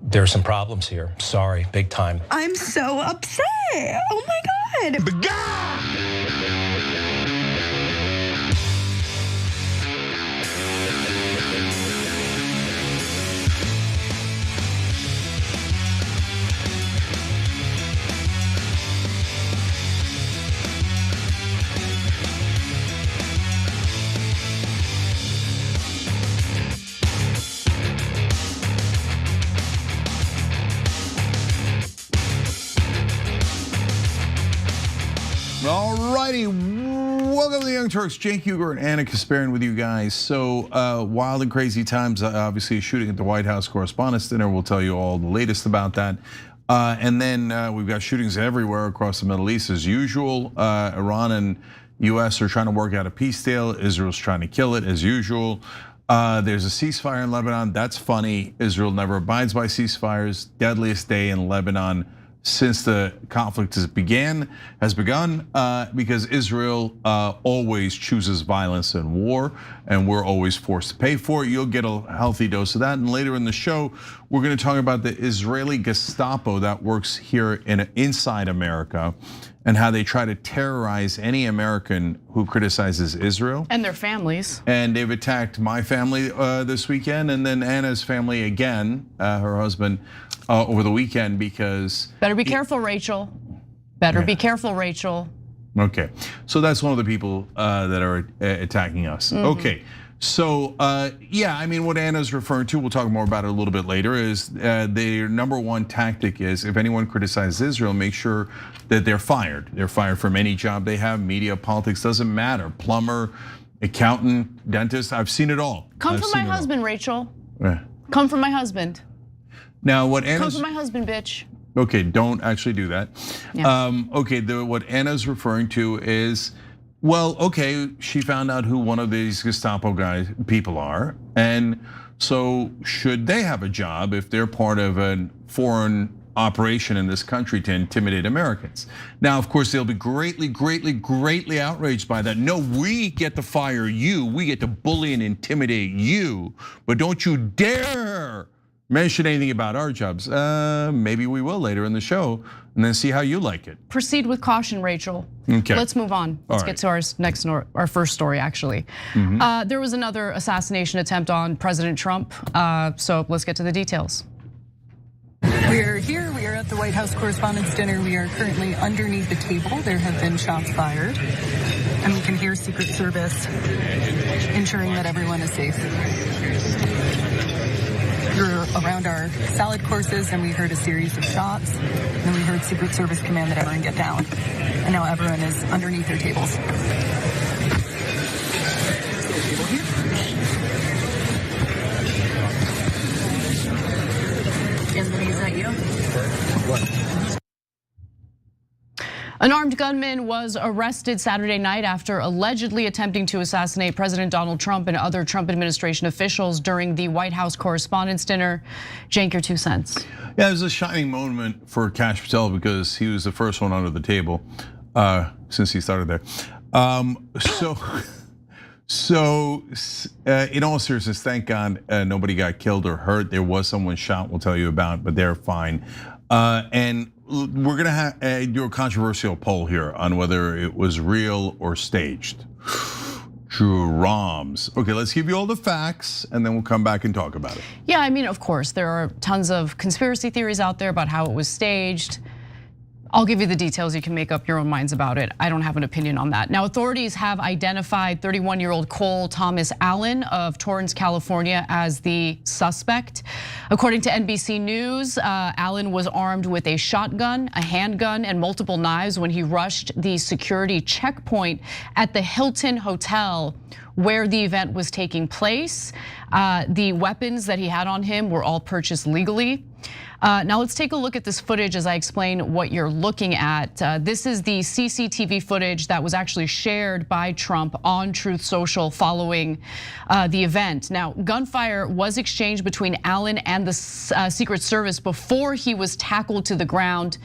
There are some problems here. Sorry, big time. I'm so upset. Oh my God. Alrighty, welcome to the Young Turks. Cenk Uygur and Anna Kasparian with you guys. So wild and crazy times. Obviously, a shooting at the White House Correspondents Dinner. We'll tell you all the latest about that. And then we've got shootings everywhere across the Middle East as usual. Iran and US are trying to work out a peace deal. Israel's trying to kill it as usual. There's a ceasefire in Lebanon. That's funny. Israel never abides by ceasefires. Deadliest day in Lebanon since the conflict has begun, because Israel always chooses violence and war, and we're always forced to pay for it. You'll get a healthy dose of that. And later in the show, we're gonna talk about the Israeli Gestapo that works here inside America, and how they try to terrorize any American who criticizes Israel. And their families. And they've attacked my family this weekend, and then Anna's family again, her husband, over the weekend because- Better be careful, Rachel. Better be careful, Rachel. Okay, so that's one of the people that are attacking us. Okay, so yeah, I mean, what Anna's referring to, we'll talk more about it a little bit later, is their number one tactic is if anyone criticizes Israel, make sure that they're fired. They're fired from any job they have, media, politics, doesn't matter. Plumber, accountant, dentist, I've seen it all. Come from my husband, Rachel. Come from my husband. Now, what Anna's- Come from my husband, bitch. Okay, don't actually do that. Yeah. Okay, what Anna's referring to is, well, okay, she found out who one of these Gestapo people are, and so should they have a job if they're part of a foreign operation in this country to intimidate Americans? Now, of course, they'll be greatly outraged by that. No, we get to fire you, we get to bully and intimidate you, but don't you dare mention anything about our jobs. Maybe we will later in the show, and then see how you like it. Proceed with caution, Rachel. Okay. Let's move on. Let's get to our first story, actually. There was another assassination attempt on President Trump, so let's get to the details. We're here, we are at the White House Correspondents Dinner. We are currently underneath the table. There have been shots fired, and we can hear Secret Service ensuring that everyone is safe. We were around our salad courses and we heard a series of shots. And then we heard Secret Service command that everyone get down. And now everyone is underneath their tables. Anthony, is that you? An armed gunman was arrested Saturday night after allegedly attempting to assassinate President Donald Trump and other Trump administration officials during the White House Correspondents Dinner. Cenk, your 2 cents. Yeah, it was a shining moment for Kash Patel because he was the first one under the table since he started there. So in all seriousness, thank God nobody got killed or hurt. There was someone shot, we'll tell you about, but they're fine. And we're gonna do a controversial poll here on whether it was real or staged. Drums. Okay, let's give you all the facts and then we'll come back and talk about it. Yeah, I mean, of course, there are tons of conspiracy theories out there about how it was staged. I'll give you the details, you can make up your own minds about it. I don't have an opinion on that. Now, authorities have identified 31-year-old Cole Thomas Allen of Torrance, California as the suspect. According to NBC News, Allen was armed with a shotgun, a handgun, and multiple knives when he rushed the security checkpoint at the Hilton Hotel where the event was taking place. The weapons that he had on him were all purchased legally. Now let's take a look at this footage as I explain what you're looking at. This is the CCTV footage that was actually shared by Trump on Truth Social following the event. Now, gunfire was exchanged between Allen and the Secret Service before he was tackled to the ground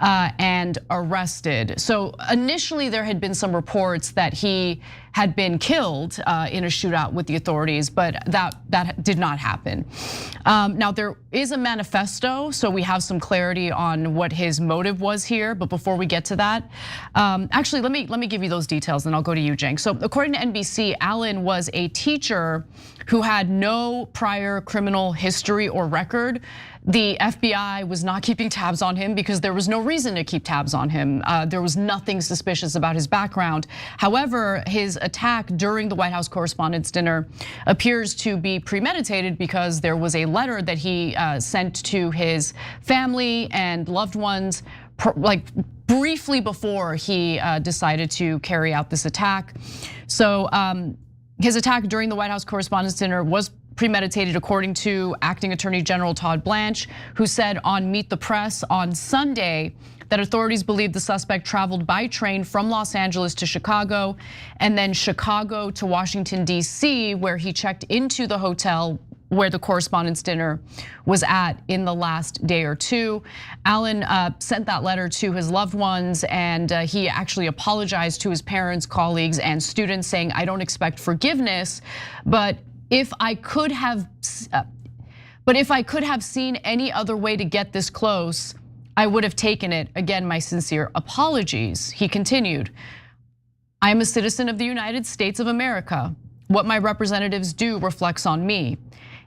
and arrested. So initially there had been some reports that he had been killed in a shootout with the authorities, but that did not happen. Now there is a manifesto, so we have some clarity on what his motive was here. But before we get to that, actually let me give you those details, and I'll go to you, Cenk. So according to NBC, Allen was a teacher who had no prior criminal history or record. The FBI was not keeping tabs on him because there was no reason to keep tabs on him. There was nothing suspicious about his background. However, his attack during the White House Correspondents' Dinner appears to be premeditated because there was a letter that he sent to his family and loved ones like briefly before he decided to carry out this attack. So his attack during the White House Correspondents' Dinner was premeditated, according to Acting Attorney General Todd Blanche, who said on Meet the Press on Sunday that authorities believe the suspect traveled by train from Los Angeles to Chicago and then Chicago to Washington, D.C., where he checked into the hotel where the Correspondents' Dinner was at in the last day or two. Allen sent that letter to his loved ones, and he actually apologized to his parents, colleagues, and students, saying, "I don't expect forgiveness, but if I could have seen any other way to get this close, I would have taken it. Again, my sincere apologies." He continued, "I am a citizen of the United States of America. What my representatives do reflects on me.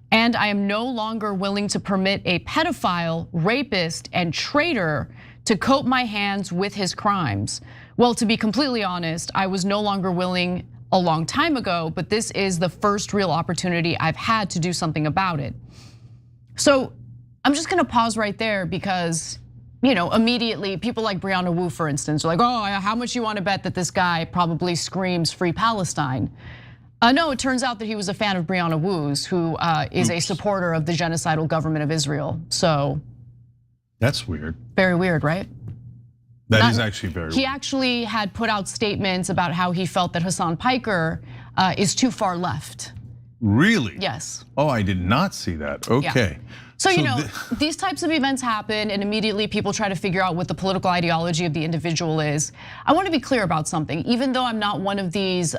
And I am no longer willing to permit a pedophile, rapist, and traitor to coat my hands with his crimes. Well, to be completely honest, I was no longer willing a long time ago, but this is the first real opportunity I've had to do something about it." So I'm just gonna pause right there because, immediately people like Brianna Wu, for instance, are like, "Oh, how much you want to bet that this guy probably screams free Palestine?" No, it turns out that he was a fan of Brianna Wu's, who is a supporter of the genocidal government of Israel. So that's weird. Very weird, right? That is actually very weird. He actually had put out statements about how he felt that Hassan Piker is too far left. Really? Yes. Oh, I did not see that. Okay. Yeah. So these types of events happen, and immediately people try to figure out what the political ideology of the individual is. I want to be clear about something. Even though I'm not one of these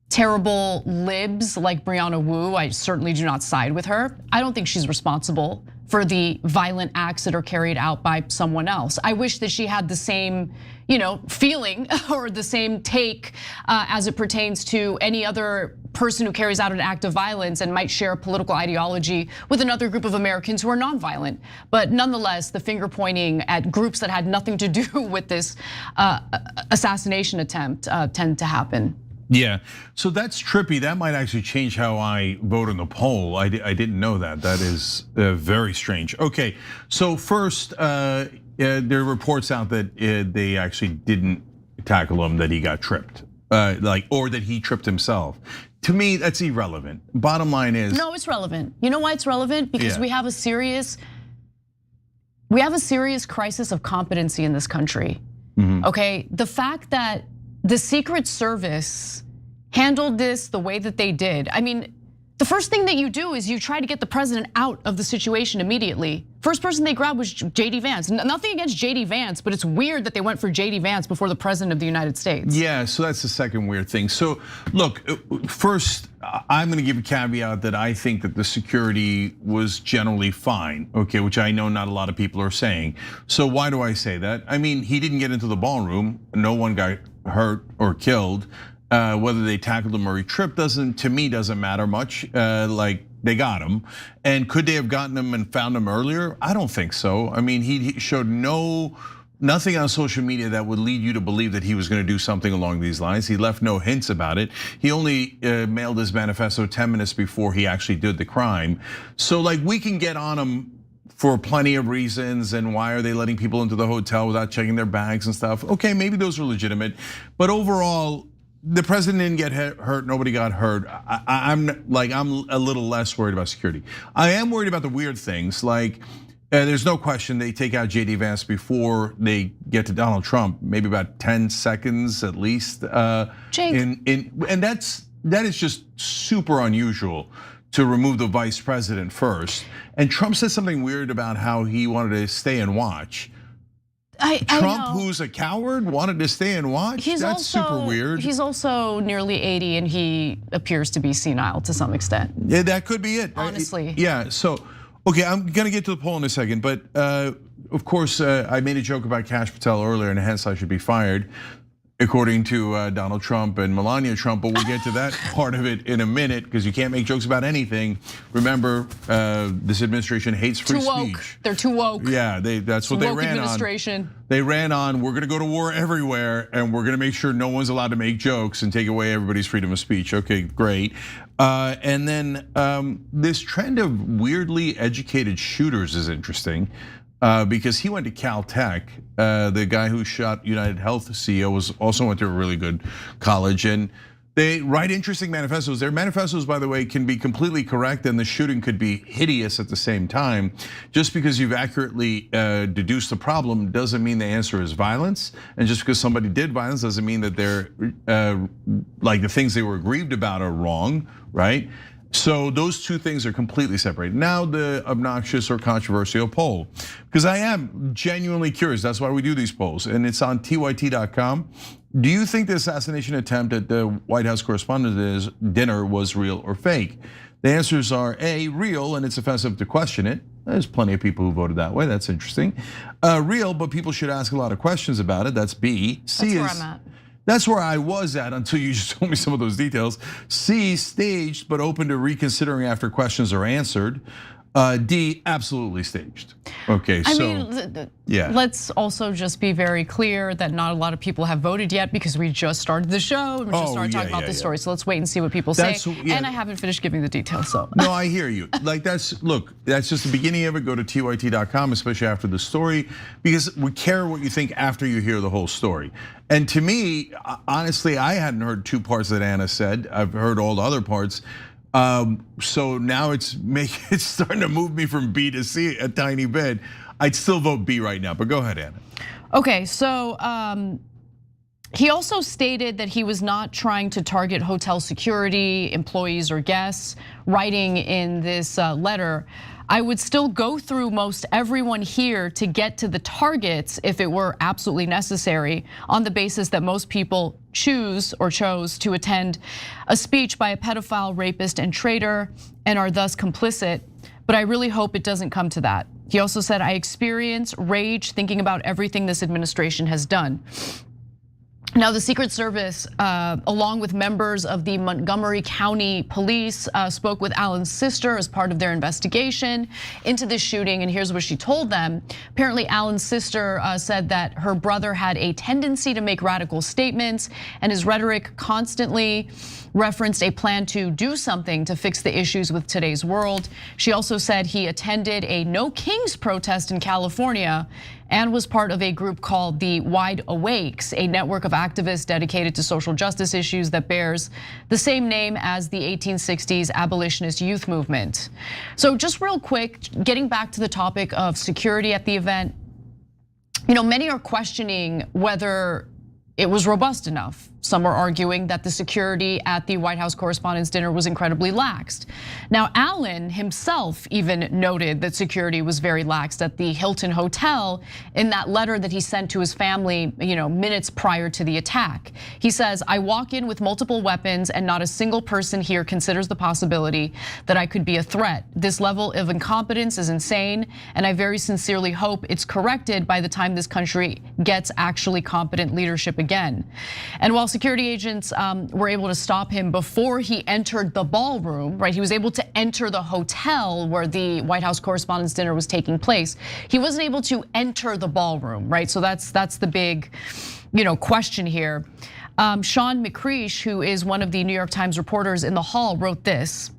terrible libs like Brianna Wu, I certainly do not side with her. I don't think she's responsible for the violent acts that are carried out by someone else. I wish that she had the same, feeling or the same take as it pertains to any other person who carries out an act of violence and might share a political ideology with another group of Americans who are nonviolent. But nonetheless, the finger pointing at groups that had nothing to do with this assassination attempt tend to happen. Yeah, so that's trippy. That might actually change how I vote in the poll. I didn't know that. That is very strange. Okay, so first, there are reports out that they actually didn't tackle him, that he got tripped, or that he tripped himself. To me, that's irrelevant. Bottom line is, no, it's relevant. You know why it's relevant? Because we have a serious crisis of competency in this country. Okay, the fact that the Secret Service handled this the way that they did. I mean, the first thing that you do is you try to get the president out of the situation immediately. First person they grabbed was JD Vance. Nothing against JD Vance, but it's weird that they went for JD Vance before the president of the United States. Yeah, so that's the second weird thing. So look, first, I'm gonna give a caveat that I think that the security was generally fine, okay, which I know not a lot of people are saying. So why do I say that? I mean, he didn't get into the ballroom. No one got hurt or killed. Whether they tackled him or he tripped to me doesn't matter much. Like they got him, and could they have gotten him and found him earlier? I don't think so. I mean, he showed nothing on social media that would lead you to believe that he was going to do something along these lines. He left no hints about it. He only mailed his manifesto 10 minutes before he actually did the crime. So like we can get on him for plenty of reasons, and why are they letting people into the hotel without checking their bags and stuff? Okay, maybe those are legitimate, but overall, the president didn't get hurt, nobody got hurt. I'm a little less worried about security. I am worried about the weird things, like There's no question they take out JD Vance before they get to Donald Trump, maybe about 10 seconds at least. And that is just super unusual to remove the vice president first. And Trump said something weird about how he wanted to stay and watch. Trump, who's a coward, wanted to stay and watch? That's super weird. He's also nearly 80 and he appears to be senile to some extent. Yeah, that could be it. Honestly. Yeah, so, okay, I'm gonna get to the poll in a second, but of course, I made a joke about Kash Patel earlier and hence I should be fired, according to Donald Trump and Melania Trump, but we'll get to that part of it in a minute because you can't make jokes about anything. Remember, this administration hates free speech. They're too woke. Yeah, that's what they ran on. They ran on, we're gonna go to war everywhere and we're gonna make sure no one's allowed to make jokes and take away everybody's freedom of speech. Okay, great. And then this trend of weirdly educated shooters is interesting. Because he went to Caltech, the guy who shot United Health CEO also went to a really good college, and they write interesting manifestos. Their manifestos, by the way, can be completely correct, and the shooting could be hideous at the same time. Just because you've accurately deduced the problem doesn't mean the answer is violence, and just because somebody did violence doesn't mean that they're like the things they were aggrieved about are wrong, right? So those two things are completely separated. Now the obnoxious or controversial poll, because I am genuinely curious. That's why we do these polls, and it's on tyt.com. Do you think the assassination attempt at the White House Correspondents Dinner was real or fake? The answers are A, real, and it's offensive to question it. There's plenty of people who voted that way. That's interesting. Real, but people should ask a lot of questions about it. That's B. C That's is. where I'm at. That's where I was at until you just told me some of those details. C, staged, but open to reconsidering after questions are answered. D, absolutely staged. Okay, so yeah. Let's also just be very clear that not a lot of people have voted yet because we just started the show and we just started talking about this story. So let's wait and see what people say. And I haven't finished giving the details, so. No, I hear you. Like look, that's just the beginning of it. Go to tyt.com, especially after the story, because we care what you think after you hear the whole story. And to me, honestly, I hadn't heard two parts that Anna said. I've heard all the other parts. So now it's starting to move me from B to C a tiny bit. I'd still vote B right now, but go ahead, Anna. Okay, so he also stated that he was not trying to target hotel security, employees or guests, writing in this letter, I would still go through most everyone here to get to the targets if it were absolutely necessary, on the basis that most people chose to attend a speech by a pedophile, rapist, and traitor and are thus complicit. But I really hope it doesn't come to that. He also said, I experience rage thinking about everything this administration has done. Now, the Secret Service, along with members of the Montgomery County Police, spoke with Alan's sister as part of their investigation into this shooting, and here's what she told them. Apparently, Alan's sister said that her brother had a tendency to make radical statements, and his rhetoric constantly referenced a plan to do something to fix the issues with today's world. She also said he attended a No Kings protest in California and was part of a group called the Wide Awakes, a network of activists dedicated to social justice issues that bears the same name as the 1860s abolitionist youth movement. So just real quick, getting back to the topic of security at the event, many are questioning whether it was robust enough. Some are arguing that the security at the White House Correspondents' Dinner was incredibly laxed. Now, Allen himself even noted that security was very lax at the Hilton Hotel in that letter that he sent to his family, minutes prior to the attack. He says, I walk in with multiple weapons and not a single person here considers the possibility that I could be a threat. This level of incompetence is insane, and I very sincerely hope it's corrected by the time this country gets actually competent leadership again. And while security agents were able to stop him before he entered the ballroom, right? He was able to enter the hotel where the White House Correspondents' Dinner was taking place. He wasn't able to enter the ballroom, right? So that's the big, question here. Sean McCreish, who is one of the New York Times reporters in the hall, wrote this.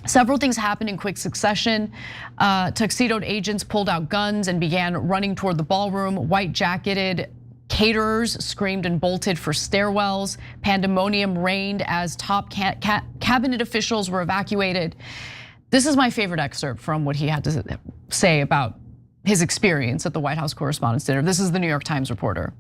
Several things happened in quick succession. Tuxedoed agents pulled out guns and began running toward the ballroom. White jacketed caterers screamed and bolted for stairwells. Pandemonium reigned as top cabinet officials were evacuated. This is my favorite excerpt from what he had to say about his experience at the White House Correspondents Dinner. This is the New York Times reporter.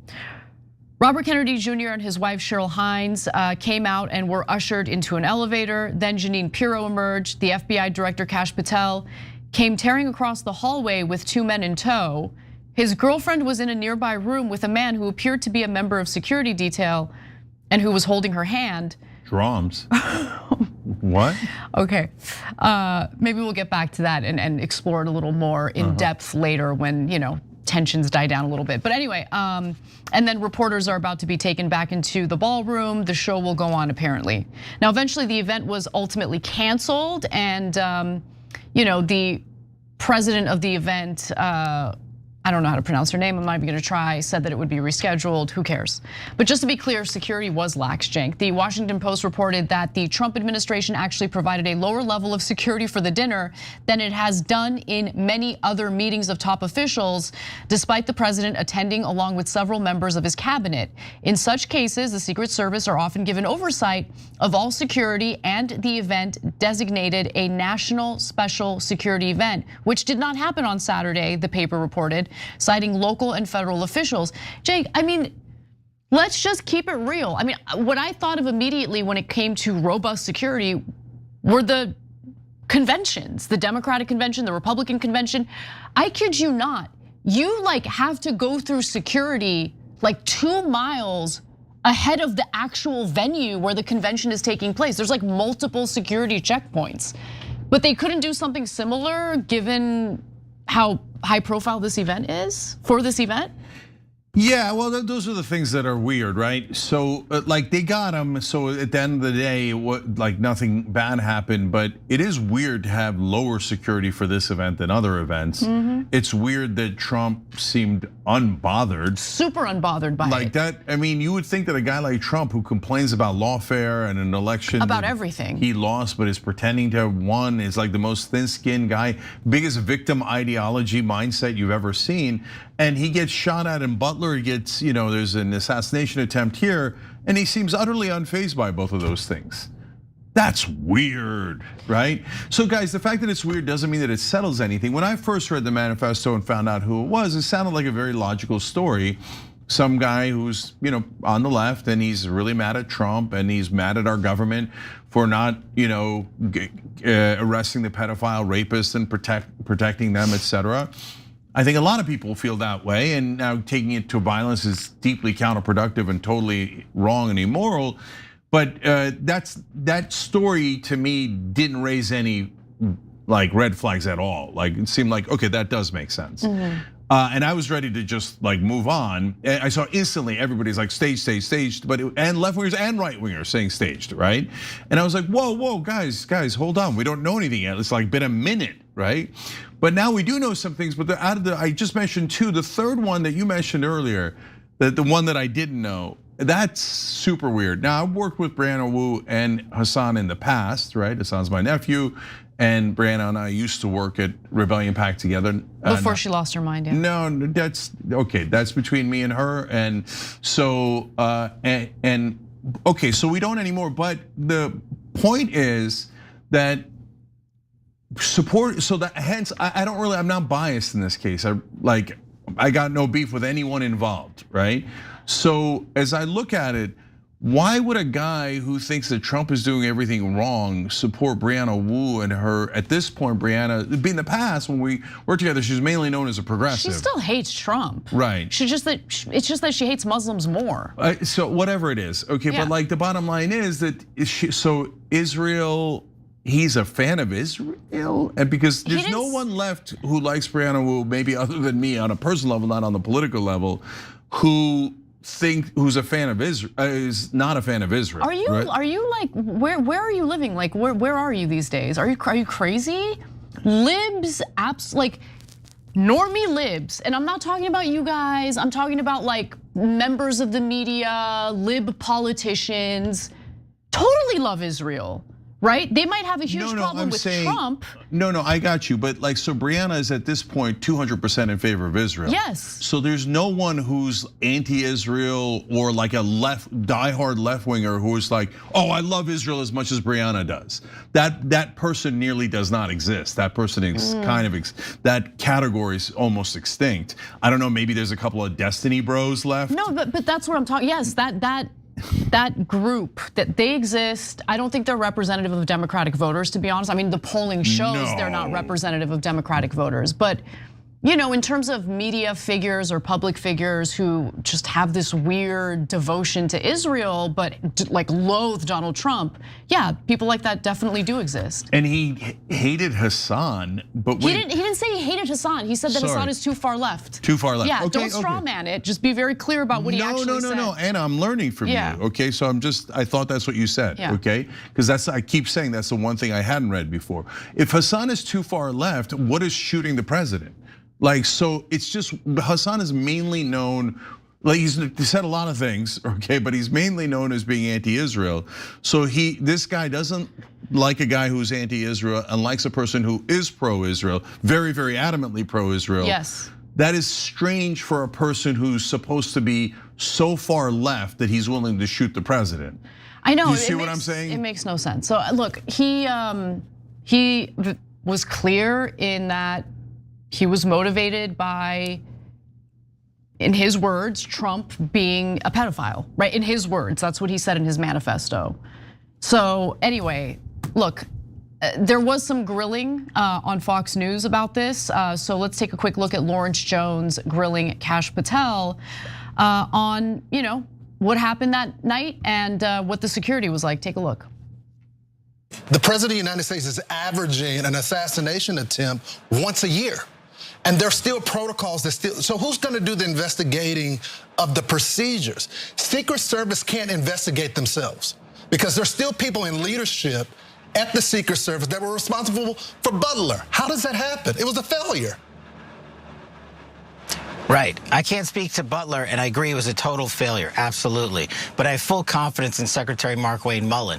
Robert Kennedy Jr. and his wife Cheryl Hines came out and were ushered into an elevator. Then Jeanine Pirro emerged. The FBI director Kash Patel came tearing across the hallway with 2 men in tow. His girlfriend was in a nearby room with a man who appeared to be a member of security detail and who was holding her hand. Drums. What? Okay, maybe we'll get back to that and explore it a little more in depth later when, tensions die down a little bit. But anyway, and then reporters are about to be taken back into the ballroom. The show will go on apparently. Now, eventually the event was ultimately canceled, and the president of the event, I don't know how to pronounce her name, I'm not even gonna try, said that it would be rescheduled, who cares? But just to be clear, security was lax, Cenk. The Washington Post reported that the Trump administration actually provided a lower level of security for the dinner than it has done in many other meetings of top officials, despite the president attending along with several members of his cabinet. In such cases, the Secret Service are often given oversight of all security, and the event designated a national special security event, which did not happen on Saturday, the paper reported, citing local and federal officials. Jake, let's just keep it real. What I thought of immediately when it came to robust security were the conventions, the Democratic convention, the Republican convention. I kid you not, you have to go through security 2 miles ahead of the actual venue where the convention is taking place. There's multiple security checkpoints, but they couldn't do something similar given how high profile this event is for this event? Yeah, well, those are the things that are weird, right? So they got him, so at the end of the day, nothing bad happened, but it is weird to have lower security for this event than other events. It's weird that Trump seemed unbothered. Super unbothered by it. That, you would think that a guy like Trump who complains about lawfare and an election. About everything. He lost, but is pretending to have won, is the most thin-skinned guy, biggest victim ideology mindset you've ever seen. And he gets shot at in Butler, he gets, there's an assassination attempt here, and he seems utterly unfazed by both of those things. That's weird, right? So guys, the fact that it's weird doesn't mean that it settles anything. When I first read the manifesto and found out who it sounded like a very logical story. Some guy who's, on the left, and he's really mad at Trump, and he's mad at our government for not, arresting the pedophile rapists and protecting them, etc. I think a lot of people feel that way, and now taking it to violence is deeply counterproductive and totally wrong and immoral. But that story to me didn't raise any red flags at all. It seemed okay, that does make sense. And I was ready to just move on. I saw instantly everybody's staged, and left wingers and right wingers saying staged, right? And I was like, whoa, guys, hold on, we don't know anything yet. It's been a minute, right? But now we do know some things. But I just mentioned 2. The third one that you mentioned earlier, the one that I didn't know, that's super weird. Now I've worked with Brianna Wu and Hassan in the past, right? Hassan's my nephew. And Brianna and I used to work at Rebellion PAC together. Before she lost her mind, yeah. No, that's okay. That's between me and her. And so, okay, so we don't anymore. But the point is that support, so that hence, I'm not biased in this case. I got no beef with anyone involved, right? So as I look at it, why would a guy who thinks that Trump is doing everything wrong support Brianna Wu and her, at this point, Brianna, in the past when we worked together, she was mainly known as a progressive. She still hates Trump. Right. It's just that she hates Muslims more. So whatever it is, okay, yeah. But the bottom line is that, Israel, he's a fan of Israel, and because there's no one left who likes Brianna Wu, maybe other than me on a personal level, not on the political level, who's a fan of Israel, is not a fan of Israel. Are you? Right? Are you where are you living? Where are you these days? Are you crazy? Libs, normie libs, and I'm not talking about you guys. I'm talking about members of the media, lib politicians, totally love Israel. right? They might have a huge problem with Trump. No, I got you. But like, so Brianna is at this point 200% in favor of Israel. Yes. So there's no one who's anti-Israel or like a diehard left-winger who is like, oh, I love Israel as much as Brianna does. That person nearly does not exist. That person is kind of, that category is almost extinct. I don't know, maybe there's a couple of Destiny bros left. No, but that's what I'm talking, yes, that group, that they exist. I don't think they're representative of Democratic voters, to be honest. I mean, the polling shows they're not representative of Democratic voters. But in terms of media figures or public figures who just have this weird devotion to Israel, but like loathe Donald Trump, yeah, people like that definitely do exist. And he hated Hassan, but he didn't say he hated Hassan. He said that Hassan is too far left. Too far left. Yeah, don't straw man it. Just be very clear about what he actually said. No, Anna, I'm learning from you. Okay, so I thought that's what you said. Okay, because I keep saying that's the one thing I hadn't read before. If Hassan is too far left, what is shooting the president? Like, so it's just, Hassan is mainly known, like he said a lot of things, okay, but he's mainly known as being anti-Israel. So this guy doesn't like a guy who's anti-Israel and likes a person who is pro-Israel, very, very adamantly pro-Israel. Yes. That is strange for a person who's supposed to be so far left that he's willing to shoot the president. I know. You see what I'm saying? It makes no sense. So look, he was clear in that he was motivated by, in his words, Trump being a pedophile, right? In his words, that's what he said in his manifesto. So anyway, look, there was some grilling on Fox News about this. So let's take a quick look at Lawrence Jones grilling Kash Patel on, what happened that night and what the security was like. Take a look. The president of the United States is averaging an assassination attempt once a year. And there's still protocols so who's gonna do the investigating of the procedures? Secret Service can't investigate themselves because there's still people in leadership at the Secret Service that were responsible for Butler. How does that happen? It was a failure. Right. I can't speak to Butler, and I agree it was a total failure, absolutely. But I have full confidence in Secretary Mark Wayne Mullen.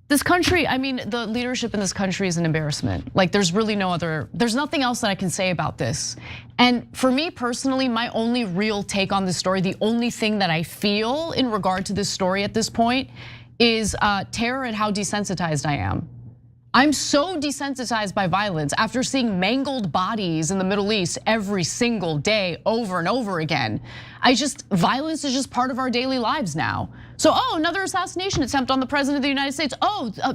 This country, I mean, the leadership in this country is an embarrassment. Like there's nothing else that I can say about this. And for me personally, my only real take on this story, the only thing that I feel in regard to this story at this point is terror and how desensitized I am. I'm so desensitized by violence after seeing mangled bodies in the Middle East every single day over and over again. Violence is just part of our daily lives now. So, another assassination attempt on the president of the United States.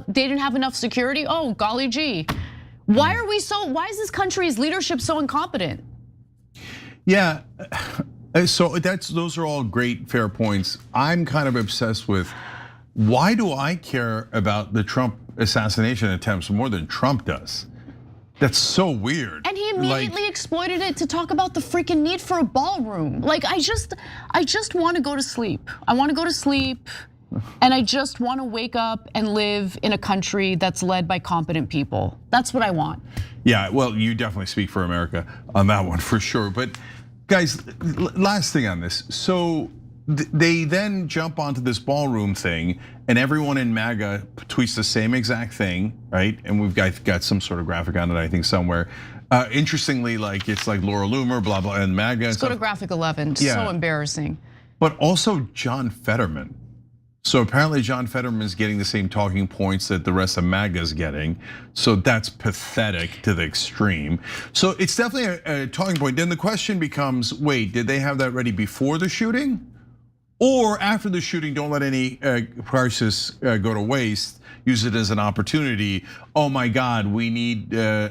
They didn't have enough security. Oh, golly gee. Why is this country's leadership so incompetent? Yeah, so those are all great, fair points. I'm kind of obsessed with, why do I care about the Trump assassination attempts more than Trump does? That's so weird. And he immediately exploited it to talk about the freaking need for a ballroom. Like I just want to go to sleep. I want to go to sleep and I just want to wake up and live in a country that's led by competent people. That's what I want. Yeah, well, you definitely speak for America on that one for sure. But guys, last thing on this. So they then jump onto this ballroom thing and everyone in MAGA tweets the same exact thing, right? And we've got some sort of graphic on it, I think somewhere. Interestingly, like it's like Laura Loomer, blah, blah, and MAGA. Let's go to graphic 11, so embarrassing. But also John Fetterman. So apparently John Fetterman is getting the same talking points that the rest of MAGA is getting. So that's pathetic to the extreme. So it's definitely a talking point. Then the question becomes, wait, did they have that ready before the shooting? Or after the shooting, don't let any crisis go to waste. Use it as an opportunity. Oh my God, we need to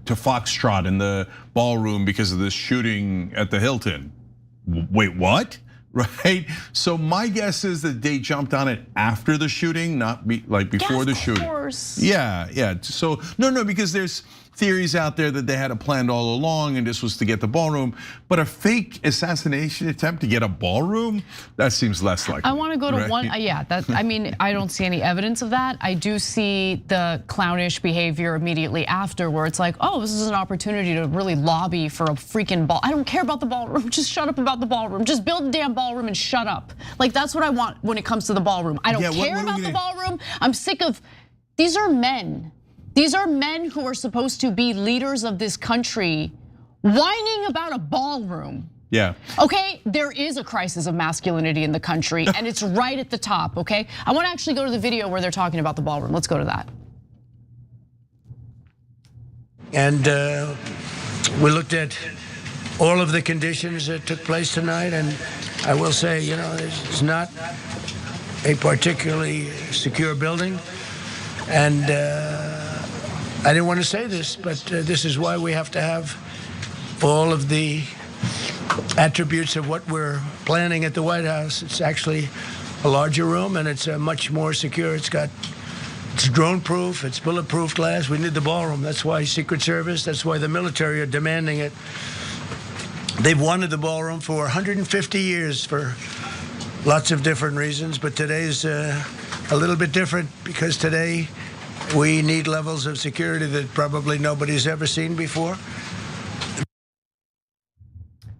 foxtrot in the ballroom because of this shooting at the Hilton. Wait, what? Right? So my guess is that they jumped on it after the shooting, not before the shooting. Of course. Yeah. So no, because there's theories out there that they had it planned all along and this was to get the ballroom. But a fake assassination attempt to get a ballroom, that seems less likely. I want to go to one, yeah, I mean, I don't see any evidence of that. I do see the clownish behavior immediately after where it's like, this is an opportunity to really lobby for a freaking ball. I don't care about the ballroom, just shut up about the ballroom. Just build a damn ballroom and shut up. Like that's what I want when it comes to the ballroom. I don't care about the ballroom. I'm sick of These are men. These are men who are supposed to be leaders of this country, whining about a ballroom. Yeah. Okay, there is a crisis of masculinity in the country, and it's right at the top, okay? I wanna actually go to the video where they're talking about the ballroom. Let's go to that. And we looked at all of the conditions that took place tonight, and I will say, you know, it's not a particularly secure building. And I didn't want to say this, but this is why we have to have all of the attributes of what we're planning at the White House. It's actually a larger room, and it's much more secure. It's drone-proof, it's bulletproof glass. We need the ballroom. That's why Secret Service, that's why the military are demanding it. They've wanted the ballroom for 150 years for lots of different reasons, but today's a little bit different because today we need levels of security that probably nobody's ever seen before.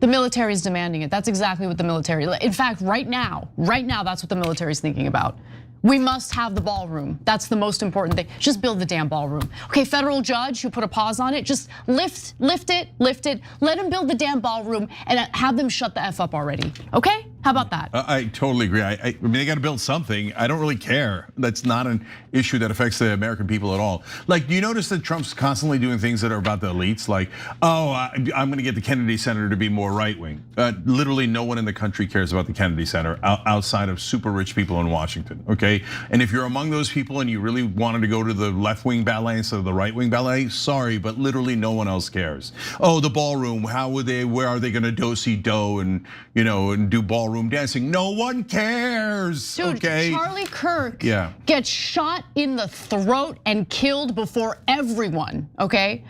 The military is demanding it. That's exactly what the military, in fact, right now, that's what the military is thinking about. We must have the ballroom. That's the most important thing. Just build the damn ballroom. Okay, federal judge who put a pause on it, just lift it. Let him build the damn ballroom and have them shut the F up already, okay? How about that? I totally agree. I mean, they got to build something. I don't really care. That's not an issue that affects the American people at all. Like, do you notice that Trump's constantly doing things that are about the elites? Like, oh, I'm going to get the Kennedy Center to be more right wing. Literally, no one in the country cares about the Kennedy Center outside of super rich people in Washington. Okay, and if you're among those people and you really wanted to go to the left wing ballet instead of the right wing ballet, sorry, but literally no one else cares. Oh, the ballroom. Where are they going to do-si-do and and do ballroom dancing? No one cares. Dude, okay? Charlie Kirk gets shot in the throat and killed before everyone, okay?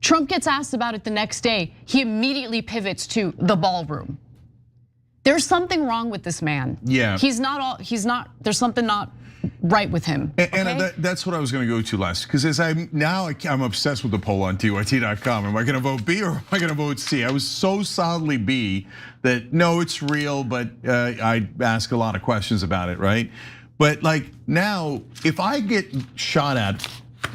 Trump gets asked about it the next day. He immediately pivots to the ballroom. There's something wrong with this man. Yeah. There's something not right with him. Okay? And that's what I was going to go to last, because I'm obsessed with the poll on TYT.com. Am I going to vote B or am I going to vote C? I was so solidly B that no, it's real, but I ask a lot of questions about it, right? But like now, if I get shot at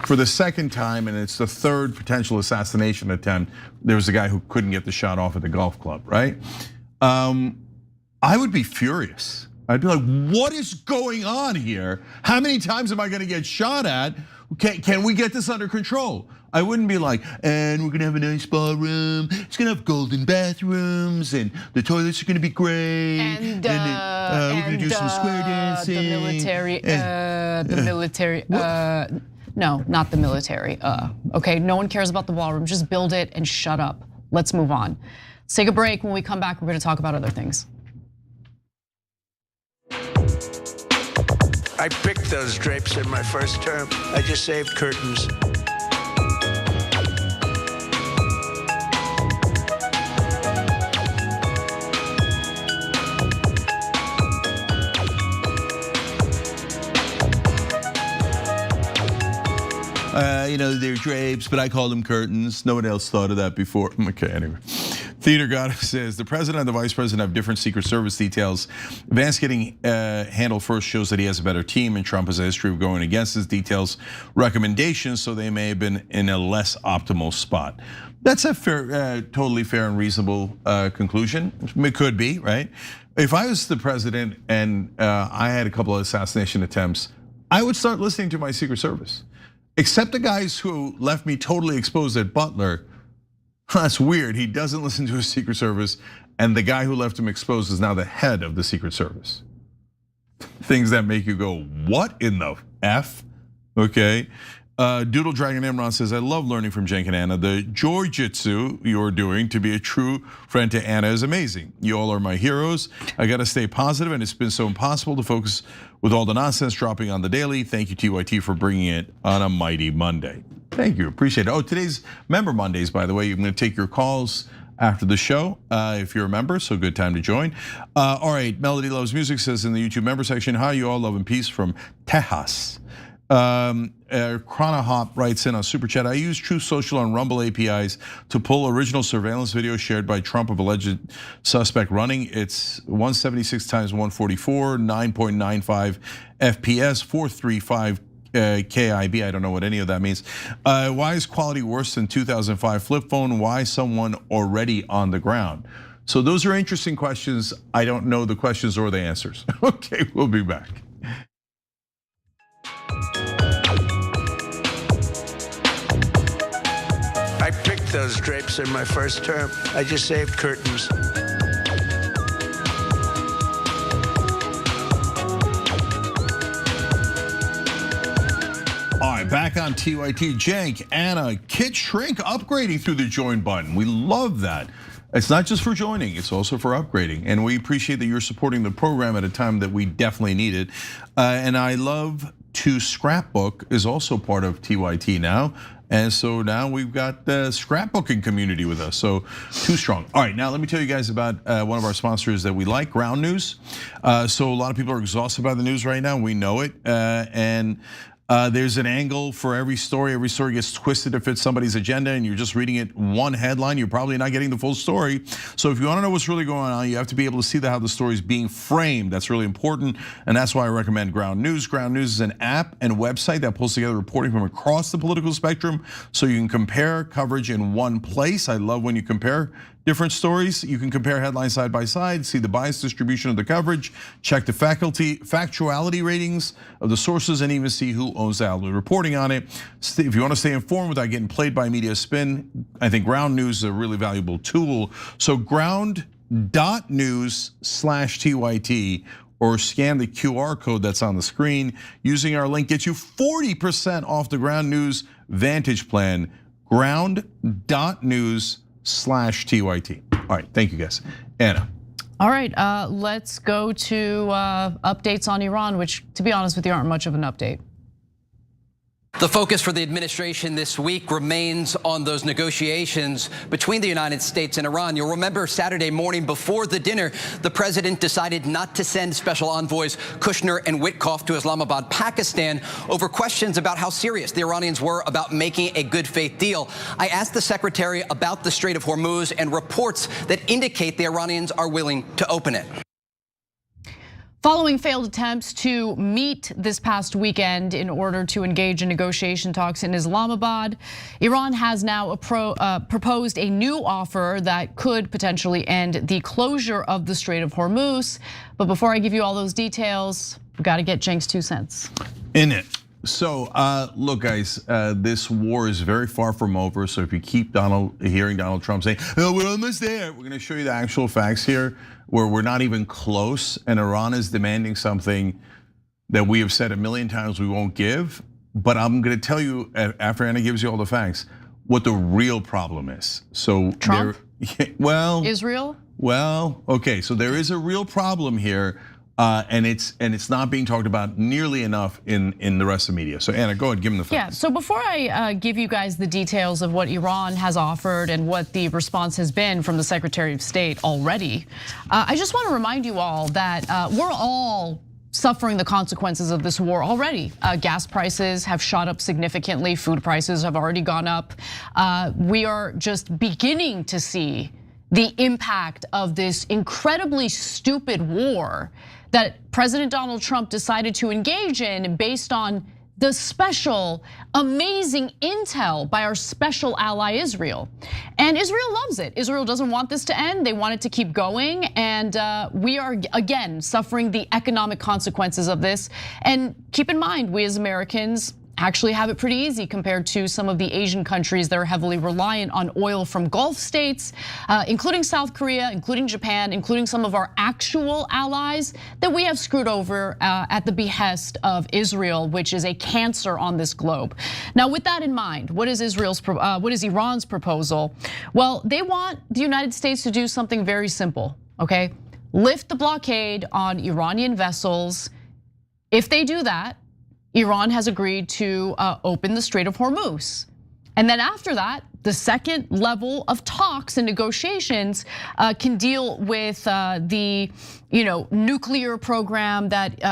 for the second time and it's the third potential assassination attempt, there was a guy who couldn't get the shot off at the golf club, right? I would be furious. I'd be like, what is going on here? How many times am I gonna get shot at? Can we get this under control? I wouldn't be like, and we're gonna have a nice ballroom. It's gonna have golden bathrooms, and the toilets are gonna be great. And we're gonna do some square dancing. The military. No, not the military. Okay, no one cares about the ballroom. Just build it and shut up. Let's move on. Let's take a break. When we come back, we're gonna talk about other things. I picked those drapes in my first term. I just saved curtains. They're drapes, but I call them curtains. No one else thought of that before. Okay, anyway. Theater God says the president and the vice president have different Secret Service details. Vance getting handled first shows that he has a better team, and Trump has a history of going against his details recommendations, so they may have been in a less optimal spot. That's a fair, totally fair and reasonable conclusion. It could be, right? If I was the president and I had a couple of assassination attempts, I would start listening to my Secret Service. Except the guys who left me totally exposed at Butler. That's weird. He doesn't listen to his Secret Service, and the guy who left him exposed is now the head of the Secret Service. Things that make you go, what in the F? Okay. Doodle Dragon Imran says, I love learning from Cenk and Anna. The Jiu-Jitsu you're doing to be a true friend to Anna is amazing. You all are my heroes. I gotta stay positive, and it's been so impossible to focus with all the nonsense dropping on the daily. Thank you, TYT, for bringing it on a mighty Monday. Thank you, appreciate it. Oh, today's Member Mondays, by the way. I'm gonna take your calls after the show if you're a member, so good time to join. All right, Melody Loves Music says in the YouTube member section, hi, you all, love and peace from Tejas. Chronahop writes in on Super Chat, I use Truth Social and Rumble APIs to pull original surveillance video shared by Trump of alleged suspect running. It's 176 times 144, 9.95 FPS, 435 KIB, I don't know what any of that means. Why is quality worse than 2005 flip phone? Why someone already on the ground? So those are interesting questions. I don't know the questions or the answers. Okay, we'll be back. I picked those drapes in my first term. I just saved curtains. All right, back on TYT. Cenk, Anna, Kit Shrink upgrading through the join button. We love that. It's not just for joining, it's also for upgrading. And we appreciate that you're supporting the program at a time that we definitely need it. And I love to Scrapbook is also part of TYT now. And so now we've got the scrapbooking community with us, so too strong. All right, now let me tell you guys about one of our sponsors that we like, Ground News. So a lot of people are exhausted by the news right now, we know it. And there's an angle for every story. Every story gets twisted to fit somebody's agenda, and you're just reading it one headline. You're probably not getting the full story. So if you want to know what's really going on, you have to be able to see how the story is being framed. That's really important, and that's why I recommend Ground News. Ground News is an app and website that pulls together reporting from across the political spectrum, so you can compare coverage in one place. I love when you compare different stories. You can compare headlines side by side, see the bias distribution of the coverage, check the factuality ratings of the sources, and even see who owns the outlet reporting on it. If you want to stay informed without getting played by media spin, I think Ground News is a really valuable tool. So ground.news/TYT or scan the QR code that's on the screen. Using our link gets you 40% off the Ground News Vantage plan. Ground.news/TYT. All right, thank you guys. Anna. All right, let's go to updates on Iran, which to be honest with you aren't much of an update. The focus for the administration this week remains on those negotiations between the United States and Iran. You'll remember Saturday morning before the dinner, the president decided not to send special envoys Kushner and Witkoff to Islamabad, Pakistan, over questions about how serious the Iranians were about making a good faith deal. I asked the secretary about the Strait of Hormuz and reports that indicate the Iranians are willing to open it. Following failed attempts to meet this past weekend in order to engage in negotiation talks in Islamabad, Iran has now proposed a new offer that could potentially end the closure of the Strait of Hormuz. But before I give you all those details, we've got to get Cenk's 2 cents. In it. So look, guys, this war is very far from over. So if you keep hearing Donald Trump saying, "Oh, we're almost there," we're going to show you the actual facts here, where we're not even close, and Iran is demanding something that we have said a million times we won't give. But I'm going to tell you after Anna gives you all the facts what the real problem is. So Trump? Well, Israel? Well, okay, so there is a real problem here. And it's not being talked about nearly enough in the rest of the media. So Anna, go ahead, give them the facts. Yeah, so before I give you guys the details of what Iran has offered and what the response has been from the Secretary of State already, I just want to remind you all that we're all suffering the consequences of this war already. Gas prices have shot up significantly, food prices have already gone up. We are just beginning to see the impact of this incredibly stupid war that President Donald Trump decided to engage in based on the special, amazing intel by our special ally Israel. And Israel loves it. Israel doesn't want this to end. They want it to keep going. And we are, again, suffering the economic consequences of this. And keep in mind, we as Americans actually have it pretty easy compared to some of the Asian countries that are heavily reliant on oil from Gulf states, including South Korea, including Japan, including some of our actual allies that we have screwed over at the behest of Israel, which is a cancer on this globe. Now, with that in mind, what is Iran's proposal? Well, they want the United States to do something very simple, okay? Lift the blockade on Iranian vessels. If they do that, Iran has agreed to open the Strait of Hormuz. And then after that, the second level of talks and negotiations can deal with the nuclear program that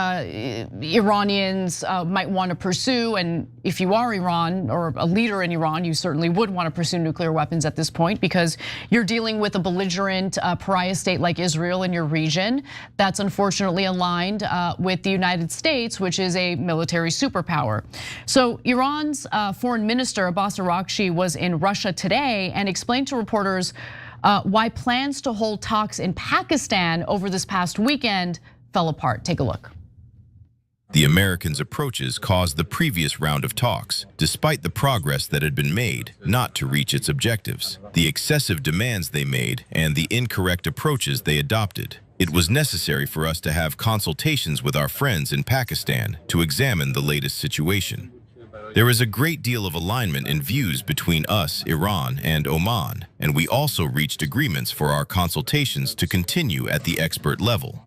Iranians might want to pursue. And if you are Iran or a leader in Iran, you certainly would want to pursue nuclear weapons at this point, because you're dealing with a belligerent pariah state like Israel in your region that's unfortunately aligned with the United States, which is a military superpower. So Iran's foreign minister Abbas Araghchi was in Russia today and explained to reporters why plans to hold talks in Pakistan over this past weekend fell apart. Take a look. The Americans' approaches caused the previous round of talks, despite the progress that had been made, not to reach its objectives. The excessive demands they made and the incorrect approaches they adopted. It was necessary for us to have consultations with our friends in Pakistan to examine the latest situation. There is a great deal of alignment in views between us, Iran, and Oman, and we also reached agreements for our consultations to continue at the expert level.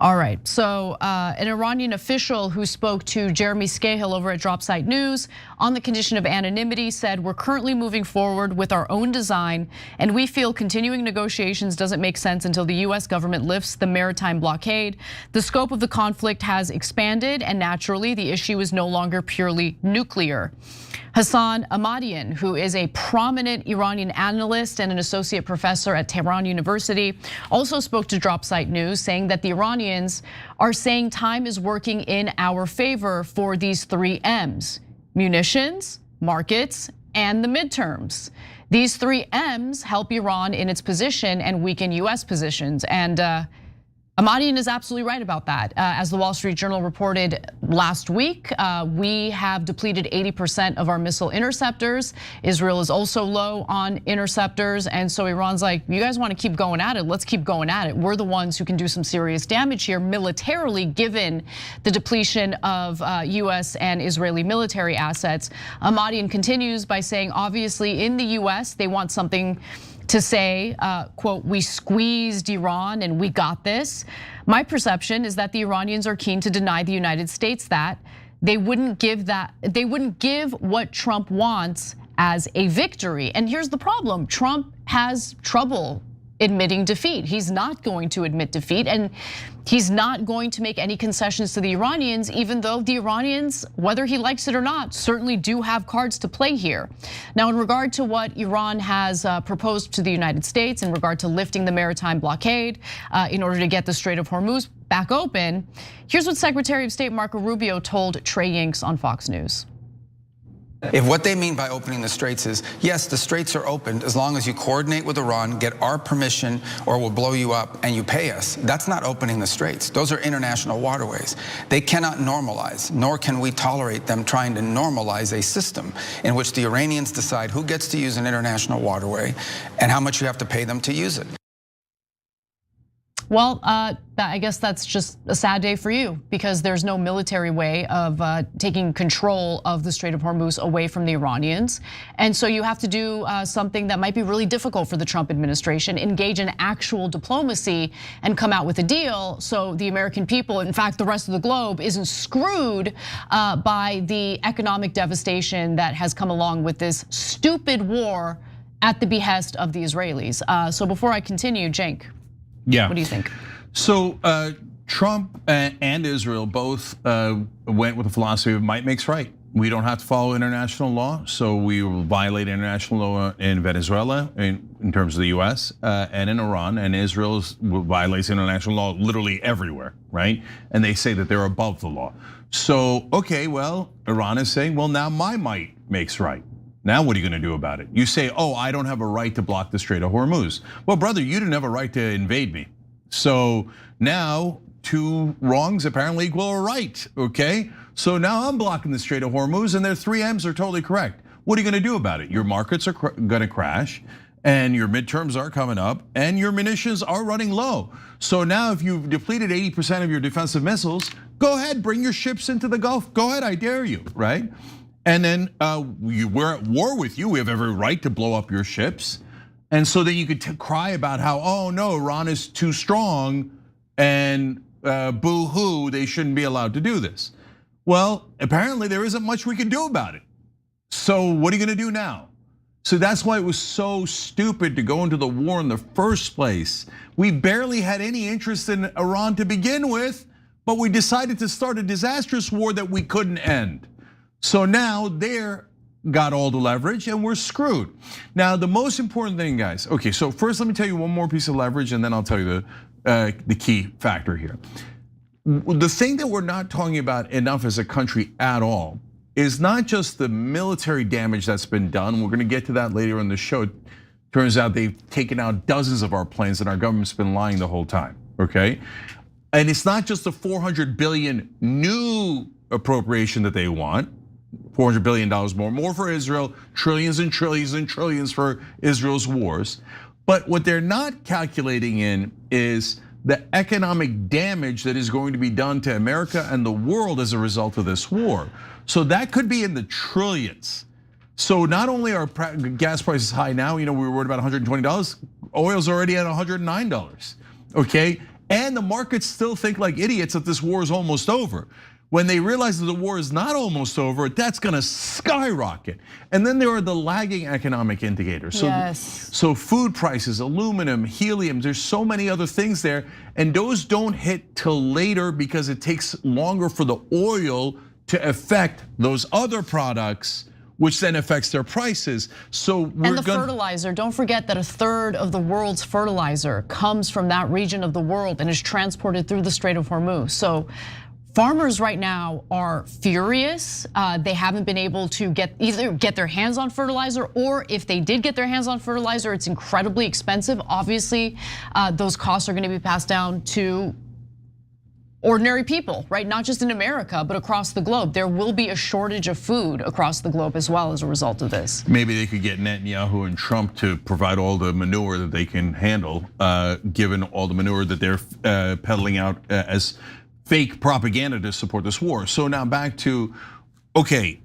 All right, so an Iranian official who spoke to Jeremy Scahill over at DropSite News on the condition of anonymity said, "We're currently moving forward with our own design, and we feel continuing negotiations doesn't make sense until the US government lifts the maritime blockade. The scope of the conflict has expanded, and naturally the issue is no longer purely nuclear." Hassan Ahmadian, who is a prominent Iranian analyst and an associate professor at Tehran University, also spoke to DropSite News, saying that the Iranians are saying time is working in our favor for these 3 M's: munitions, markets, and the midterms. These 3 M's help Iran in its position and weaken US positions. And Ahmadian is absolutely right about that. As the Wall Street Journal reported last week, we have depleted 80% of our missile interceptors. Israel is also low on interceptors. And so Iran's like, you guys want to keep going at it? Let's keep going at it. We're the ones who can do some serious damage here militarily, given the depletion of US and Israeli military assets. Ahmadian continues by saying, obviously in the US, they want something to say, quote, "We squeezed Iran and we got this." My perception is that the Iranians are keen to deny the United States that. They wouldn't give what Trump wants as a victory. And here's the problem: Trump has trouble admitting defeat. He's not going to admit defeat, and he's not going to make any concessions to the Iranians, even though the Iranians, whether he likes it or not, certainly do have cards to play here. Now, in regard to what Iran has proposed to the United States in regard to lifting the maritime blockade in order to get the Strait of Hormuz back open, here's what Secretary of State Marco Rubio told Trey Yingst on Fox News. If what they mean by opening the straits is, yes, the straits are opened as long as you coordinate with Iran, get our permission, or we'll blow you up and you pay us, that's not opening the straits. Those are international waterways. They cannot normalize, nor can we tolerate them trying to normalize a system in which the Iranians decide who gets to use an international waterway and how much you have to pay them to use it. Well, I guess that's just a sad day for you, because there's no military way of taking control of the Strait of Hormuz away from the Iranians. And so you have to do something that might be really difficult for the Trump administration, engage in actual diplomacy and come out with a deal so the American people, in fact, the rest of the globe, isn't screwed by the economic devastation that has come along with this stupid war at the behest of the Israelis. So before I continue, Cenk. Yeah. What do you think? So Trump and Israel both went with the philosophy of might makes right. We don't have to follow international law, so we will violate international law in Venezuela in terms of the US and in Iran, and Israel violates international law literally everywhere, right? And they say that they're above the law. So, okay, well, Iran is saying, well, now my might makes right. Now what are you gonna do about it? You say, oh, I don't have a right to block the Strait of Hormuz. Well, brother, you didn't have a right to invade me. So now 2 wrongs apparently equal a right, okay? So now I'm blocking the Strait of Hormuz and their 3 M's are totally correct. What are you gonna do about it? Your markets are gonna crash and your midterms are coming up and your munitions are running low. So now if you've depleted 80% of your defensive missiles, go ahead, bring your ships into the Gulf. Go ahead, I dare you, right? And then we're at war with you. We have every right to blow up your ships. And so then you could cry about how, oh no, Iran is too strong and boo-hoo, they shouldn't be allowed to do this. Well, apparently there isn't much we can do about it. So what are you gonna do now? So that's why it was so stupid to go into the war in the first place. We barely had any interest in Iran to begin with, but we decided to start a disastrous war that we couldn't end. So now they're got all the leverage and we're screwed. Now, the most important thing, guys, okay, so first let me tell you one more piece of leverage and then I'll tell you the key factor here. The thing that we're not talking about enough as a country at all is not just the military damage that's been done. We're gonna get to that later in the show. Turns out they've taken out dozens of our planes and our government's been lying the whole time, okay? And it's not just the 400 billion new appropriation that they want, $400 billion more for Israel, trillions and trillions and trillions for Israel's wars. But what they're not calculating in is the economic damage that is going to be done to America and the world as a result of this war. So that could be in the trillions. So not only are gas prices high now, we were worried about $120, oil's already at $109, okay? And the markets still think like idiots that this war is almost over. When they realize that the war is not almost over, that's gonna skyrocket. And then there are the lagging economic indicators. So food prices, aluminum, helium, there's so many other things there. And those don't hit till later because it takes longer for the oil to affect those other products, which then affects their prices. So and the fertilizer, don't forget that 1/3 of the world's fertilizer comes from that region of the world and is transported through the Strait of Hormuz. So farmers right now are furious. They haven't been able to either get their hands on fertilizer, or if they did get their hands on fertilizer, it's incredibly expensive. Obviously, those costs are gonna be passed down to ordinary people, right? Not just in America, but across the globe. There will be a shortage of food across the globe as well as a result of this. Maybe they could get Netanyahu and Trump to provide all the manure that they can handle, given all the manure that they're peddling out as fake propaganda to support this war. So now back to, okay,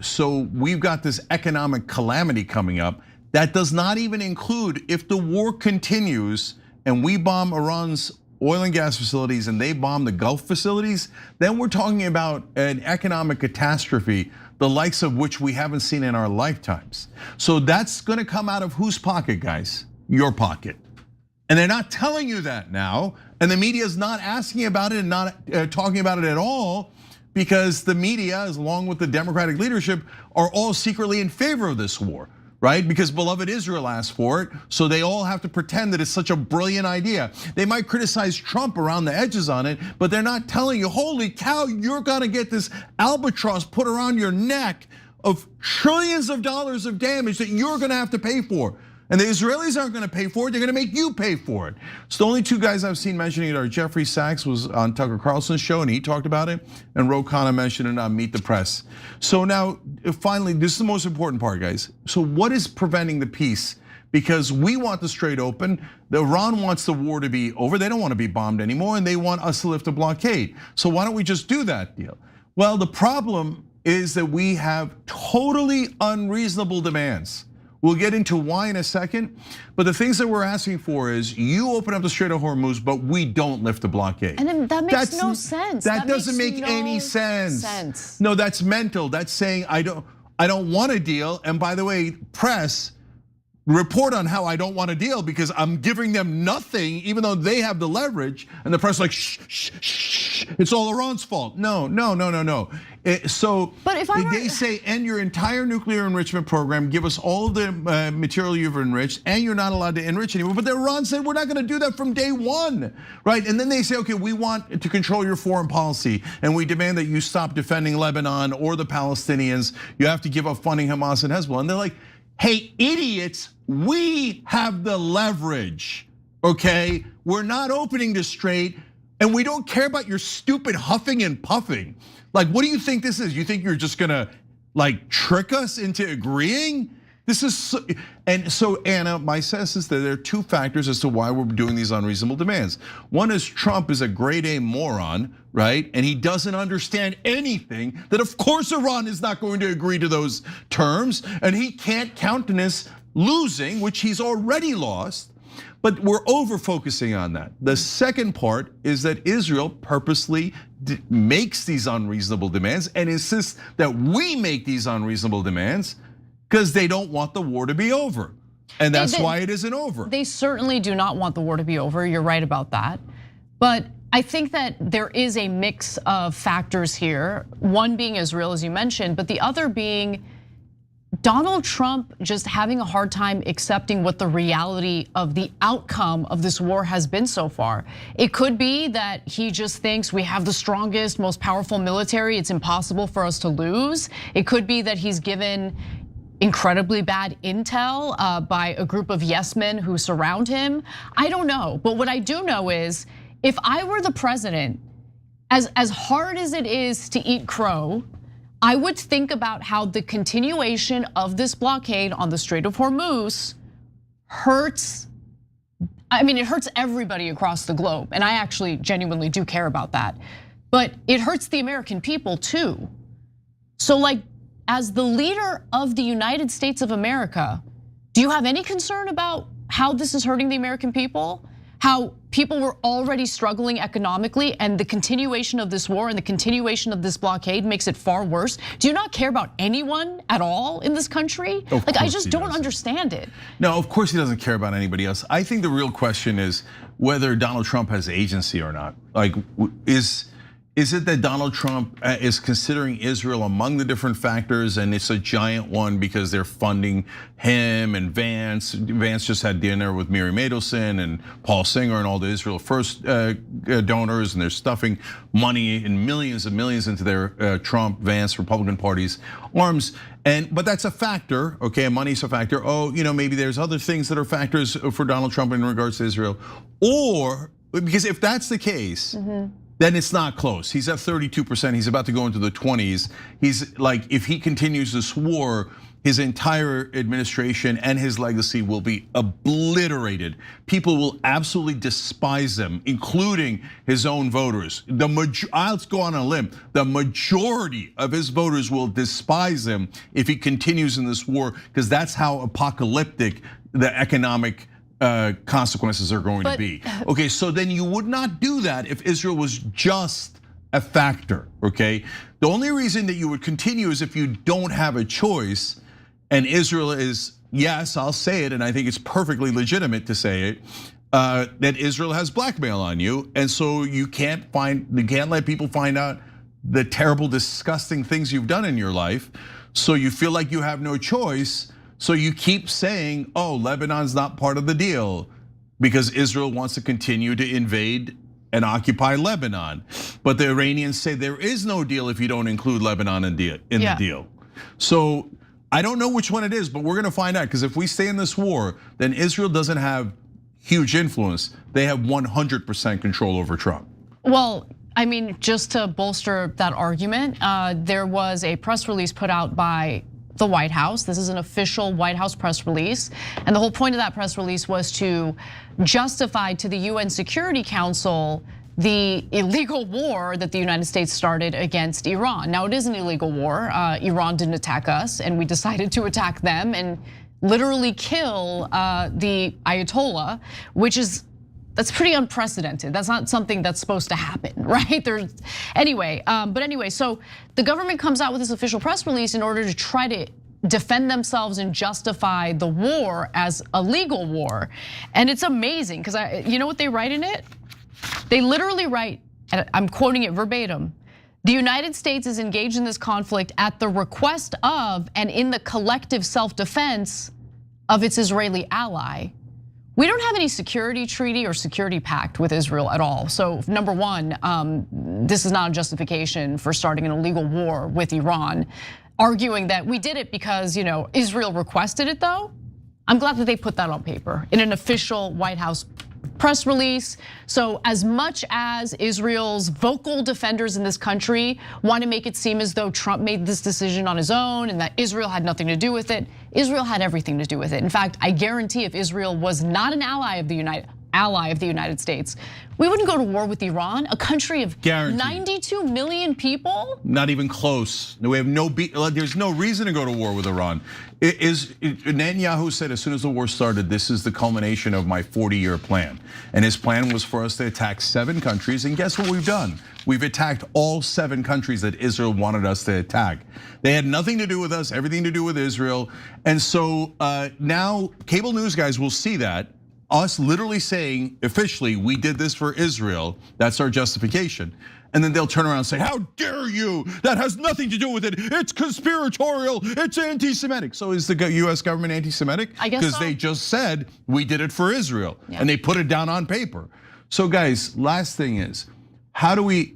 so we've got this economic calamity coming up. That does not even include if the war continues and we bomb Iran's oil and gas facilities and they bomb the Gulf facilities, then we're talking about an economic catastrophe, the likes of which we haven't seen in our lifetimes. So that's gonna come out of whose pocket, guys? Your pocket. And they're not telling you that now, and the media is not asking about it and not talking about it at all, because the media, along with the Democratic leadership, are all secretly in favor of this war, right? Because beloved Israel asked for it, so they all have to pretend that it's such a brilliant idea. They might criticize Trump around the edges on it, but they're not telling you, holy cow, you're gonna get this albatross put around your neck of trillions of dollars of damage that you're gonna have to pay for. And the Israelis aren't gonna pay for it, they're gonna make you pay for it. So the only two guys I've seen mentioning it are Jeffrey Sachs was on Tucker Carlson's show and he talked about it, and Ro Khanna mentioned it on Meet the Press. So now, finally, this is the most important part, guys. So what is preventing the peace? Because we want the Strait open, Iran wants the war to be over, they don't want to be bombed anymore, and they want us to lift a blockade. So why don't we just do that deal? Well, the problem is that we have totally unreasonable demands. We'll get into why in a second, but the things that we're asking for is you open up the Strait of Hormuz, but we don't lift the blockade. And then that makes no sense. That doesn't make any sense. No, that's mental. That's saying I don't want a deal. And by the way, press, report on how I don't want a deal because I'm giving them nothing, even though they have the leverage. And the press like, shh, it's all Iran's fault. No. So but if they say end your entire nuclear enrichment program, give us all of the material you've enriched, and you're not allowed to enrich anymore. But Iran said we're not going to do that from day one, right? And then they say, okay, we want to control your foreign policy, and we demand that you stop defending Lebanon or the Palestinians. You have to give up funding Hamas and Hezbollah. And they're like, hey, idiots, we have the leverage, okay? We're not opening the strait, and we don't care about your stupid huffing and puffing. Like, what do you think this is? You think you're just gonna like trick us into agreeing? This is and so Anna, my sense is that there are two factors as to why we're doing these unreasonable demands. One is Trump is a grade A moron, right? And he doesn't understand anything, that of course Iran is not going to agree to those terms, and he can't countenance losing, which he's already lost. But we're over focusing on that. The second part is that Israel purposely makes these unreasonable demands and insists that we make these unreasonable demands because they don't want the war to be over. And that's why it isn't over. They certainly do not want the war to be over. You're right about that. But I think that there is a mix of factors here. One being Israel, as you mentioned, but the other being Donald Trump just having a hard time accepting what the reality of the outcome of this war has been so far. It could be that he just thinks we have the strongest, most powerful military. It's impossible for us to lose. It could be that he's given incredibly bad intel by a group of yes men who surround him. I don't know, but what I do know is if I were the president, as hard as it is to eat crow, I would think about how the continuation of this blockade on the Strait of Hormuz hurts. I mean, it hurts everybody across the globe, and I actually genuinely do care about that. But it hurts the American people too. So like, as the leader of the United States of America, do you have any concern about how this is hurting the American people? How people were already struggling economically, and the continuation of this war and the continuation of this blockade makes it far worse? Do you not care about anyone at all in this country? Like, I just don't understand it. No, of course he doesn't care about anybody else. I think the real question is whether Donald Trump has agency or not. Like, is it that Donald Trump is considering Israel among the different factors, and it's a giant one because they're funding him and Vance? Vance just had dinner with Miri Madelson and Paul Singer and all the Israel First donors, and they're stuffing money in millions and millions into their Trump, Vance, Republican party's arms. But that's a factor, okay? Money's a factor. Oh, maybe there's other things that are factors for Donald Trump in regards to Israel, or because if that's the case. Then it's not close. He's at 32%. He's about to go into the 20s. He's like, if he continues this war, his entire administration and his legacy will be obliterated. People will absolutely despise him, including his own voters. I'll go on a limb. The majority of his voters will despise him if he continues in this war, because that's how apocalyptic the economic consequences are going to be. Okay, so then you would not do that if Israel was just a factor, okay? The only reason that you would continue is if you don't have a choice, and Israel is, yes, I'll say it, and I think it's perfectly legitimate to say it, that Israel has blackmail on you, and so you can't let people find out the terrible, disgusting things you've done in your life, so you feel like you have no choice. So you keep saying, oh, Lebanon's not part of the deal because Israel wants to continue to invade and occupy Lebanon. But the Iranians say there is no deal if you don't include Lebanon in the deal. So I don't know which one it is, but we're gonna find out, because if we stay in this war, then Israel doesn't have huge influence. They have 100% control over Trump. Well, I mean, just to bolster that argument, there was a press release put out by the White House. This is an official White House press release. And the whole point of that press release was to justify to the UN Security Council the illegal war that the United States started against Iran. Now, it is an illegal war. Iran didn't attack us, and we decided to attack them and literally kill the Ayatollah, that's pretty unprecedented. That's not something that's supposed to happen, right? Anyway, so the government comes out with this official press release in order to try to defend themselves and justify the war as a legal war. And it's amazing, because you know what they write in it? They literally write, and I'm quoting it verbatim, the United States is engaged in this conflict at the request of and in the collective self-defense of its Israeli ally. We don't have any security treaty or security pact with Israel at all. So number one, this is not a justification for starting an illegal war with Iran. Arguing that we did it because Israel requested it though, I'm glad that they put that on paper in an official White House press release. So as much as Israel's vocal defenders in this country want to make it seem as though Trump made this decision on his own and that Israel had nothing to do with it, Israel had everything to do with it. In fact, I guarantee if Israel was not an ally of the ally of the United States, we wouldn't go to war with Iran, a country of Guaranteed. 92 million people? Not even close. We have there's no reason to go to war with Iran. Netanyahu said as soon as the war started, this is the culmination of my 40-year plan. And his plan was for us to attack 7 countries, and guess what we've done? We've attacked all 7 countries that Israel wanted us to attack. They had nothing to do with us, everything to do with Israel. And so now cable news guys will see that. Us literally saying officially, we did this for Israel, that's our justification. And then they'll turn around and say, how dare you? That has nothing to do with it. It's conspiratorial, it's anti-Semitic. So is the US government anti-Semitic? I guess because so. they just said, we did it for Israel. Yeah. And they put it down on paper. So guys, last thing is, how do we,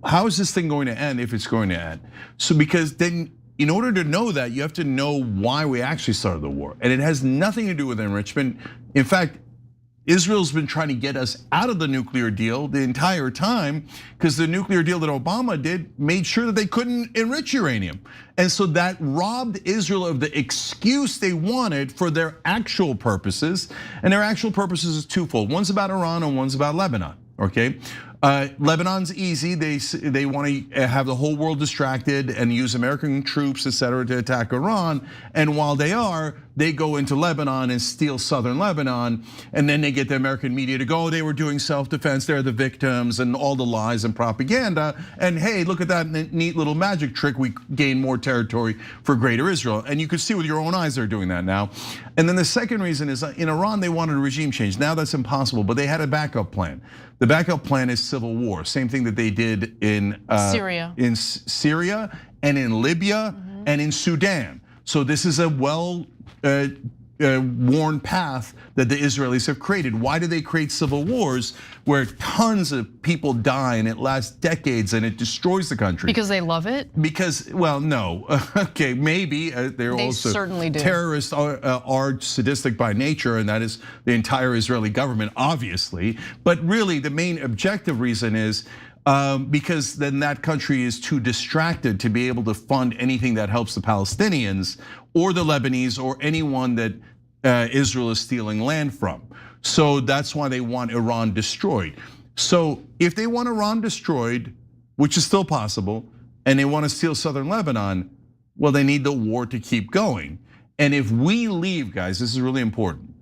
how is this thing going to end if it's going to end? So because then, in order to know that, you have to know why we actually started the war. And it has nothing to do with enrichment. In fact, Israel's been trying to get us out of the nuclear deal the entire time, because the nuclear deal that Obama did made sure that they couldn't enrich uranium. And so that robbed Israel of the excuse they wanted for their actual purposes. And their actual purposes is twofold. One's about Iran and one's about Lebanon, okay? Lebanon's easy. They want to have the whole world distracted and use American troops, etc., to attack Iran. And while they go into Lebanon and steal southern Lebanon, and then they get the American media to go, they were doing self-defense, they're the victims, and all the lies and propaganda. And hey, look at that neat little magic trick, we gain more territory for greater Israel. And you can see with your own eyes they're doing that now. And then the second reason is in Iran, they wanted a regime change. Now that's impossible, but they had a backup plan. The backup plan is civil war, same thing that they did in Syria and in Libya and in Sudan. So this is a worn path that the Israelis have created. Why do they create civil wars where tons of people die and it lasts decades and it destroys the country? Because they love it? Because, well, no, okay, maybe they also certainly do. Terrorists are sadistic by nature, and that is the entire Israeli government, obviously. But really, the main objective reason is because then that country is too distracted to be able to fund anything that helps the Palestinians or the Lebanese or anyone that Israel is stealing land from. So that's why they want Iran destroyed. So if they want Iran destroyed, which is still possible, and they want to steal southern Lebanon, well, they need the war to keep going. And if we leave, guys, this is really important.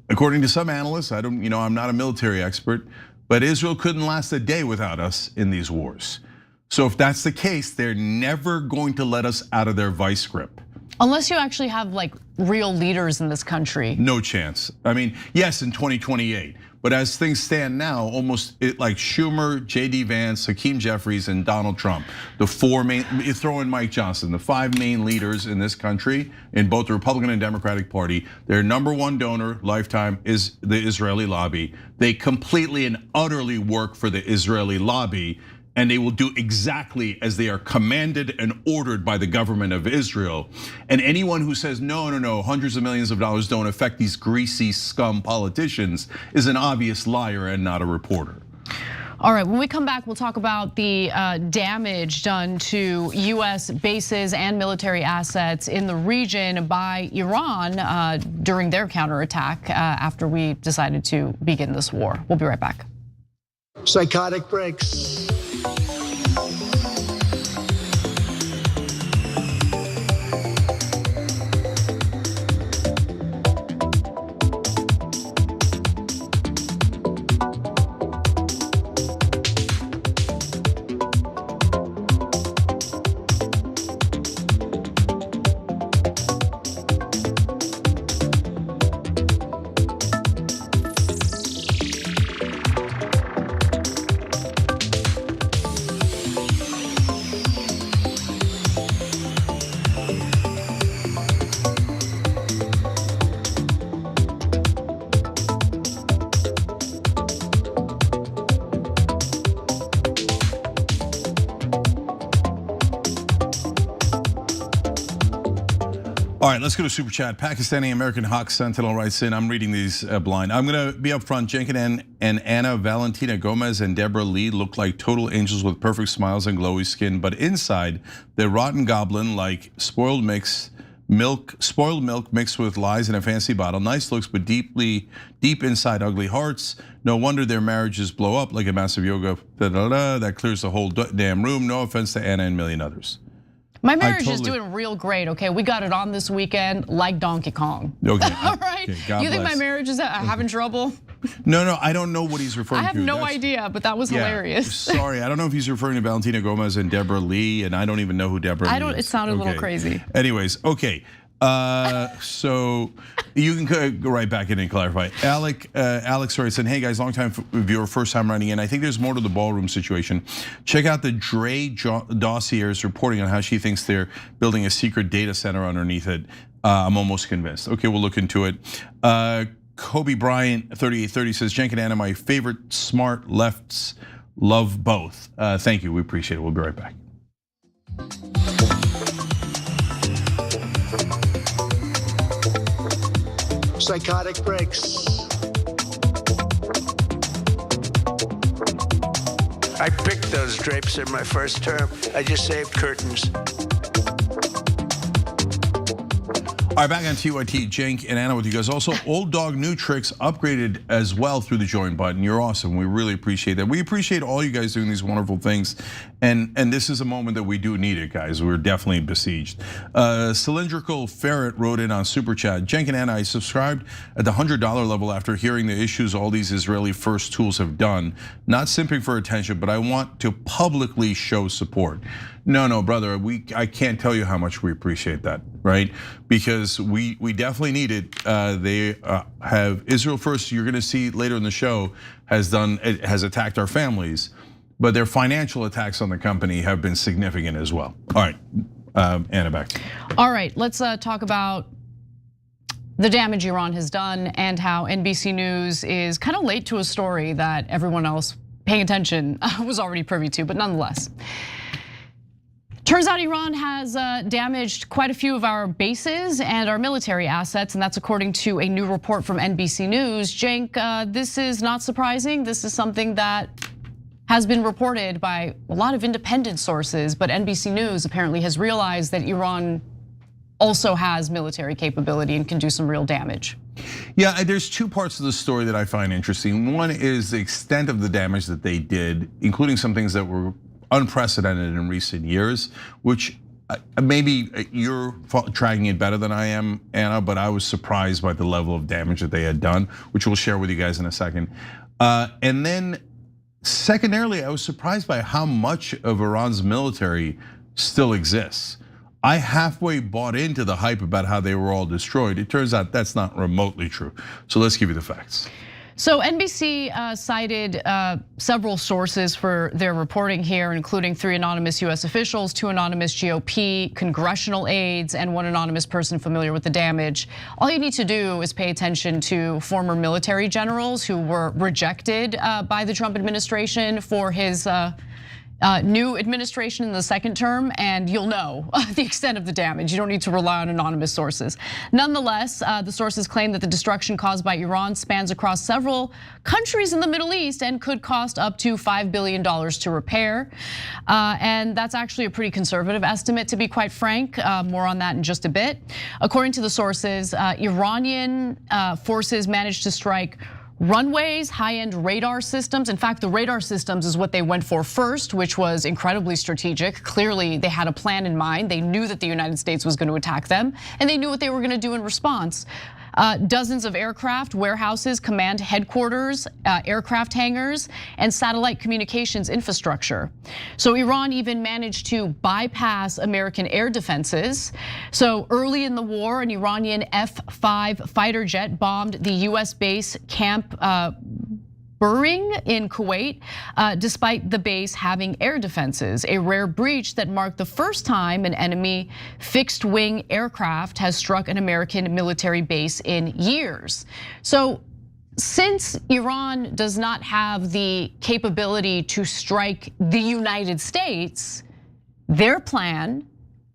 According to some analysts, I'm not a military expert, but Israel couldn't last a day without us in these wars. So if that's the case, they're never going to let us out of their vice grip. Unless you actually have like real leaders in this country. No chance. I mean, yes, in 2028. But as things stand now, almost like Schumer, JD Vance, Hakeem Jeffries, and Donald Trump, the 4 main, you throw in Mike Johnson, the 5 main leaders in this country, in both the Republican and Democratic Party, their #1 donor lifetime is the Israeli lobby. They completely and utterly work for the Israeli lobby, and they will do exactly as they are commanded and ordered by the government of Israel. And anyone who says, no, hundreds of millions of dollars don't affect these greasy scum politicians is an obvious liar and not a reporter. All right, when we come back, we'll talk about the damage done to US bases and military assets in the region by Iran during their counterattack after we decided to begin this war. We'll be right back. Psychotic breaks. All right, let's go to Super Chat. Pakistani American Hawk Sentinel writes in, I'm reading these blind. I'm gonna be upfront. Jenkins and Anna Valentina Gomez and Deborah Lee look like total angels with perfect smiles and glowy skin, but inside, they're rotten goblin like spoiled mix Milk, spoiled milk mixed with lies in a fancy bottle. Nice looks, but deep inside ugly hearts. No wonder their marriages blow up like a massive yoga. That clears the whole damn room. No offense to Anna and a million others. My marriage is doing real great, okay? We got it on this weekend like Donkey Kong. Okay. All right, okay, you think my marriage is having trouble? No, I don't know what he's referring to. I have no idea, but that was hilarious. Sorry, I don't know if he's referring to Valentina Gomez and Deborah Lee, and I don't even know who Deborah Lee is. It sounded a little crazy. Anyways, okay. So you can go right back in and clarify. Alex sorry, said, hey guys, long time viewer, first time writing in. I think there's more to the ballroom situation. Check out the Dre dossier's reporting on how she thinks they're building a secret data center underneath it. I'm almost convinced. Okay, we'll look into it. Kobe Bryant 3830 says, Cenk and Anna, my favorite smart lefts, love both. Thank you, we appreciate it. We'll be right back. Psychotic breaks. I picked those drapes in my first term. I just saved curtains. All right, back on TYT, Cenk and Anna with you guys. Also, Old Dog New Tricks upgraded as well through the join button. You're awesome. We really appreciate that. We appreciate all you guys doing these wonderful things. And this is a moment that we do need it, guys. We're definitely besieged. Cylindrical Ferret wrote in on Super Chat. Cenk and Anna, I subscribed at the $100 level after hearing the issues all these Israeli first tools have done. Not simping for attention, but I want to publicly show support. No, brother, I can't tell you how much we appreciate that, right? Because we definitely need it. They have Israel First, you're gonna see later in the show, has attacked our families, but their financial attacks on the company have been significant as well. All right, Anna, back to you. All right, let's talk about the damage Iran has done and how NBC News is kind of late to a story that everyone else paying attention was already privy to, but nonetheless. Turns out Iran has damaged quite a few of our bases and our military assets, and that's according to a new report from NBC News. Cenk, this is not surprising. This is something that has been reported by a lot of independent sources, but NBC News apparently has realized that Iran also has military capability and can do some real damage. Yeah, there's two parts of the story that I find interesting. One is the extent of the damage that they did, including some things that were unprecedented in recent years, which maybe you're tracking it better than I am, Anna, but I was surprised by the level of damage that they had done, which we'll share with you guys in a second. And then secondarily, I was surprised by how much of Iran's military still exists. I halfway bought into the hype about how they were all destroyed. It turns out that's not remotely true. So let's give you the facts. So NBC cited several sources for their reporting here, including 3 anonymous US officials, 2 anonymous GOP congressional aides, and 1 anonymous person familiar with the damage. All you need to do is pay attention to former military generals who were rejected by the Trump administration for his new administration in the second term, and you'll know the extent of the damage. You don't need to rely on anonymous sources. Nonetheless, the sources claim that the destruction caused by Iran spans across several countries in the Middle East and could cost up to $5 billion to repair. And that's actually a pretty conservative estimate, to be quite frank. More on that in just a bit. According to the sources, Iranian forces managed to strike runways, high-end radar systems. In fact, the radar systems is what they went for first, which was incredibly strategic. Clearly, they had a plan in mind. They knew that the United States was going to attack them, and they knew what they were going to do in response. Dozens of aircraft, warehouses, command headquarters, aircraft hangars, and satellite communications infrastructure. So Iran even managed to bypass American air defenses. So early in the war, an Iranian F-5 fighter jet bombed the US base Camp Buring in Kuwait, despite the base having air defenses, a rare breach that marked the first time an enemy fixed wing aircraft has struck an American military base in years. So since Iran does not have the capability to strike the United States, their plan,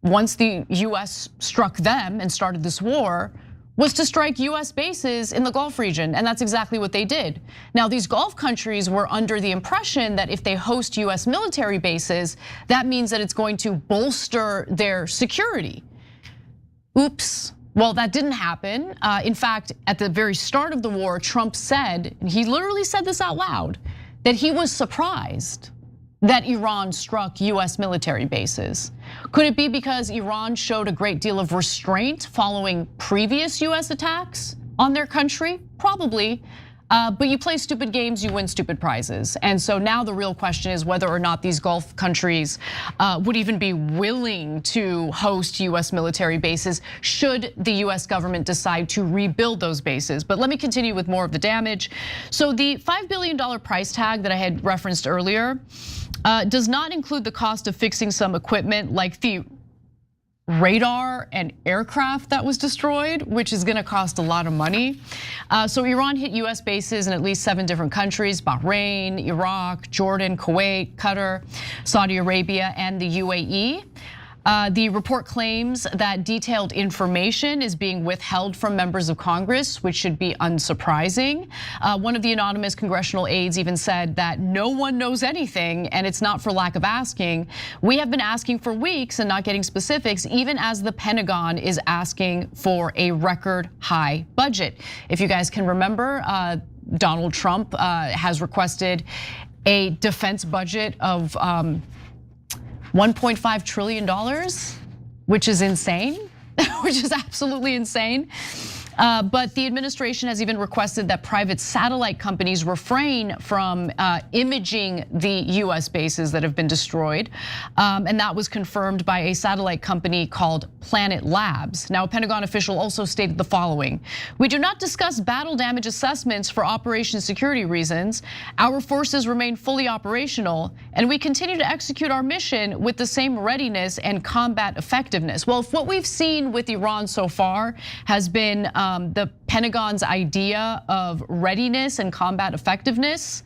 once the US struck them and started this war, was to strike US bases in the Gulf region, and that's exactly what they did. Now, these Gulf countries were under the impression that if they host US military bases, that means that it's going to bolster their security. Oops. Well, that didn't happen. In fact, at the very start of the war, Trump said, and he literally said this out loud, that he was surprised that Iran struck US military bases. Could it be because Iran showed a great deal of restraint following previous US attacks on their country? Probably. But you play stupid games, you win stupid prizes. And so now the real question is whether or not these Gulf countries would even be willing to host US military bases should the US government decide to rebuild those bases. But let me continue with more of the damage. So the $5 billion price tag that I had referenced earlier does not include the cost of fixing some equipment like the radar and aircraft that was destroyed, which is gonna cost a lot of money. So Iran hit US bases in at least 7 different countries: Bahrain, Iraq, Jordan, Kuwait, Qatar, Saudi Arabia, and the UAE. The report claims that detailed information is being withheld from members of Congress, which should be unsurprising. One of the anonymous congressional aides even said that no one knows anything, and it's not for lack of asking. We have been asking for weeks and not getting specifics, even as the Pentagon is asking for a record high budget. If you guys can remember, Donald Trump has requested a defense budget of $1.5 trillion, which is insane, which is absolutely insane. But the administration has even requested that private satellite companies refrain from imaging the US bases that have been destroyed. And that was confirmed by a satellite company called Planet Labs. Now, a Pentagon official also stated the following: "We do not discuss battle damage assessments for operation security reasons. Our forces remain fully operational, and we continue to execute our mission with the same readiness and combat effectiveness." Well, if what we've seen with Iran so far has been the Pentagon's idea of readiness and combat effectiveness,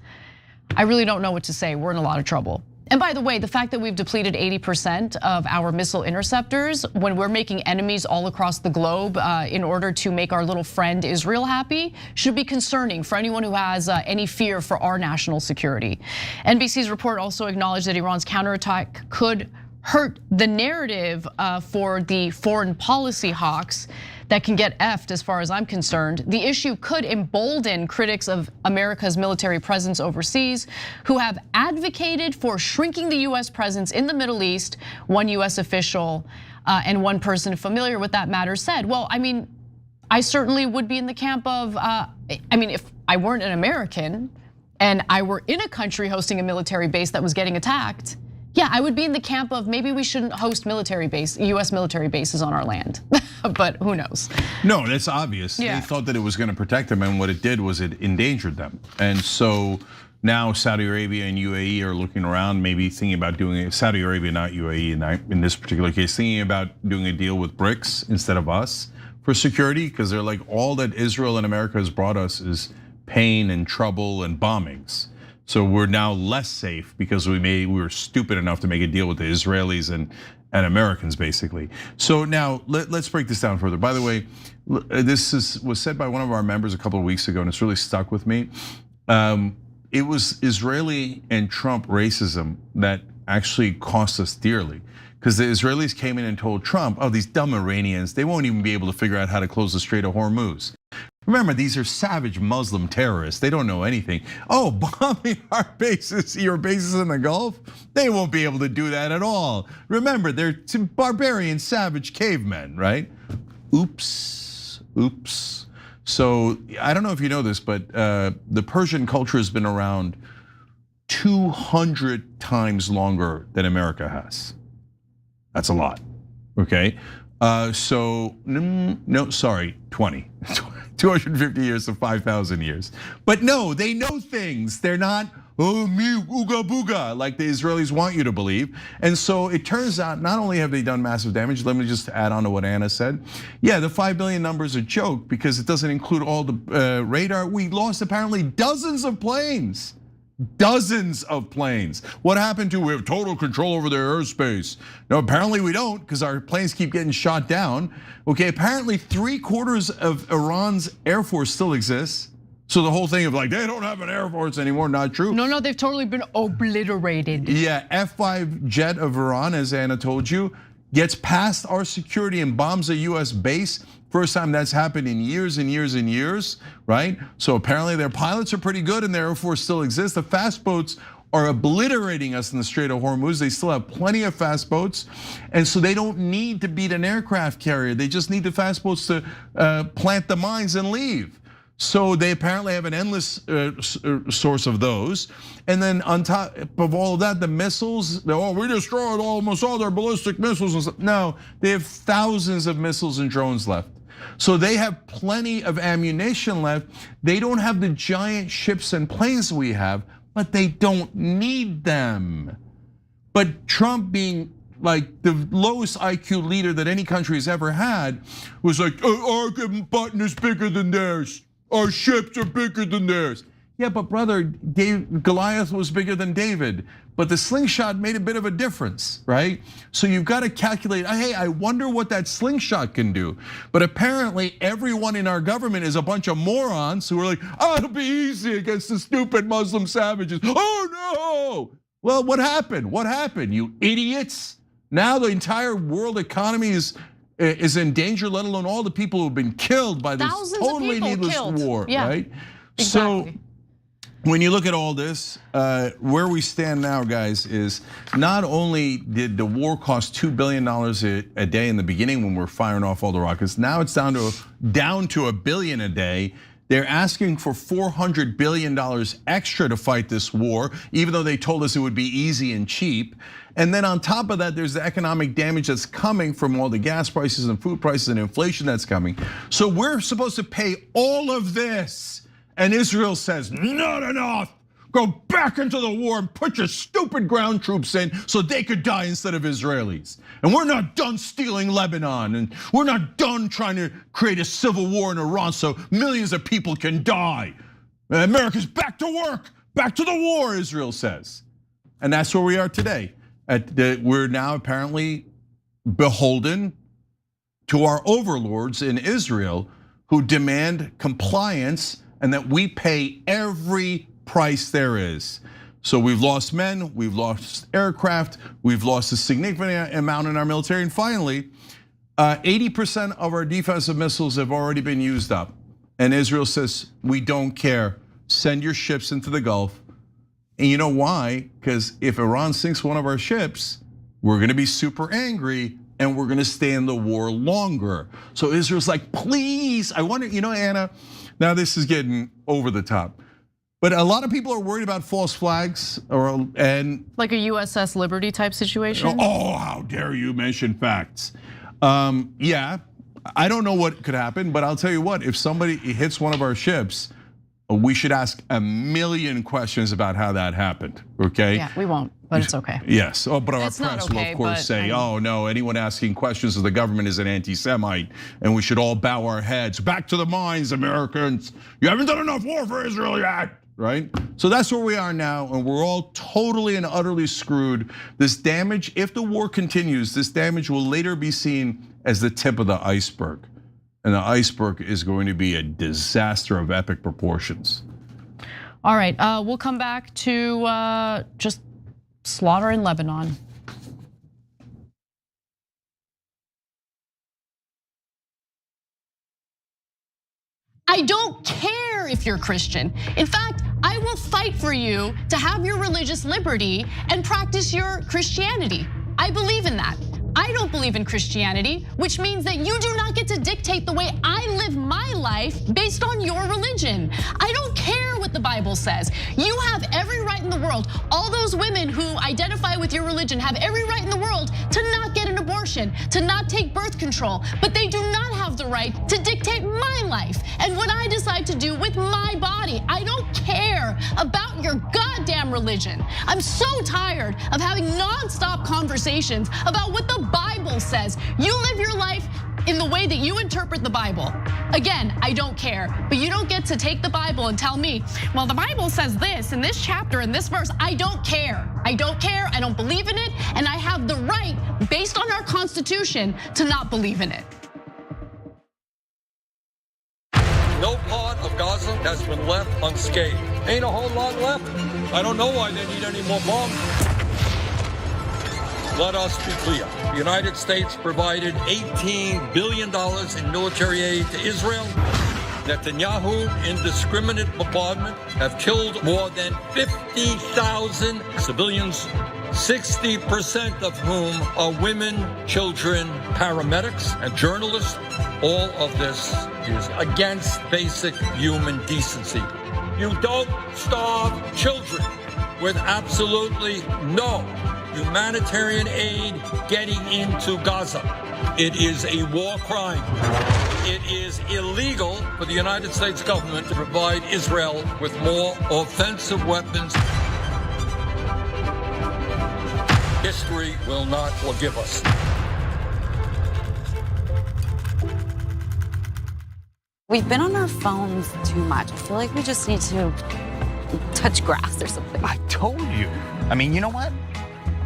I really don't know what to say. We're in a lot of trouble. And by the way, the fact that we've depleted 80% of our missile interceptors when we're making enemies all across the globe in order to make our little friend Israel happy should be concerning for anyone who has any fear for our national security. NBC's report also acknowledged that Iran's counterattack could hurt the narrative for the foreign policy hawks that can get effed as far as I'm concerned. The issue could embolden critics of America's military presence overseas who have advocated for shrinking the US presence in the Middle East. One US official and one person familiar with that matter said, well, I mean, I certainly would be in the camp of, if I weren't an American and I were in a country hosting a military base that was getting attacked, yeah, I would be in the camp of maybe we shouldn't host US military bases on our land, but who knows? No, that's obvious. Yeah. They thought that it was gonna protect them, and what it did was it endangered them. And so now Saudi Arabia and UAE are looking around, maybe thinking about doing it. Saudi Arabia, not UAE in this particular case, thinking about doing a deal with BRICS instead of us for security, because they're like, all that Israel and America has brought us is pain and trouble and bombings. So we're now less safe because we were stupid enough to make a deal with the Israelis and Americans, basically. So now let's break this down further. By the way, this was said by one of our members a couple of weeks ago, and it's really stuck with me. It was Israeli and Trump racism that actually cost us dearly, because the Israelis came in and told Trump, oh, these dumb Iranians, they won't even be able to figure out how to close the Strait of Hormuz. Remember, these are savage Muslim terrorists. They don't know anything. Oh, bombing our bases, your bases in the Gulf? They won't be able to do that at all. Remember, they're barbarian, savage cavemen, right? Oops, oops. So I don't know if you know this, but the Persian culture has been around 200 times longer than America has. That's a lot, okay? So, no, sorry, 20. 250 years to 5,000 years. But no, they know things. They're not, oh, me, ooga booga, like the Israelis want you to believe. And so it turns out, not only have they done massive damage, let me just add on to what Anna said. Yeah, the 5 billion number is a joke because it doesn't include all the radar. We lost apparently dozens of planes. Dozens of planes. What happened to we have total control over their airspace? No, apparently we don't, because our planes keep getting shot down. Okay, apparently 3/4 of Iran's air force still exists. So the whole thing of like, they don't have an air force anymore, not true. No, they've totally been obliterated. Yeah, F-5 jet of Iran, as Anna told you, gets past our security and bombs a US base. First time that's happened in years and years and years, right? So apparently their pilots are pretty good and their Air Force still exists. The fast boats are obliterating us in the Strait of Hormuz. They still have plenty of fast boats. And so they don't need to beat an aircraft carrier. They just need the fast boats to plant the mines and leave. So they apparently have an endless source of those. And then on top of all of that, the missiles, we destroyed almost all their ballistic missiles and stuff. No, they have thousands of missiles and drones left. So they have plenty of ammunition left. They don't have the giant ships and planes we have, but they don't need them. But Trump, being like the lowest IQ leader that any country has ever had, was like, our button is bigger than theirs. Our ships are bigger than theirs. Yeah, but brother, Goliath was bigger than David, but the slingshot made a bit of a difference, right? So you've got to calculate, hey, I wonder what that slingshot can do. But apparently everyone in our government is a bunch of morons who are like, it'll be easy against the stupid Muslim savages. Oh no! Well, what happened? What happened, you idiots? Now the entire world economy is in danger, let alone all the people who've been killed by this totally needless war, right? Exactly. So when you look at all this, where we stand now, guys, is not only did the war cost $2 billion a day in the beginning when we're firing off all the rockets, now it's down to $1 billion a day. They're asking for $400 billion extra to fight this war, even though they told us it would be easy and cheap. And then on top of that, there's the economic damage that's coming from all the gas prices and food prices and inflation that's coming. So we're supposed to pay all of this. And Israel says, not enough. Go back into the war and put your stupid ground troops in so they could die instead of Israelis. And we're not done stealing Lebanon, and we're not done trying to create a civil war in Iran so millions of people can die. America's back to work, back to the war, Israel says. And that's where we are today. We're now apparently beholden to our overlords in Israel who demand compliance and that we pay every price there is. So we've lost men, we've lost aircraft, we've lost a significant amount in our military, and finally, 80% of our defensive missiles have already been used up. And Israel says, we don't care, send your ships into the Gulf. And you know why? Because if Iran sinks one of our ships, we're gonna be super angry and we're gonna stay in the war longer. So Israel's like, please, I wonder, Anna, now this is getting over the top. But a lot of people are worried about false flags and like a USS Liberty type situation. Oh, how dare you mention facts? Yeah, I don't know what could happen, but I'll tell you what, if somebody hits one of our ships, we should ask a million questions about how that happened, okay? Yeah, we won't, but it's okay. Yes, but our press will of course say, oh no, anyone asking questions of the government is an anti-Semite and we should all bow our heads. Back to the mines, Americans. You haven't done enough war for Israel yet, right? So that's where we are now, and we're all totally and utterly screwed. This damage, if the war continues, this damage will later be seen as the tip of the iceberg. And the iceberg is going to be a disaster of epic proportions. All right, we'll come back to just slaughter in Lebanon. I don't care if you're Christian. In fact, I will fight for you to have your religious liberty and practice your Christianity. I believe in that. I don't believe in Christianity, which means that you do not get to dictate the way I live my life based on your religion. I don't care what the Bible says. You have every right in the world. All those women who identify with your religion have every right in the world to not get an abortion, to not take birth control, but they do not have the right to dictate my life and what I decide to do with my body. I don't care about your goddamn religion. I'm so tired of having nonstop conversations about what the Bible says. You live your life in the way that you interpret the Bible. Again, I don't care, but you don't get to take the Bible and tell me, well, the Bible says this in this chapter, in this verse. I don't care. I don't care, I don't believe in it, and I have the right, based on our Constitution, to not believe in it. No part of Gaza has been left unscathed. Ain't a whole lot left. I don't know why they need any more bombs. let us be clear. The United States provided $18 billion in military aid to Israel. Netanyahu, indiscriminate bombardment, have killed more than 50,000 civilians, 60% of whom are women, children, paramedics, and journalists. All of this is against basic human decency. You don't starve children with absolutely no humanitarian aid getting into Gaza. It is a war crime. It is illegal for the United States government to provide Israel with more offensive weapons. History will not forgive us. We've been on our phones too much. I feel like we just need to touch grass or something. I told you. I mean, you know what?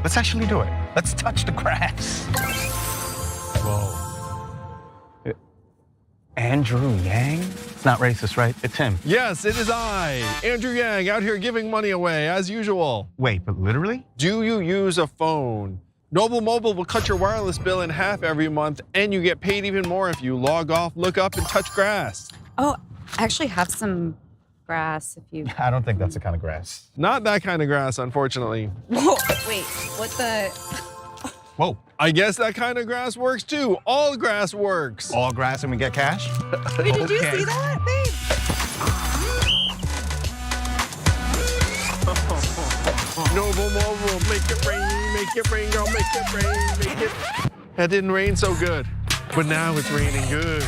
Let's actually do it. Let's touch the grass. Whoa. Andrew Yang? It's not racist, right? It's him. Yes, it is I, Andrew Yang, out here giving money away as usual. Wait, but literally? Do you use a phone? Noble Mobile will cut your wireless bill in half every month, and you get paid even more if you log off, look up, and touch grass. Oh, I actually have some grass if you... I don't think that's the kind of grass. Not that kind of grass, unfortunately. Whoa, wait, what the... Whoa. I guess that kind of grass works too. All grass works. All grass and we get cash? Wait, did you see that, babe? Noble Mobile, make it rain, girl, make it rain, make it. That didn't rain so good, but now it's raining good.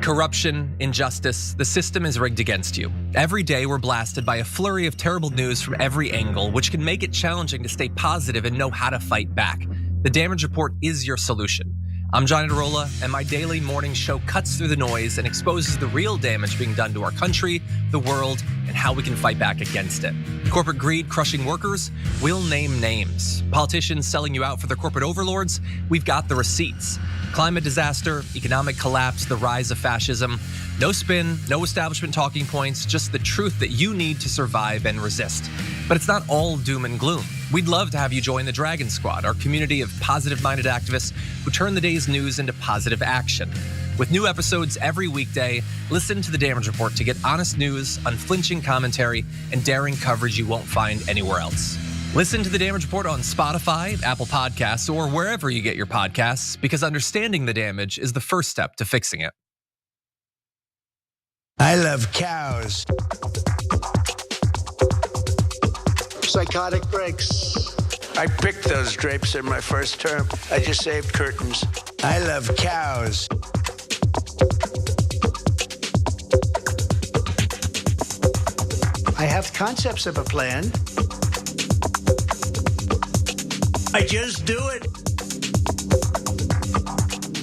Corruption, injustice, the system is rigged against you. Every day we're blasted by a flurry of terrible news from every angle, which can make it challenging to stay positive and know how to fight back. The Damage Report is your solution. I'm Johnny DeRola, and my daily morning show cuts through the noise and exposes the real damage being done to our country, the world, and how we can fight back against it. Corporate greed crushing workers? We'll name names. Politicians selling you out for their corporate overlords? We've got the receipts. Climate disaster, economic collapse, the rise of fascism. No spin, no establishment talking points, just the truth that you need to survive and resist. But it's not all doom and gloom. We'd love to have you join the Dragon Squad, our community of positive-minded activists who turn the day's news into positive action. With new episodes every weekday, listen to The Damage Report to get honest news, unflinching commentary, and daring coverage you won't find anywhere else. Listen to The Damage Report on Spotify, Apple Podcasts, or wherever you get your podcasts, because understanding the damage is the first step to fixing it. I love cows. Psychotic breaks. I picked those drapes in my first term. I just saved curtains. I love cows. I have concepts of a plan. I just do it.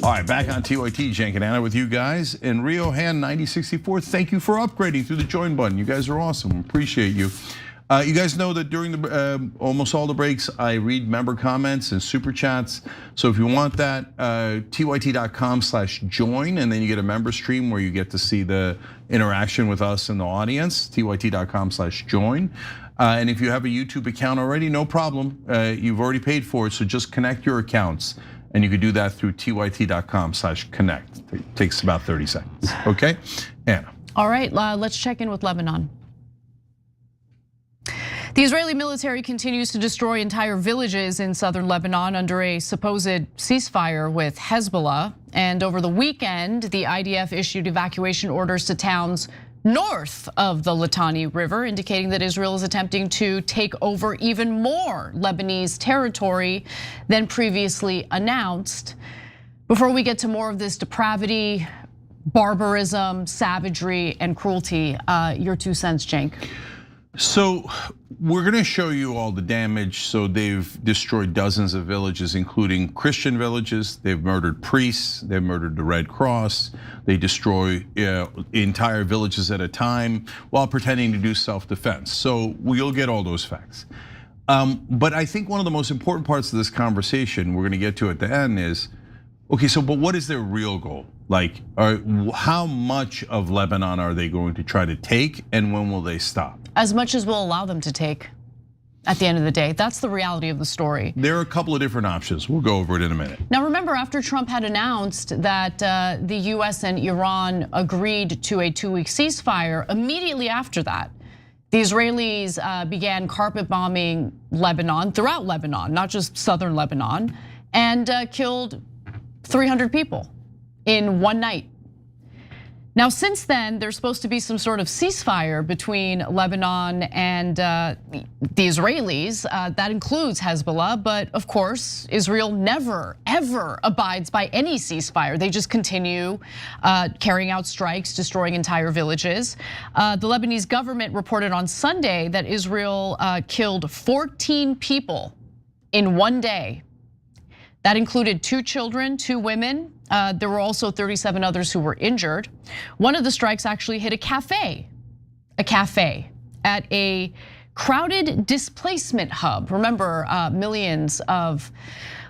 All right, back on TYT, Cenk and Anna with you guys. And Rio Han 9064, thank you for upgrading through the join button. You guys are awesome, appreciate you. You guys know that during the almost all the breaks, I read member comments and super chats. So if you want that, tyt.com/join, and then you get a member stream where you get to see the interaction with us and the audience, tyt.com/join. And if you have a YouTube account already, no problem. You've already paid for it, so just connect your accounts. And you can do that through tyt.com/connect. It takes about 30 seconds, okay? Anna. All right, let's check in with Lebanon. The Israeli military continues to destroy entire villages in southern Lebanon under a supposed ceasefire with Hezbollah. And over the weekend, the IDF issued evacuation orders to towns north of the Litani River, indicating that Israel is attempting to take over even more Lebanese territory than previously announced. Before we get to more of this depravity, barbarism, savagery, and cruelty, your 2 cents, Cenk. So we're gonna show you all the damage. So they've destroyed dozens of villages, including Christian villages. They've murdered priests, they've murdered the Red Cross. They destroy entire villages at a time while pretending to do self-defense. So we'll get all those facts. But I think one of the most important parts of this conversation we're gonna get to at the end is, okay, so but what is their real goal? Like, how much of Lebanon are they going to try to take, and when will they stop? As much as we'll allow them to take. at the end of the day. That's the reality of the story. There are a couple of different options. We'll go over it in a minute. Now remember, after Trump had announced that the US and Iran agreed to a 2-week ceasefire, immediately after that, the Israelis began carpet bombing Lebanon, throughout Lebanon, not just southern Lebanon, and killed 300 people in one night. Now, since then, there's supposed to be some sort of ceasefire between Lebanon and the Israelis. That includes Hezbollah, but of course, Israel never, ever abides by any ceasefire. They just continue carrying out strikes, destroying entire villages. The Lebanese government reported on Sunday that Israel killed 14 people in one day. That included 2 children, 2 women. There were also 37 others who were injured. One of the strikes actually hit a cafe at a crowded displacement hub. Remember, millions of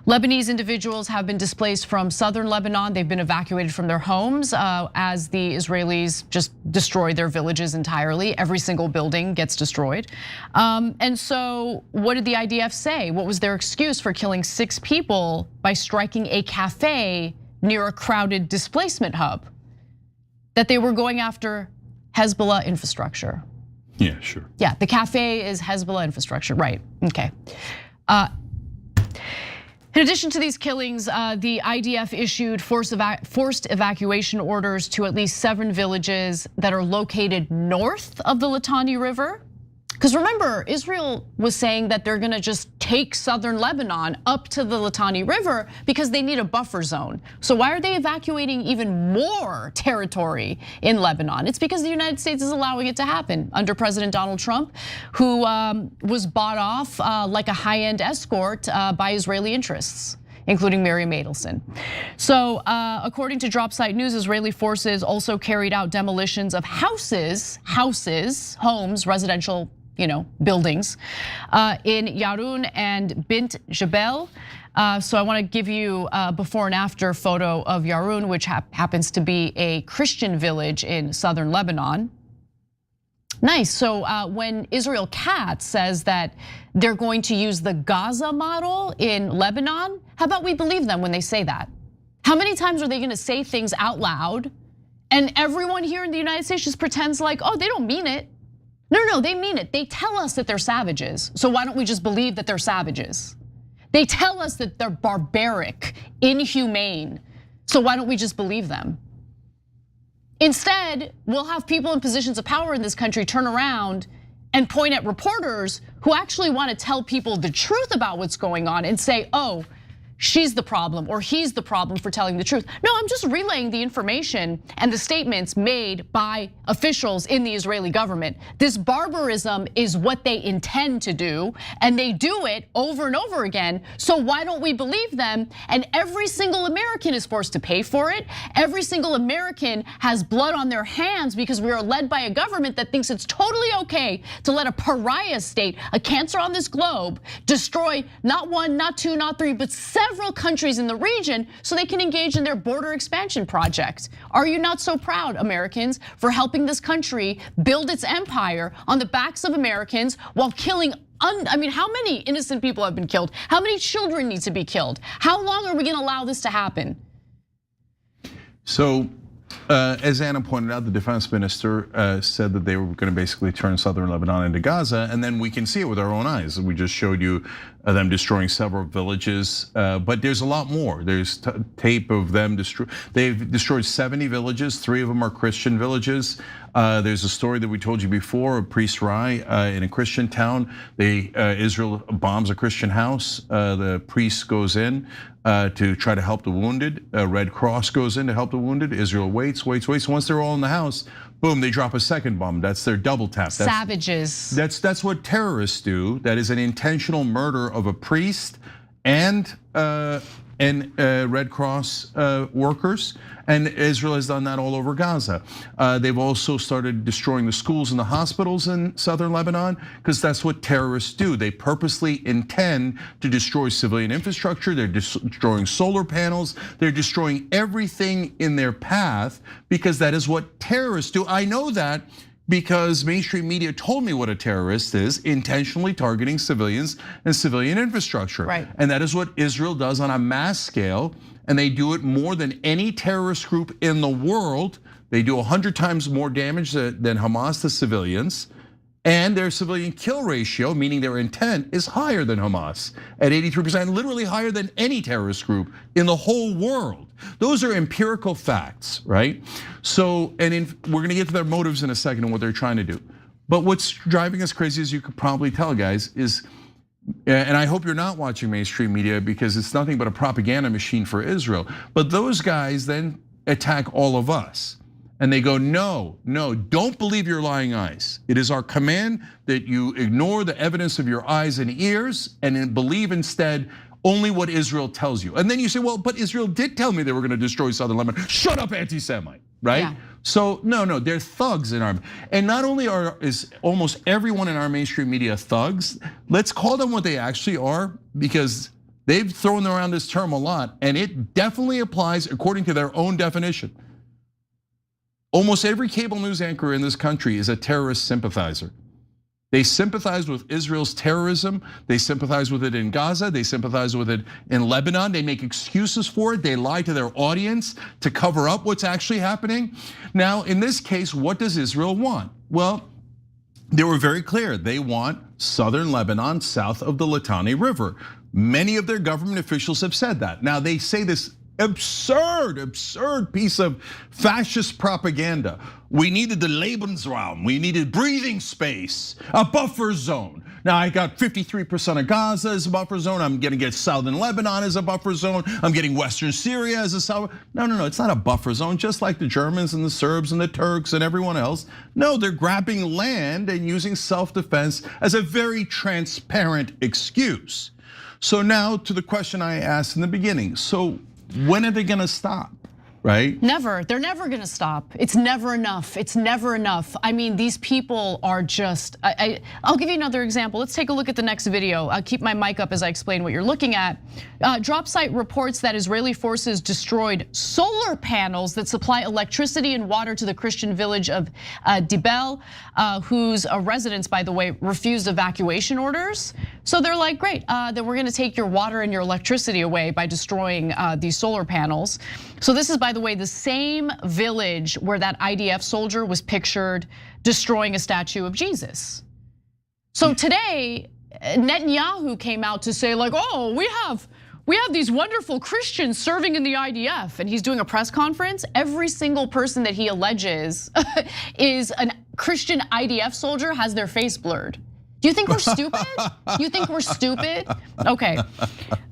Lebanese individuals have been displaced from southern Lebanon. They've been evacuated from their homes as the Israelis just destroy their villages entirely. Every single building gets destroyed. And so what did the IDF say? What was their excuse for killing 6 people by striking a cafe near a crowded displacement hub? That they were going after Hezbollah infrastructure. Yeah, sure. Yeah, the cafe is Hezbollah infrastructure, right, okay. In addition to these killings, the IDF issued forced evacuation orders to at least 7 villages that are located north of the Litani River. Because remember, Israel was saying that they're gonna just take southern Lebanon up to the Litani River because they need a buffer zone. So why are they evacuating even more territory in Lebanon? It's because the United States is allowing it to happen under President Donald Trump, who was bought off like a high-end escort by Israeli interests, including Miriam Adelson. So according to DropSite News, Israeli forces also carried out demolitions of houses, homes, residential buildings in Yarun and Bint Jebel. So I want to give you a before and after photo of Yarun, which happens to be a Christian village in southern Lebanon. Nice, so when Israel Katz says that they're going to use the Gaza model in Lebanon, how about we believe them when they say that? How many times are they gonna say things out and everyone here in the United States just pretends like, oh, they don't mean it. No, they mean it. They tell us that they're savages. So why don't we just believe that they're savages? They tell us that they're barbaric, inhumane. So why don't we just believe them? Instead, we'll have people in positions of power in this country turn around and point at reporters who actually want to tell people the truth about what's going on and say, oh, she's the problem or he's the problem for telling the truth. No, I'm just relaying the information and the statements made by officials in the Israeli government. This barbarism is what they intend to do, and they do it over and over again. So why don't we believe them? And every single American is forced to pay for it. Every single American has blood on their hands because we are led by a government that thinks it's totally okay to let a pariah state, a cancer on this globe, destroy not 1, not 2, not 3, but several countries in the region so they can engage in their border expansion project. Are you not so proud, Americans, for helping this country build its empire on the backs of Americans while killing, I mean, how many innocent people have been killed? How many children need to be killed? How long are we gonna allow this to happen? So, as Anna pointed out, the defense minister said that they were going to basically turn southern Lebanon into Gaza, and then we can see it with our own eyes. We just showed you them destroying several villages, but there's a lot more. There's tape of them they've destroyed 70 villages, 3 of them are Christian villages. There's a story that we told you before, of Priest Rai in a Christian town. Israel bombs a Christian house. The priest goes in to try to help the wounded. Red Cross goes in to help the wounded. Israel waits. Once they're all in the house, boom, they drop a second bomb. That's their double tap. Savages. That's what terrorists do. That is an intentional murder of a priest and Red Cross workers. And Israel has done that all over Gaza. They've also started destroying the schools and the hospitals in southern Lebanon because that's what terrorists do. They purposely intend to destroy civilian infrastructure. They're destroying solar panels. They're destroying everything in their path because that is what terrorists do. I know that because mainstream media told me what a terrorist is, intentionally targeting civilians and civilian infrastructure. Right. And that is what Israel does on a mass scale, and they do it more than any terrorist group in the world. They do 100 times more damage than Hamas to civilians. And their civilian kill ratio, meaning their intent, is higher than Hamas at 83%, literally higher than any terrorist group in the whole world. Those are empirical facts, right? So, we're gonna get to their motives in a second and what they're trying to do. But what's driving us crazy, as you could probably tell, guys, is, and I hope you're not watching mainstream media because it's nothing but a propaganda machine for Israel. But those guys then attack all of us. And they go, no, don't believe your lying eyes. It is our command that you ignore the evidence of your eyes and ears and believe instead only what Israel tells you. And then you say, well, but Israel did tell me they were gonna destroy southern Lebanon. Shut up, anti-Semite, right? Yeah. So no, they're thugs in our, and not only is almost everyone in our mainstream media thugs, let's call them what they actually are, because they've thrown around this term a lot and it definitely applies according to their own definition. Almost every cable news anchor in this country is a terrorist sympathizer. They sympathize with Israel's terrorism. They sympathize with it in Gaza. They sympathize with it in Lebanon. They make excuses for it. They lie to their audience to cover up what's actually happening. Now, in this case, what does Israel want? Well, they were very clear. They want southern Lebanon south of the Litani River. Many of their government officials have said that. Now, they say this absurd piece of fascist propaganda. We needed the Lebensraum, we needed breathing space, a buffer zone. Now I got 53% of Gaza as a buffer zone. I'm gonna get southern Lebanon as a buffer zone. I'm getting western Syria as a south. No, it's not a buffer zone, just like the Germans and the Serbs and the Turks and everyone else. No, they're grabbing land and using self-defense as a very transparent excuse. So now to the question I asked in the beginning. So when are they gonna stop, right? Never, they're never gonna stop. It's never enough, it's never enough. I mean, these people are just, I'll give you another example. Let's take a look at the next video. I'll keep my mic up as I explain what you're looking at. Drop site reports that Israeli forces destroyed solar panels that supply electricity and water to the Christian village of Dibel, whose residents, by the way, refused evacuation orders. So they're like, great, then we're gonna take your water and your electricity away by destroying these solar panels. So this is, by the way, the same village where that IDF soldier was pictured destroying a statue of Jesus. So today, Netanyahu came out to say like, oh, we have these wonderful Christians serving in the IDF, and he's doing a press conference. Every single person that he alleges is a Christian IDF soldier has their face blurred. Do you think we're stupid? You think we're stupid? Okay.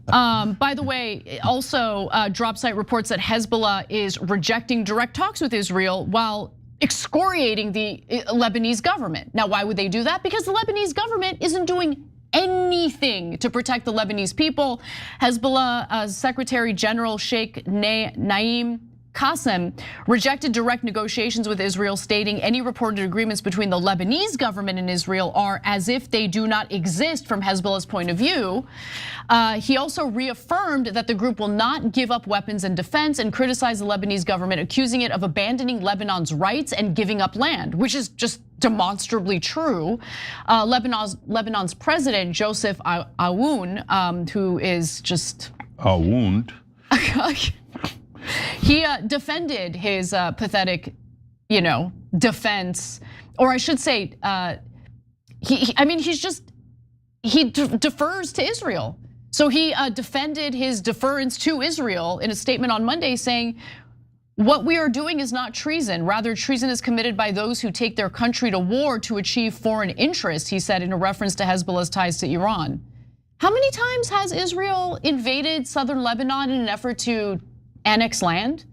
By the way, also drop site reports that Hezbollah is rejecting direct talks with Israel while excoriating the Lebanese government. Now, why would they do that? Because the Lebanese government isn't doing anything to protect the Lebanese people. Hezbollah Secretary General Sheikh Naim Qassem rejected direct negotiations with Israel, stating any reported agreements between the Lebanese government and Israel are as if they do not exist from Hezbollah's point of view. He also reaffirmed that the group will not give up weapons and defense and criticized the Lebanese government, accusing it of abandoning Lebanon's rights and giving up land, which is just demonstrably true. Lebanon's president, Joseph Aoun, who is just Aoun. He defended his pathetic, defense, or I should say, he defers to Israel. So he defended his deference to Israel in a statement on Monday, saying, "What we are doing is not treason. Rather, treason is committed by those who take their country to war to achieve foreign interests," he said in a reference to Hezbollah's ties to Iran. How many times has Israel invaded southern Lebanon in an effort to annex land?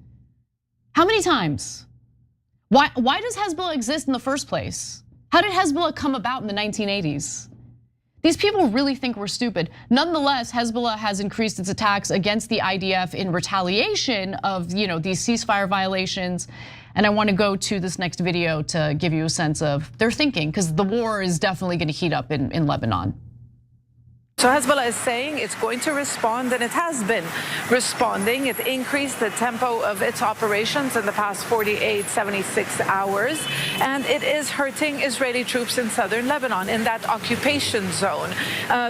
How many times? Why does Hezbollah exist in the first place? How did Hezbollah come about in the 1980s? These people really think we're stupid. Nonetheless, Hezbollah has increased its attacks against the IDF in retaliation of these ceasefire violations. And I want to go to this next video to give you a sense of their thinking, because the war is definitely going to heat up in Lebanon. So Hezbollah is saying it's going to respond, and it has been responding. It increased the tempo of its operations in the past 48, 76 hours, and it is hurting Israeli troops in southern Lebanon, in that occupation zone.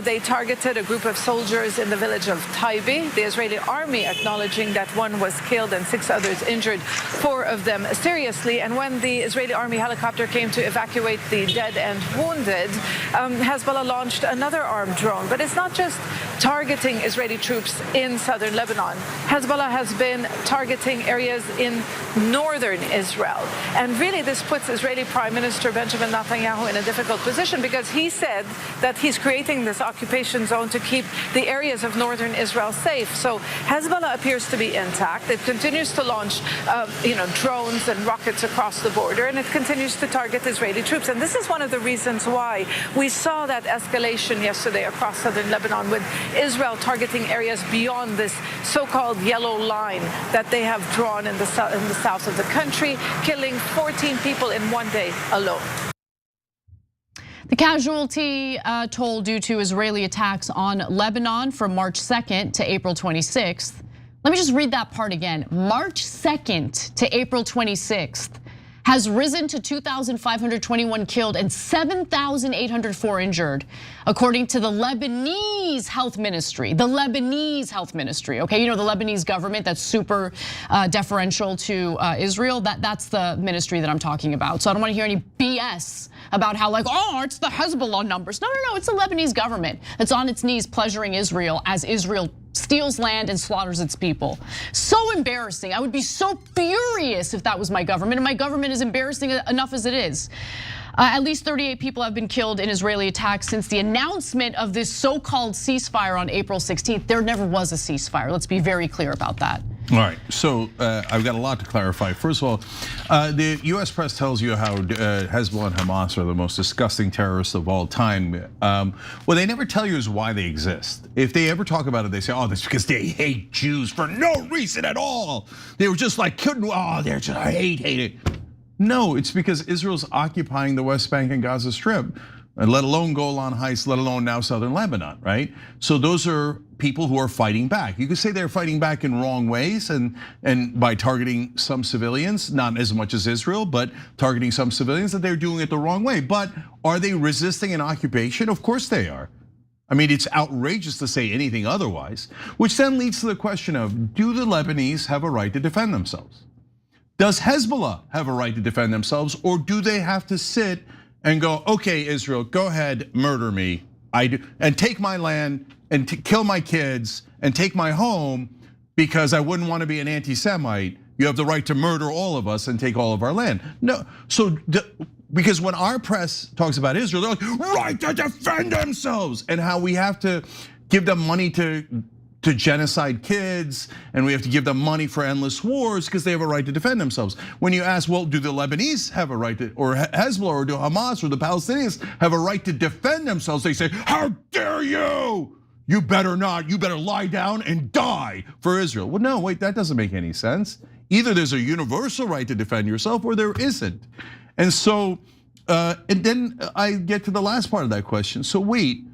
They targeted a group of soldiers in the village of Taibi. The Israeli army acknowledging that one was killed and 6 others injured, 4 of them seriously. And when the Israeli army helicopter came to evacuate the dead and wounded, Hezbollah launched another armed drone. But it's not just targeting Israeli troops in southern Lebanon. Hezbollah has been targeting areas in northern Israel. And really, this puts Israeli Prime Minister Benjamin Netanyahu in a difficult position, because he said that he's creating this occupation zone to keep the areas of northern Israel safe. So Hezbollah appears to be intact. It continues to launch drones and rockets across the border, and it continues to target Israeli troops. And this is one of the reasons why we saw that escalation yesterday across southern Lebanon, with Israel targeting areas beyond this so-called yellow line that they have drawn in the south of the country, killing 14 people in one day alone. The casualty toll due to Israeli attacks on Lebanon from March 2nd to April 26th. Let me just read that part again. March 2nd to April 26th has risen to 2,521 killed and 7,804 injured, according to the Lebanese health ministry. The Lebanese health ministry, okay? You know, the Lebanese government that's super deferential to Israel, that's the ministry that I'm talking about. So I don't wanna hear any BS about how it's the Hezbollah numbers. No, it's the Lebanese government that's on its knees pleasuring Israel as Israel steals land and slaughters its people. So embarrassing. I would be so furious if that was my government, and my government is embarrassing enough as it is. At least 38 people have been killed in Israeli attacks since the announcement of this so-called ceasefire on April 16th. There never was a ceasefire. Let's be very clear about that. All right, so I've got a lot to clarify. First of all, the US press tells you how Hezbollah and Hamas are the most disgusting terrorists of all time. What they never tell you is why they exist. If they ever talk about it, they say, that's because they hate Jews for no reason at all. They were just like, they're just hate. No, it's because Israel's occupying the West Bank and Gaza Strip, and let alone Golan Heights, let alone now southern Lebanon, right? So those are people who are fighting back. You could say they're fighting back in wrong ways and by targeting some civilians, not as much as Israel, but targeting some civilians, that they're doing it the wrong way. But are they resisting an occupation? Of course they are. I mean, it's outrageous to say anything otherwise, which then leads to the question of, do the Lebanese have a right to defend themselves? Does Hezbollah have a right to defend themselves, or do they have to sit and go, okay, Israel, go ahead, murder me, and take my land, and kill my kids, and take my home, because I wouldn't want to be an anti-Semite. You have the right to murder all of us and take all of our land. No, so because when our press talks about Israel, they're like, right to defend themselves, and how we have to give them money to genocide kids, and we have to give them money for endless wars because they have a right to defend themselves. When you ask, well, do the Lebanese have a right to, or Hezbollah, or do Hamas or the Palestinians have a right to defend themselves? They say, how dare you? You better not, you better lie down and die for Israel. Well, no, wait, that doesn't make any sense. Either there's a universal right to defend yourself, or there isn't. And so, and then I get to the last part of that question. So wait,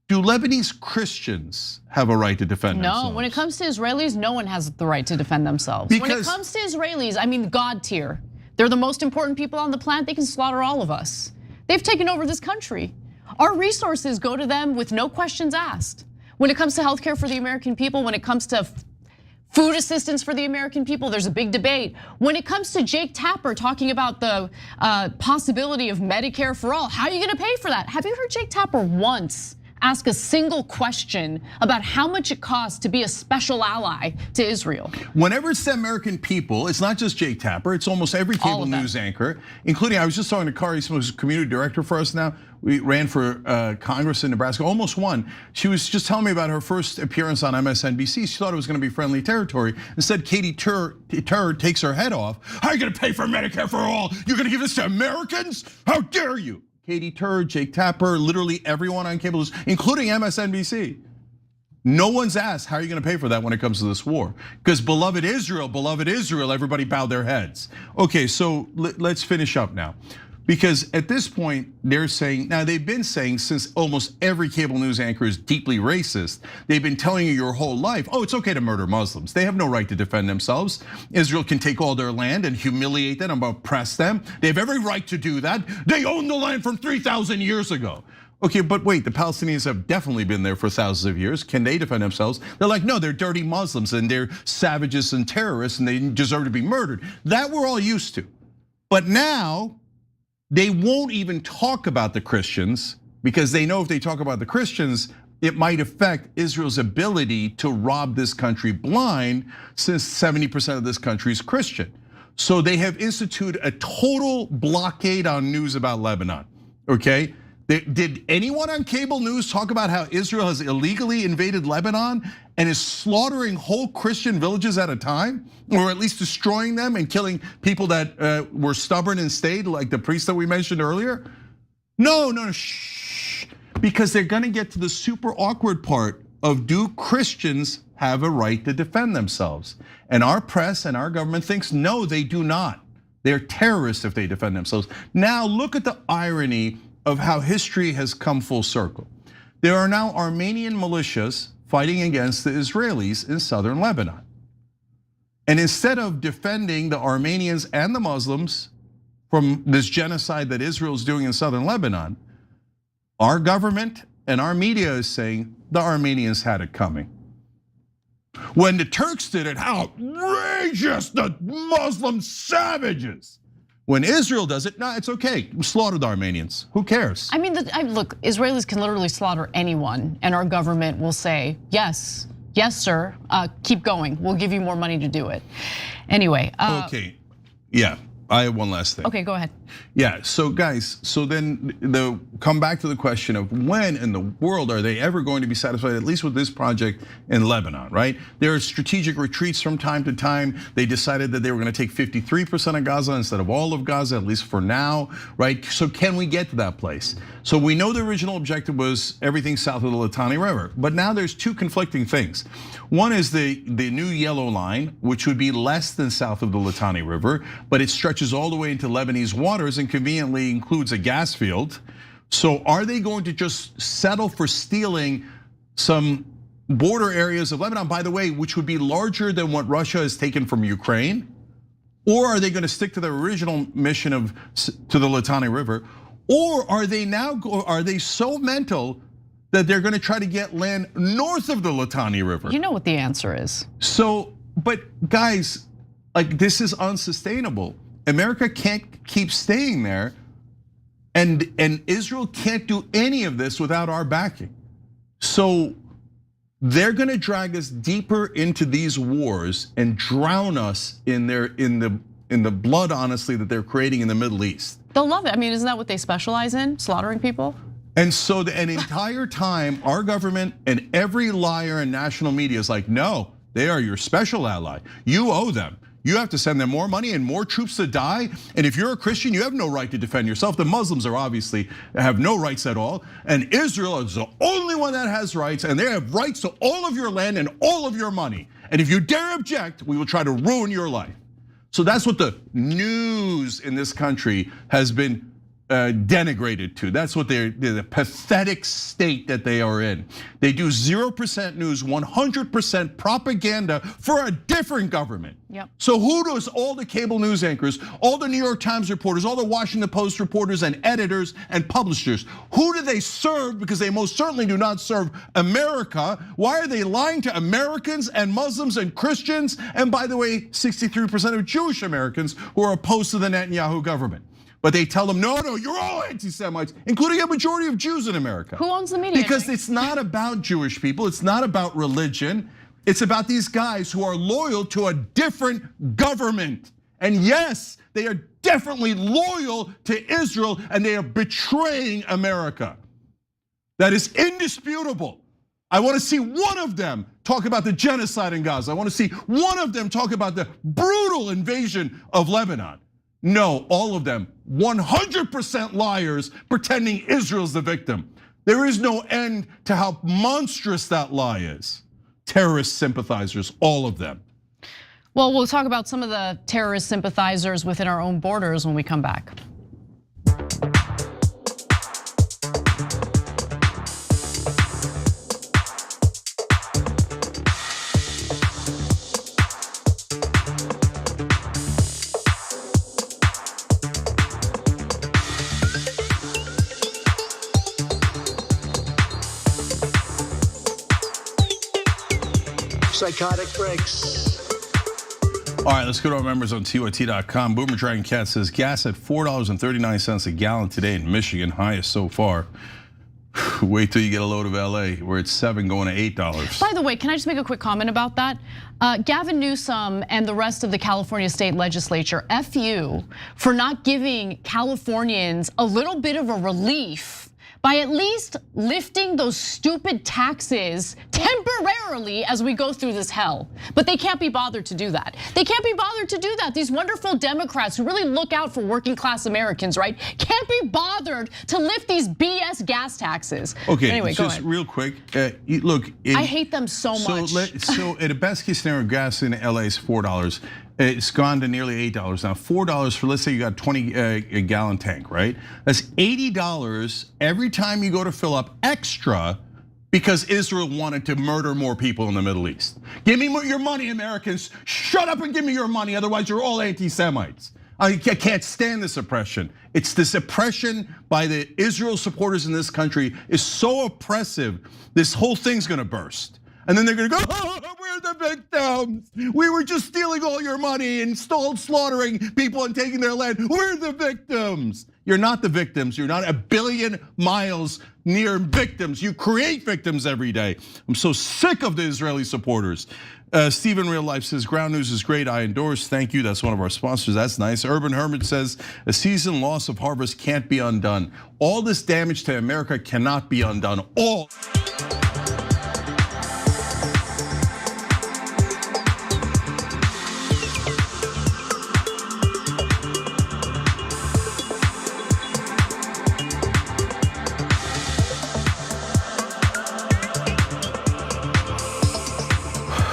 do Lebanese Christians have a right to defend themselves? No, when it comes to Israelis, no one has the right to defend themselves. When it comes to Israelis, I mean, God tier. They're the most important people on the planet. They can slaughter all of us. They've taken over this country. Our resources go to them with no questions asked. When it comes to healthcare for the American people, when it comes to food assistance for the American people, there's a big debate. When it comes to Jake Tapper talking about the possibility of Medicare for all, how are you gonna pay for that? Have you heard Jake Tapper once ask a single question about how much it costs to be a special ally to Israel? Whenever it's the American people, it's not just Jake Tapper, it's almost every cable news anchor, including, I was just talking to Kari Smith, who's community director for us now. We ran for Congress in Nebraska, almost won. She was just telling me about her first appearance on MSNBC. She thought it was gonna be friendly territory. Instead, Katie Tur takes her head off. How are you gonna pay for Medicare for all? You're gonna give this to Americans? How dare you? Katie Tur, Jake Tapper, literally everyone on cable news, including MSNBC. No one's asked, how are you gonna pay for that when it comes to this war? Because beloved Israel, everybody bowed their heads. Okay, so let's finish up now. Because at this point, they're saying, now they've been saying since almost every cable news anchor is deeply racist, they've been telling you your whole life, oh, it's okay to murder Muslims. They have no right to defend themselves. Israel can take all their land and humiliate them and oppress them. They have every right to do that. They own the land from 3,000 years ago. Okay, but wait, the Palestinians have definitely been there for thousands of years. Can they defend themselves? They're like, no, they're dirty Muslims and they're savages and terrorists and they deserve to be murdered. That we're all used to. But now, they won't even talk about the Christians because they know if they talk about the Christians, it might affect Israel's ability to rob this country blind since 70% of this country is Christian. So they have instituted a total blockade on news about Lebanon, okay? Did anyone on cable news talk about how Israel has illegally invaded Lebanon and is slaughtering whole Christian villages at a time? Or at least destroying them and killing people that were stubborn and stayed, like the priest that we mentioned earlier? No, shh. Because they're gonna get to the super awkward part of, do Christians have a right to defend themselves? And our press and our government thinks, no, they do not. They're terrorists if they defend themselves. Now look at the irony of how history has come full circle. There are now Armenian militias fighting against the Israelis in southern Lebanon. And instead of defending the Armenians and the Muslims from this genocide that Israel is doing in southern Lebanon, our government and our media is saying the Armenians had it coming. When the Turks did it, how outrageous, the Muslim savages. When Israel does it, no, it's okay. Slaughter the Armenians. Who cares? I mean, look, Israelis can literally slaughter anyone, and our government will say, yes, sir, keep going. We'll give you more money to do it. Anyway. Okay, yeah, I have one last thing. Okay, go ahead. Yeah, so guys, so then come back to the question of when in the world are they ever going to be satisfied, at least with this project in Lebanon, right? There are strategic retreats from time to time. They decided that they were gonna take 53% of Gaza instead of all of Gaza, at least for now, right? So can we get to that place? So we know the original objective was everything south of the Litani River, but now there's two conflicting things. One is the new yellow line, which would be less than south of the Litani River, but it stretches all the way into Lebanese waters and conveniently includes a gas field. So are they going to just settle for stealing some border areas of Lebanon, by the way, which would be larger than what Russia has taken from Ukraine? Or are they going to stick to their original mission to the Litani River? Or are they so mental that they're going to try to get land north of the Litani River? You know what the answer is. So, but guys, like, this is unsustainable. America can't keep staying there, and Israel can't do any of this without our backing. So they're gonna drag us deeper into these wars and drown us in the blood, honestly, that they're creating in the Middle East. They'll love it. I mean, isn't that what they specialize in? Slaughtering people? And so an entire time, our government and every liar in national media is like, no, they are your special ally. You owe them. You have to send them more money and more troops to die. And if you're a Christian, you have no right to defend yourself. The Muslims are obviously have no rights at all. And Israel is the only one that has rights, and they have rights to all of your land and all of your money. And if you dare object, we will try to ruin your life. So that's what the news in this country has been denigrated to. That's what they're the pathetic state that they are in. They do 0% news, 100% propaganda for a different government. Yep. So who does all the cable news anchors, all the New York Times reporters, all the Washington Post reporters and editors and publishers, who do they serve? Because they most certainly do not serve America. Why are they lying to Americans and Muslims and Christians? And by the way, 63% of Jewish Americans who are opposed to the Netanyahu government. But they tell them, no, you're all anti-Semites, including a majority of Jews in America. Who owns the media? Because it's not about Jewish people, it's not about religion. It's about these guys who are loyal to a different government. And yes, they are definitely loyal to Israel, and they are betraying America. That is indisputable. I want to see one of them talk about the genocide in Gaza. I want to see one of them talk about the brutal invasion of Lebanon. No, all of them, 100% liars pretending Israel's the victim. There is no end to how monstrous that lie is. Terrorist sympathizers, all of them. Well, we'll talk about some of the terrorist sympathizers within our own borders when we come back. psychotic breaks. All right, let's go to our members on TYT.com. Boomer Dragon Cat says gas at $4.39 a gallon today in Michigan, highest so far. Wait till you get a load of LA, where it's $7 going to $8. By the way, can I just make a quick comment about that? Gavin Newsom and the rest of the California state legislature, F you for not giving Californians a little bit of a relief by at least lifting those stupid taxes temporarily as we go through this hell. But they can't be bothered to do that. They can't be bothered to do that. These wonderful Democrats who really look out for working class Americans, right? Can't be bothered to lift these BS gas taxes. Okay, anyway, just real quick, look. I hate them so much. So at a best case scenario, gas in LA is $4. It's gone to nearly $8 now. $4 for, let's say you got a 20 gallon tank, right? That's $80 every time you go to fill up extra because Israel wanted to murder more people in the Middle East. Give me your money, Americans. Shut up and give me your money, otherwise you're all anti-Semites. I can't stand this oppression. It's this oppression by the Israel supporters in this country is so oppressive, this whole thing's gonna burst. And then they're gonna go, oh, we're the victims. We were just stealing all your money and slaughtering people and taking their land. We're the victims. You're not the victims. You're not a billion miles near victims. You create victims every day. I'm so sick of the Israeli supporters. Stephen Real Life says, ground news is great, I endorse, thank you, that's one of our sponsors, that's nice. Urban Hermit says, a season loss of harvest can't be undone. All this damage to America cannot be undone, all.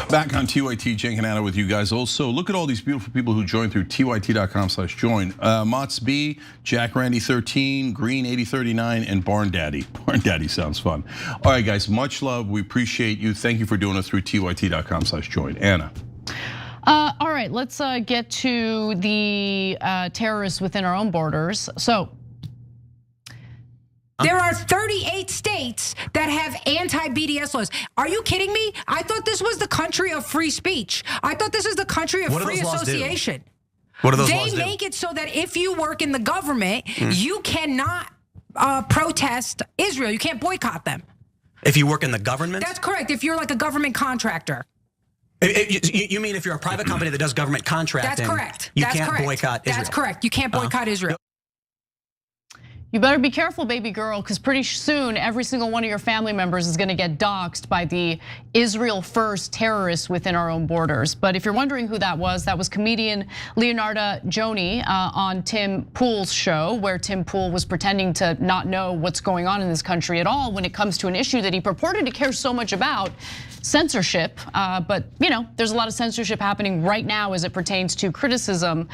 Back on TYT, Cenk and Anna with you guys. Also, look at all these beautiful people who joined through TYT.com/join. Mott's B, Jack Randy 13, Green 8039, and Barn Daddy. Barn Daddy sounds fun. All right, guys, much love. We appreciate you. Thank you for doing it through TYT.com/join. Anna. All right, let's get to the terrorists within our own borders. So. There are 38 states that have anti-BDS laws. Are you kidding me? I thought this was the country of free speech. I thought this is the country of free association. What do those laws do? They make it so that if you work in the government, you cannot protest Israel. You can't boycott them. If you work in the government? That's correct. If you're like a government contractor. You mean if you're a private company that does government contracting? That's correct. You can't boycott Israel. That's correct. You can't boycott Israel. You better be careful, baby girl, because pretty soon every single one of your family members is gonna get doxxed by the Israel first terrorists within our own borders. But if you're wondering who that was comedian Leonardo Joni on Tim Pool's show, where Tim Pool was pretending to not know what's going on in this country at all when it comes to an issue that he purported to care so much about, censorship. But there's a lot of censorship happening right now as it pertains to criticism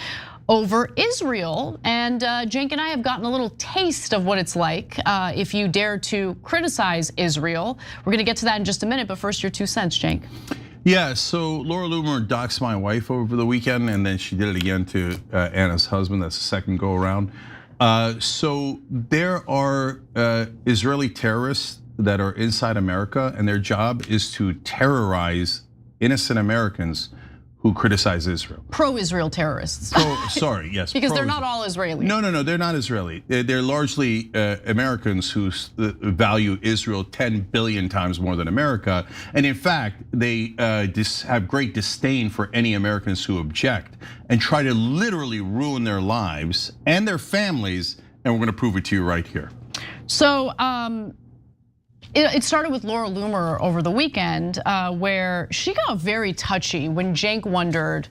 over Israel. And Cenk and I have gotten a little taste of what it's like if you dare to criticize Israel. We're gonna get to that in just a minute, but first your 2 cents, Cenk. Yeah, so Laura Loomer doxed my wife over the weekend, and then she did it again to Anna's husband. That's the second go around. So there are Israeli terrorists that are inside America, and their job is to terrorize innocent Americans who criticize Israel. Pro-Israel terrorists. Sorry, yes. Because they're not all Israeli. No, they're not Israeli. They're largely Americans who value Israel 10 billion times more than America. And in fact, they have great disdain for any Americans who object and try to literally ruin their lives and their families. And we're gonna prove it to you right here. So, it started with Laura Loomer over the weekend, where she got very touchy when Cenk wondered,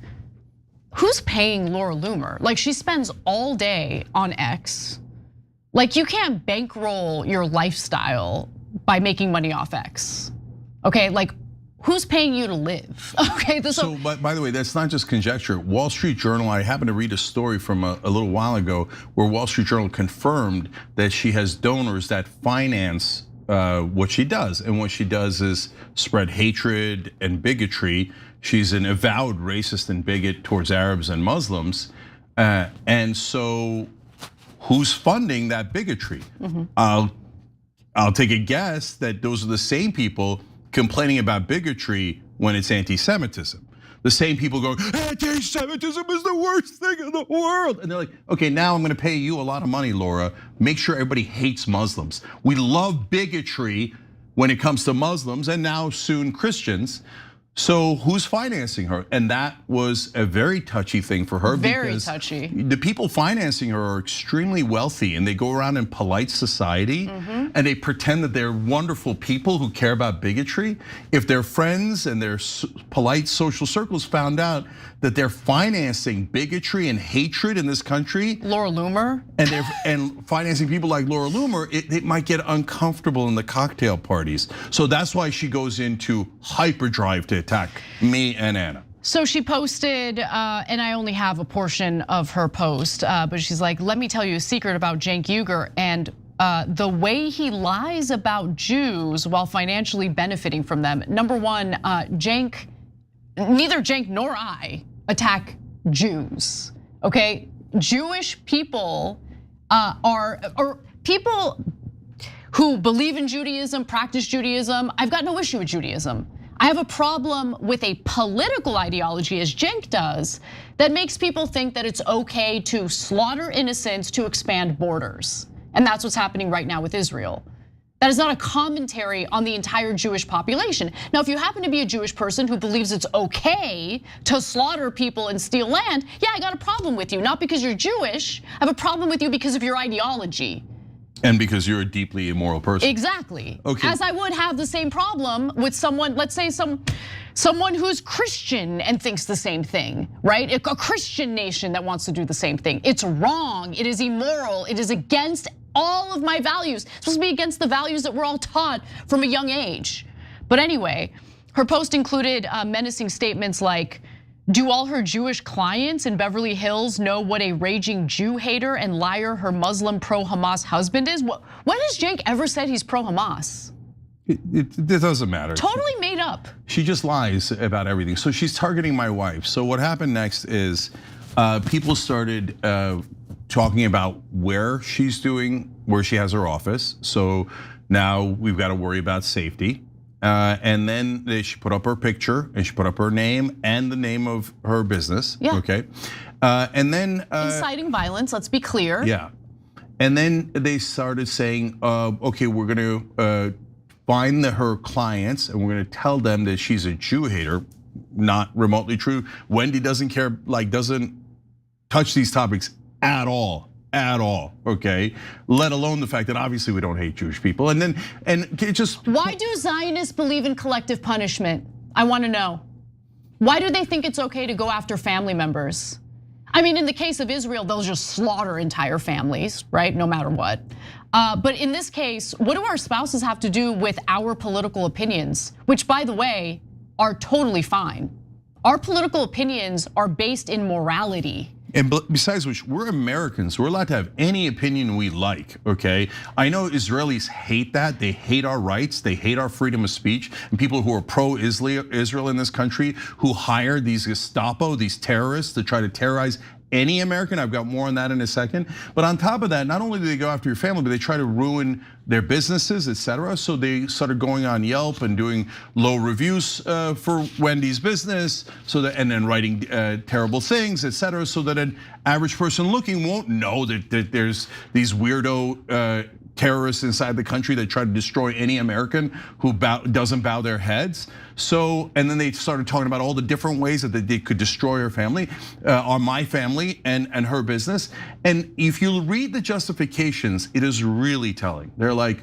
who's paying Laura Loomer? Like, she spends all day on X. Like, you can't bankroll your lifestyle by making money off X. Okay, like, who's paying you to live? Okay, so by the way, that's not just conjecture. Wall Street Journal, I happened to read a story from a little while ago where Wall Street Journal confirmed that she has donors that finance what she does. And what she does is spread hatred and bigotry. She's an avowed racist and bigot towards Arabs and Muslims. And so who's funding that bigotry? I'll take a guess that those are the same people complaining about bigotry when it's anti-Semitism. The same people going, anti-Semitism is the worst thing in the world. And they're like, okay, now I'm gonna pay you a lot of money, Laura. Make sure everybody hates Muslims. We love bigotry when it comes to Muslims and now soon Christians. So who's financing her? And that was a very touchy thing for her. Very touchy. The people financing her are extremely wealthy and they go around in polite society and they pretend that they're wonderful people who care about bigotry. If their friends and their polite social circles found out that they're financing bigotry and hatred in this country. Laura Loomer. And they're financing people like Laura Loomer, it might get uncomfortable in the cocktail parties. So that's why she goes into hyperdrive to attack me and Anna. So she posted, and I only have a portion of her post, but she's like, let me tell you a secret about Cenk Uygur and the way he lies about Jews while financially benefiting from them. Number one, neither Cenk nor I attack Jews, okay? Jewish people or people who believe in Judaism, practice Judaism. I've got no issue with Judaism. I have a problem with a political ideology, as Cenk does, that makes people think that it's okay to slaughter innocents to expand borders. And that's what's happening right now with Israel. That is not a commentary on the entire Jewish population. Now, if you happen to be a Jewish person who believes it's okay to slaughter people and steal land, yeah, I got a problem with you. Not because you're Jewish, I have a problem with you because of your ideology. And because you're a deeply immoral person. Exactly. Okay. As I would have the same problem with someone, let's say someone who's Christian and thinks the same thing, right? A Christian nation that wants to do the same thing. It's wrong, it is immoral, it is against all of my values. It's supposed to be against the values that we're all taught from a young age. But anyway, her post included menacing statements like, do all her Jewish clients in Beverly Hills know what a raging Jew hater and liar her Muslim pro-Hamas husband is? When has Cenk ever said he's pro-Hamas? It doesn't matter. Totally made up. She just lies about everything. So she's targeting my wife. So what happened next is people started talking about where she's doing, where she has her office. So now we've got to worry about safety. And then she put up her picture and she put up her name and the name of her business. Yeah. Okay. And then inciting violence, let's be clear. Yeah. And then they started saying, okay, we're gonna find her clients and we're gonna tell them that she's a Jew hater. Not remotely true. Wendy doesn't care, like doesn't touch these topics at all. Okay? Let alone the fact that obviously we don't hate Jewish people. And then, it just. Why do Zionists believe in collective punishment? I wanna know. Why do they think it's okay to go after family members? I mean, in the case of Israel, they'll just slaughter entire families, right? No matter what. But in this case, what do our spouses have to do with our political opinions? Which, by the way, are totally fine. Our political opinions are based in morality. And besides which, we're Americans, we're allowed to have any opinion we like, okay? I know Israelis hate that, they hate our rights, they hate our freedom of speech, and people who are pro-Israel in this country who hire these Gestapo, these terrorists to try to terrorize any American. I've got more on that in a second. But on top of that, not only do they go after your family, but they try to ruin their businesses, etc. So they started going on Yelp and doing low reviews for Wendy's business, so that, and then writing terrible things, etc. So that an average person looking won't know that there's these weirdo terrorists inside the country that try to destroy any American who doesn't bow their heads. So, and then they started talking about all the different ways that they could destroy her family, or my family and her business. And if you read the justifications, it is really telling. They're like,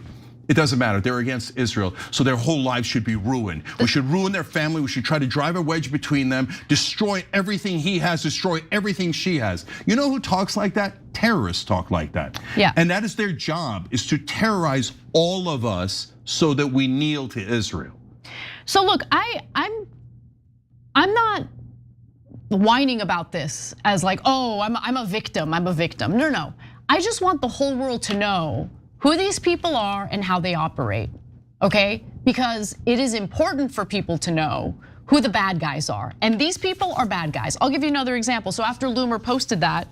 it doesn't matter, they're against Israel, so their whole lives should be ruined. We should ruin their family, we should try to drive a wedge between them, destroy everything he has, destroy everything she has. You know who talks like that? Terrorists talk like that. Yeah. And that is their job, is to terrorize all of us so that we kneel to Israel. So look, I'm not whining about this as like, oh, I'm a victim, No. I just want the whole world to know who these people are and how they operate, okay? Because it is important for people to know who the bad guys are. And these people are bad guys. I'll give you another example. So after Loomer posted that,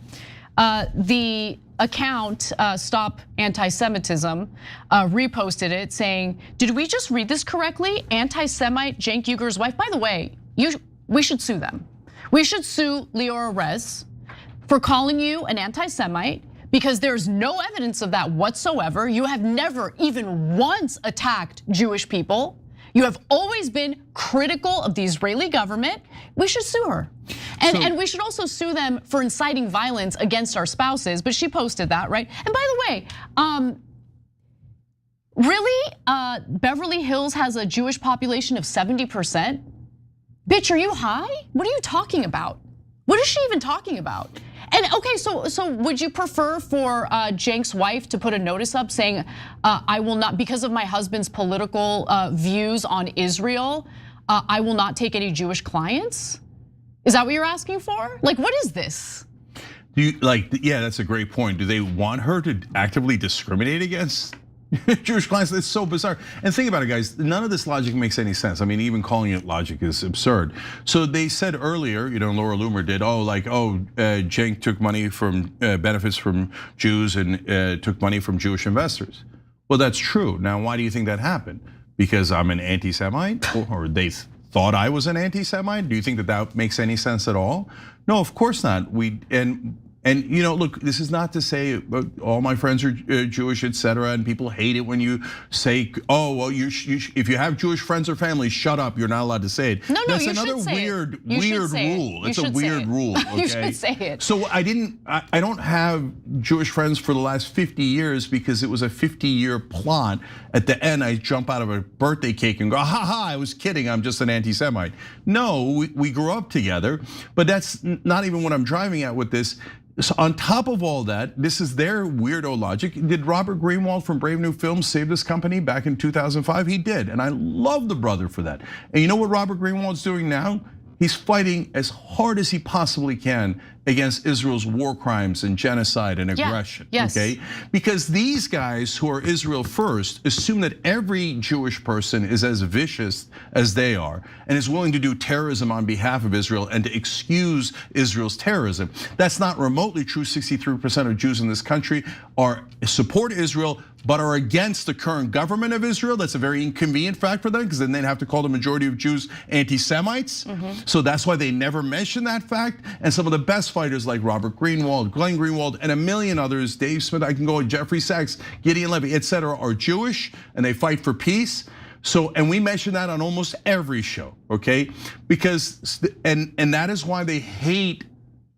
the account, Stop Anti-Semitism, reposted it saying, did we just read this correctly? Anti-Semite Cenk Uygur's wife. By the way, we should sue them. We should sue Leora Rez for calling you an anti-Semite because there's no evidence of that whatsoever. You have never even once attacked Jewish people. You have always been critical of the Israeli government. We should sue her. And we should also sue them for inciting violence against our spouses, but she posted that, right? And by the way, really, Beverly Hills has a Jewish population of 70%? Bitch, are you high? What are you talking about? What is she even talking about? And okay, so would you prefer for Cenk's wife to put a notice up saying, I will not, because of my husband's political views on Israel, I will not take any Jewish clients? Is that what you're asking for? Like, what is this? Do you yeah, that's a great point. Do they want her to actively discriminate against Jewish clients? It's so bizarre. And think about it, guys, none of this logic makes any sense. I mean, even calling it logic is absurd. So they said earlier, Laura Loomer did, Cenk took money from benefits from Jews and took money from Jewish investors. Well, that's true. Now, why do you think that happened? Because I'm an anti-Semite, or they thought I was an anti-Semite? Do you think that makes any sense at all? No, of course not. And look, this is not to say all my friends are Jewish, etc. And people hate it when you say, "Oh, well, if you have Jewish friends or family, shut up. You're not allowed to say it." No, that's you another should say weird it. rule. It's a weird rule. Okay? You should say it. So I don't have Jewish friends for the last 50 years because it was a 50-year plot. At the end, I jump out of a birthday cake and go, "Ha ha! I was kidding. I'm just an anti-Semite." No, we grew up together, but that's not even what I'm driving at with this. So on top of all that, this is their weirdo logic. Did Robert Greenwald from Brave New Films save this company back in 2005? He did, and I love the brother for that. And you know what Robert Greenwald's doing now? He's fighting as hard as he possibly can against Israel's war crimes and genocide and aggression, okay? Because these guys who are Israel first assume that every Jewish person is as vicious as they are and is willing to do terrorism on behalf of Israel and to excuse Israel's terrorism. That's not remotely true. 63% of Jews in this country support Israel, but are against the current government of Israel. That's a very inconvenient fact for them because then they'd have to call the majority of Jews anti-Semites. So that's why they never mention that fact. And some of the best fighters like Robert Greenwald, Glenn Greenwald, and a million others, Dave Smith, I can go with Jeffrey Sachs, Gideon Levy, etc., are Jewish and they fight for peace. So, and we mention that on almost every show, okay? Because, and that is why they hate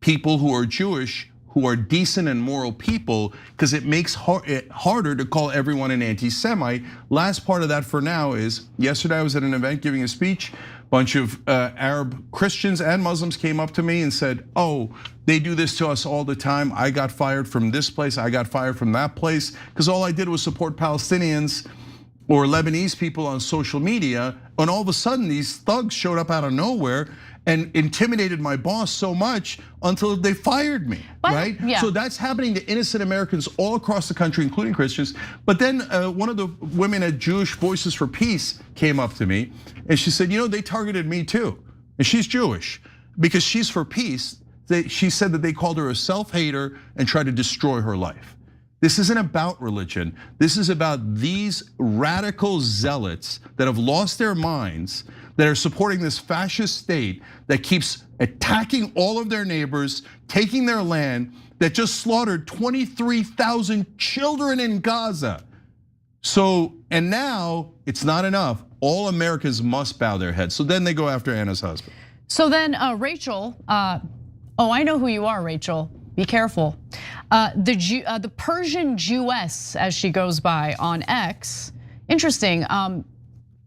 people who are Jewish, who are decent and moral people, because it makes it harder to call everyone an anti-Semite. Last part of that for now is, yesterday I was at an event giving a speech. Bunch of Arab Christians and Muslims came up to me and said, "Oh, they do this to us all the time. I got fired from this place, I got fired from that place, because all I did was support Palestinians or Lebanese people on social media, and all of a sudden these thugs showed up out of nowhere and intimidated my boss so much until they fired me," right? So that's happening to innocent Americans all across the country, including Christians. But then one of the women at Jewish Voices for Peace came up to me and she said, they targeted me too. And she's Jewish because she's for peace. She said that they called her a self-hater and tried to destroy her life. This isn't about religion. This is about these radical zealots that have lost their minds, that are supporting this fascist state that keeps attacking all of their neighbors, taking their land, that just slaughtered 23,000 children in Gaza. So, and now it's not enough. All Americans must bow their heads. So then they go after Anna's husband. So then Rachel, I know who you are, Rachel. Be careful. The Persian Jewess, as she goes by on X. Interesting.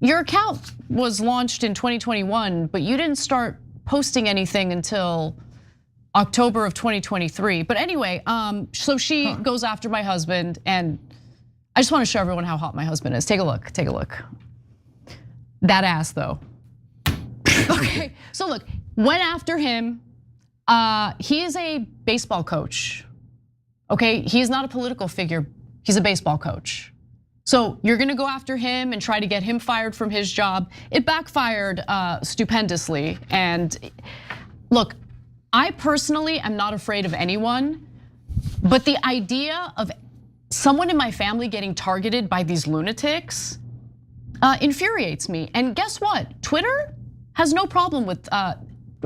Your account was launched in 2021, but you didn't start posting anything until October of 2023. But anyway, so she goes after my husband, and I just want to show everyone how hot my husband is. Take a look, take a look. That ass though. Okay, so look, went after him. He is a baseball coach, okay? He is not a political figure, he's a baseball coach. So you're gonna go after him and try to get him fired from his job. It backfired stupendously. And look, I personally am not afraid of anyone, But the idea of someone in my family getting targeted by these lunatics infuriates me. And guess what? Twitter has no problem with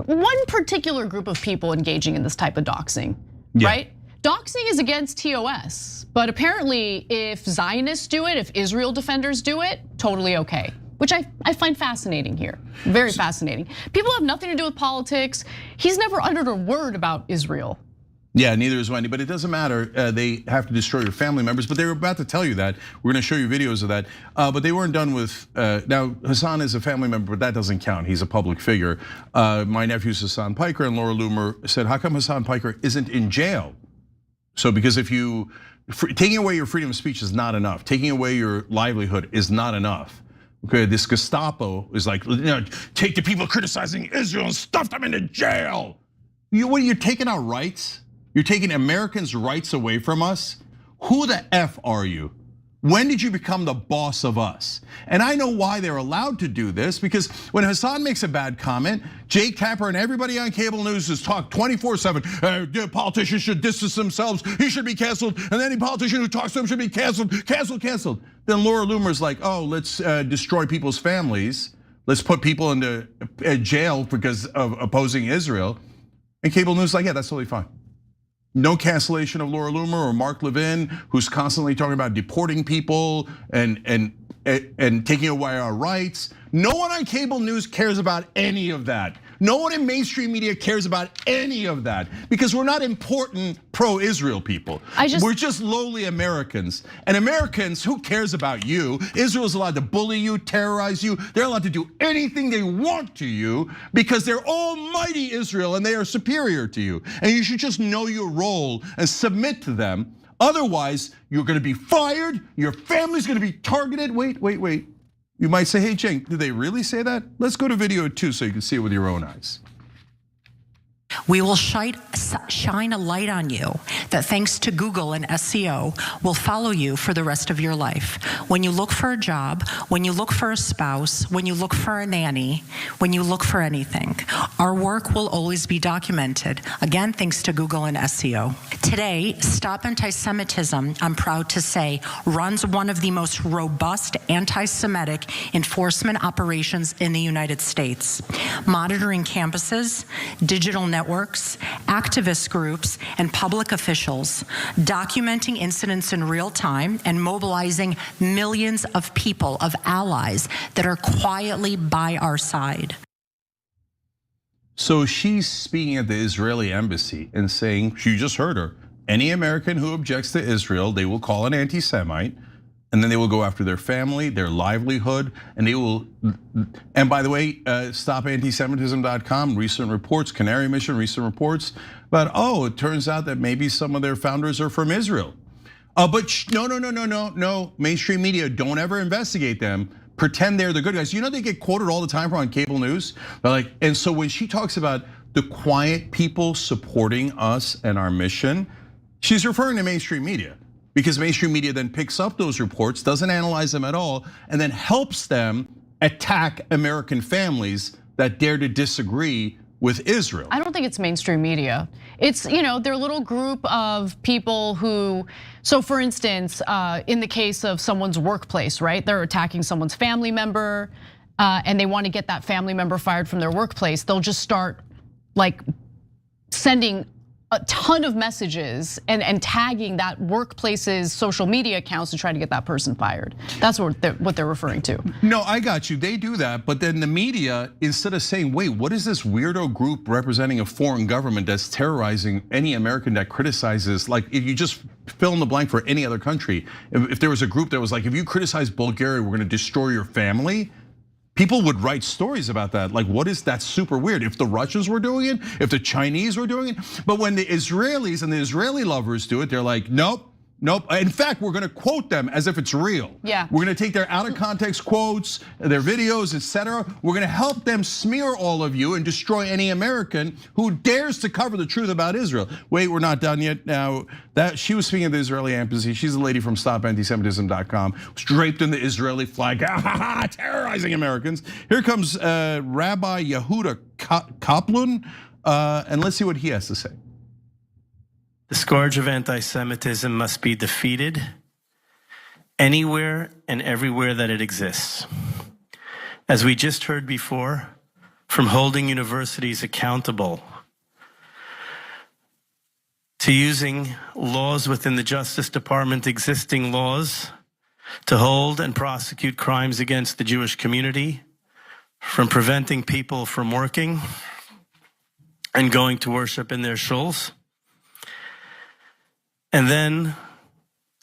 one particular group of people engaging in this type of doxing, right? Doxing is against TOS, but apparently if Zionists do it, if Israel defenders do it, totally okay. Which I find fascinating here, very fascinating. People have nothing to do with politics. He's never uttered a word about Israel. Yeah, neither is Wendy, but it doesn't matter. They have to destroy your family members, but they were about to tell you that. We're gonna show you videos of that, but they weren't done with, now Hassan is a family member, but that doesn't count, he's a public figure. My nephew's Hassan Piker, and Laura Loomer said, how come Hassan Piker isn't in jail? So because if you, taking away your freedom of speech is not enough, taking away your livelihood is not enough. Okay, this Gestapo is like, take the people criticizing Israel and stuff them into jail. What, you're taking our rights? You're taking Americans' rights away from us? Who the F are you? When did you become the boss of us? And I know why they're allowed to do this, because when Hassan makes a bad comment, Jake Tapper and everybody on cable news is talk 24/7. Politicians should distance themselves, he should be canceled, and any politician who talks to him should be canceled, canceled. Then Laura Loomer's like, oh, let's destroy people's families. Let's put people into jail because of opposing Israel. And cable news is like, yeah, that's totally fine. No cancellation of Laura Loomer or Mark Levin, who's constantly talking about deporting people and taking away our rights. No one on cable news cares about any of that. No one in mainstream media cares about any of that, because we're not important pro-Israel people. We're just lowly Americans. And Americans, who cares about you? Israel's allowed to bully you, terrorize you. They're allowed to do anything they want to you because they're almighty Israel and they are superior to you. And you should just know your role and submit to them. Otherwise, you're gonna be fired, your family's gonna be targeted. Wait. You might say, hey, Cenk, did they really say that? Let's go to video 2 so you can see it with your own eyes. We will shine a light on you that, thanks to Google and SEO, will follow you for the rest of your life. When you look for a job, when you look for a spouse, when you look for a nanny, when you look for anything, our work will always be documented. Again, thanks to Google and SEO. Today, Stop Anti-Semitism, I'm proud to say, runs one of the most robust anti-Semitic enforcement operations in the United States, monitoring campuses, digital networks, activist groups, and public officials, documenting incidents in real time and mobilizing millions of people, of allies that are quietly by our side. So she's speaking at the Israeli embassy and saying, you just heard her, any American who objects to Israel, they will call an anti-Semite, and then they will go after their family, their livelihood, and they will, and by the way, stopantisemitism.com, recent reports, Canary Mission, recent reports, but it turns out that maybe some of their founders are from Israel. But no, mainstream media, don't ever investigate them. Pretend they're the good guys. You know they get quoted all the time on cable news. They're like, and so when she talks about the quiet people supporting us and our mission, she's referring to mainstream media. Because mainstream media then picks up those reports, doesn't analyze them at all, and then helps them attack American families that dare to disagree with Israel. I don't think it's mainstream media. It's, they're a little group of people who, so for instance, in the case of someone's workplace, right? They're attacking someone's family member and they want to get that family member fired from their workplace. They'll just start like sending a ton of messages and tagging that workplace's social media accounts to try to get that person fired. That's what they're referring to. No, I got you, they do that, but then the media, instead of saying, wait, what is this weirdo group representing a foreign government that's terrorizing any American that criticizes, like if you just fill in the blank for any other country, if there was a group that was like, if you criticize Bulgaria, we're gonna destroy your family, people would write stories about that. Like, what is that? Super weird. If the Russians were doing it, if the Chinese were doing it. But when the Israelis and the Israeli lovers do it, they're like, nope. In fact, we're gonna quote them as if it's real. Yeah. We're gonna take their out of context quotes, their videos, etc. We're gonna help them smear all of you and destroy any American who dares to cover the truth about Israel. Wait, we're not done yet. Now, that she was speaking of the Israeli embassy. She's a lady from stopantisemitism.com, draped in the Israeli flag, terrorizing Americans. Here comes Rabbi Yehuda Kaplan, and let's see what he has to say. The scourge of anti-Semitism must be defeated anywhere and everywhere that it exists. As we just heard before, from holding universities accountable to using laws within the Justice Department, existing laws, to hold and prosecute crimes against the Jewish community, from preventing people from working and going to worship in their shuls. And then,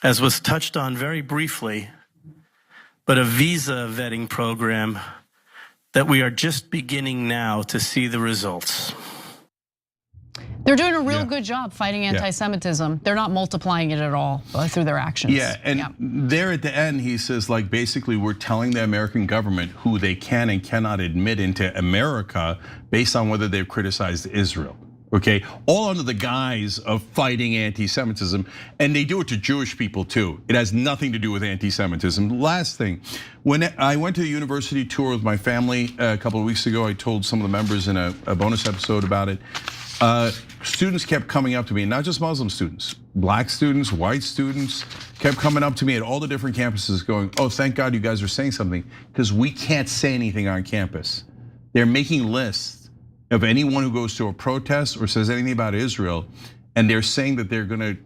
as was touched on very briefly, but a visa vetting program that we are just beginning now to see the results. They're doing a real good job fighting anti-Semitism. They're not multiplying it at all through their actions. Yeah, and there at the end, he says, like, basically, we're telling the American government who they can and cannot admit into America based on whether they've criticized Israel. Okay, all under the guise of fighting anti-Semitism, and they do it to Jewish people too. It has nothing to do with anti-Semitism. Last thing, when I went to the university tour with my family a couple of weeks ago, I told some of the members in a bonus episode about it. Students kept coming up to me, not just Muslim students, black students, white students, kept coming up to me at all the different campuses going, oh, thank God you guys are saying something, because we can't say anything on campus. They're making lists of anyone who goes to a protest or says anything about Israel, and they're saying that they're gonna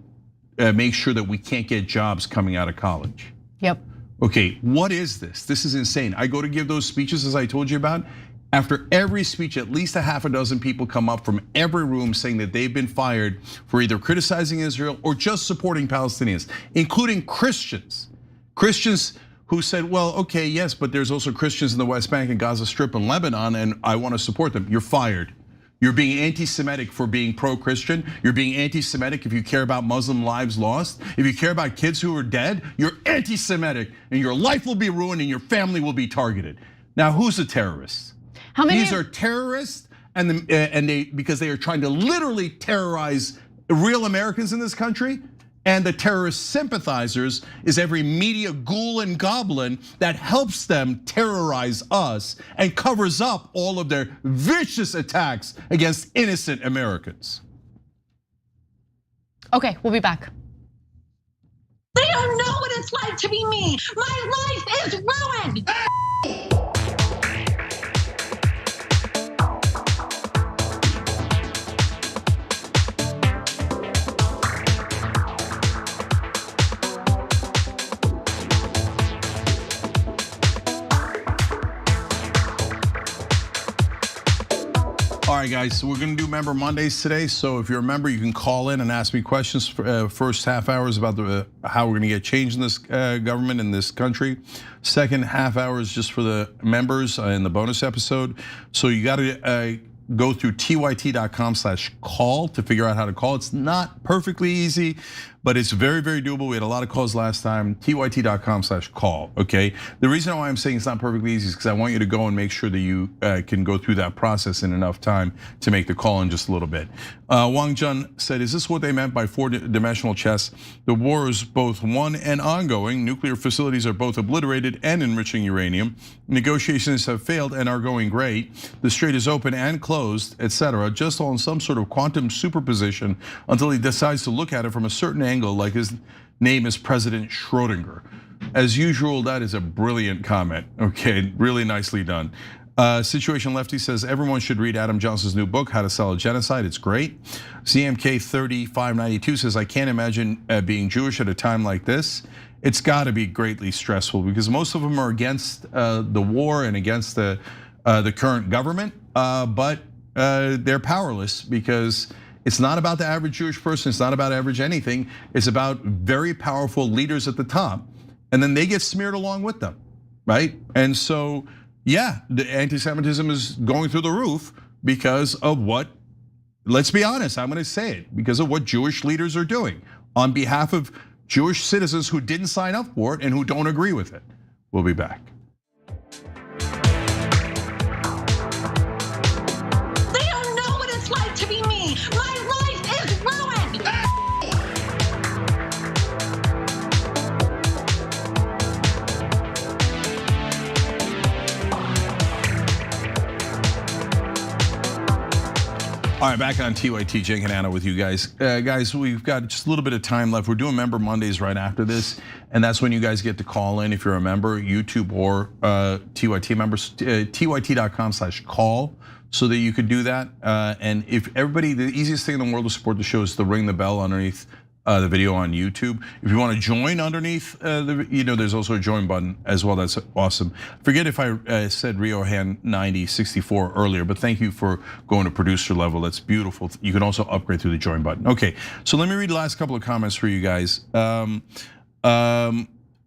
make sure that we can't get jobs coming out of college. Yep. Okay, what is this? This is insane. I go to give those speeches as I told you about. After every speech, at least a half a dozen people come up from every room saying that they've been fired for either criticizing Israel or just supporting Palestinians, including Christians. Christians who said, well, okay, yes, but there's also Christians in the West Bank and Gaza Strip and Lebanon, and I want to support them. You're fired. You're being anti-Semitic for being pro-Christian. You're being anti-Semitic if you care about Muslim lives lost. If you care about kids who are dead, you're anti-Semitic, and your life will be ruined and your family will be targeted. Now, who's a terrorist? How many? These are terrorists, and because they are trying to literally terrorize real Americans in this country. And the terrorist sympathizers is every media ghoul and goblin that helps them terrorize us and covers up all of their vicious attacks against innocent Americans. Okay, we'll be back. They don't know what it's like to be me. My life is ruined. All right, guys, so we're gonna do Member Mondays today. So if you're a member, you can call in and ask me questions for first half hour is about how we're gonna get change in this government, in this country. Second half hour is just for the members in the bonus episode. So you gotta go through tyt.com/call to figure out how to call. It's not perfectly easy, but it's very, very doable. We had a lot of calls last time, tyt.com/call, okay? The reason why I'm saying it's not perfectly easy is because I want you to go and make sure that you can go through that process in enough time to make the call in just a little bit. Wang Jun said, is this what they meant by four-dimensional chess? The war is both won and ongoing. Nuclear facilities are both obliterated and enriching uranium. Negotiations have failed and are going great. The strait is open and closed, etc. Just all in some sort of quantum superposition until he decides to look at it from a certain angle, like his name is President Schrodinger. As usual, that is a brilliant comment. Okay, really nicely done. Situation Lefty says everyone should read Adam Johnson's new book, How to Sell a Genocide. It's great. CMK 3592 says I can't imagine being Jewish at a time like this. It's got to be greatly stressful because most of them are against the war and against the current government, but they're powerless because it's not about the average Jewish person. It's not about average anything. It's about very powerful leaders at the top, and then they get smeared along with them, right? And so, yeah, the anti-Semitism is going through the roof because of what, let's be honest, I'm gonna say it, because of what Jewish leaders are doing on behalf of Jewish citizens who didn't sign up for it and who don't agree with it. We'll be back. They don't know what it's like to be me. My life is ruined. All right, back on TYT, Cenk and Anna with you guys. Guys, we've got just a little bit of time left. We're doing Member Mondays right after this, and that's when you guys get to call in if you're a member, YouTube or TYT members, tyt.com/call, so that you could do that. And if everybody, the easiest thing in the world to support the show is to ring the bell underneath the video on YouTube. If you want to join underneath, there's also a join button as well. That's awesome. Forget if I said Riohan 9064 earlier, but thank you for going to producer level. That's beautiful. You can also upgrade through the join button. Okay, so let me read the last couple of comments for you guys.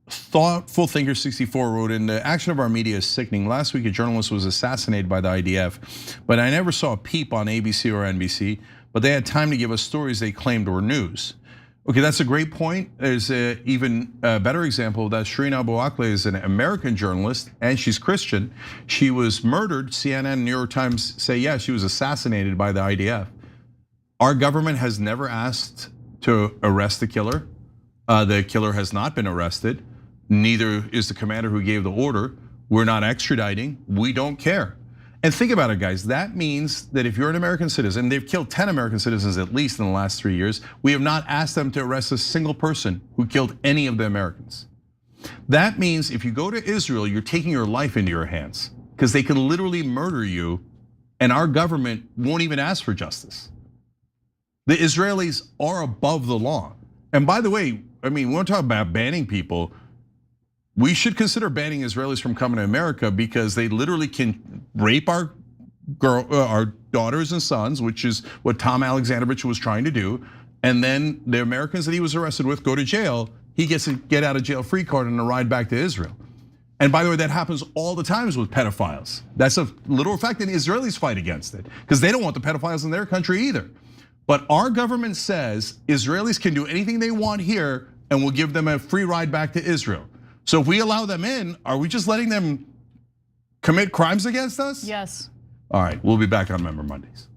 Thoughtful Thinker 64 wrote in, the action of our media is sickening. Last week a journalist was assassinated by the IDF, but I never saw a peep on ABC or NBC, but they had time to give us stories they claimed were news. Okay, that's a great point. There's an even better example of that. Shireen Abu Akleh is an American journalist and she's Christian. She was murdered. CNN and New York Times say, yeah, she was assassinated by the IDF. Our government has never asked to arrest the killer. The killer has not been arrested. Neither is the commander who gave the order. We're not extraditing. We don't care. And think about it, guys. That means that if you're an American citizen, they've killed 10 American citizens at least in the last 3 years. We have not asked them to arrest a single person who killed any of the Americans. That means if you go to Israel, you're taking your life into your hands because they can literally murder you and our government won't even ask for justice. The Israelis are above the law. And by the way, I mean, we want to talk about banning people. We should consider banning Israelis from coming to America because they literally can rape our daughters and sons, which is what Tom Alexandrovich was trying to do. And then the Americans that he was arrested with go to jail. He gets a get out of jail free card and a ride back to Israel. And by the way, that happens all the times with pedophiles. That's a literal fact, and Israelis fight against it because they don't want the pedophiles in their country either. But our government says Israelis can do anything they want here and we'll give them a free ride back to Israel. So if we allow them in, are we just letting them commit crimes against us? Yes. All right, we'll be back on Member Mondays.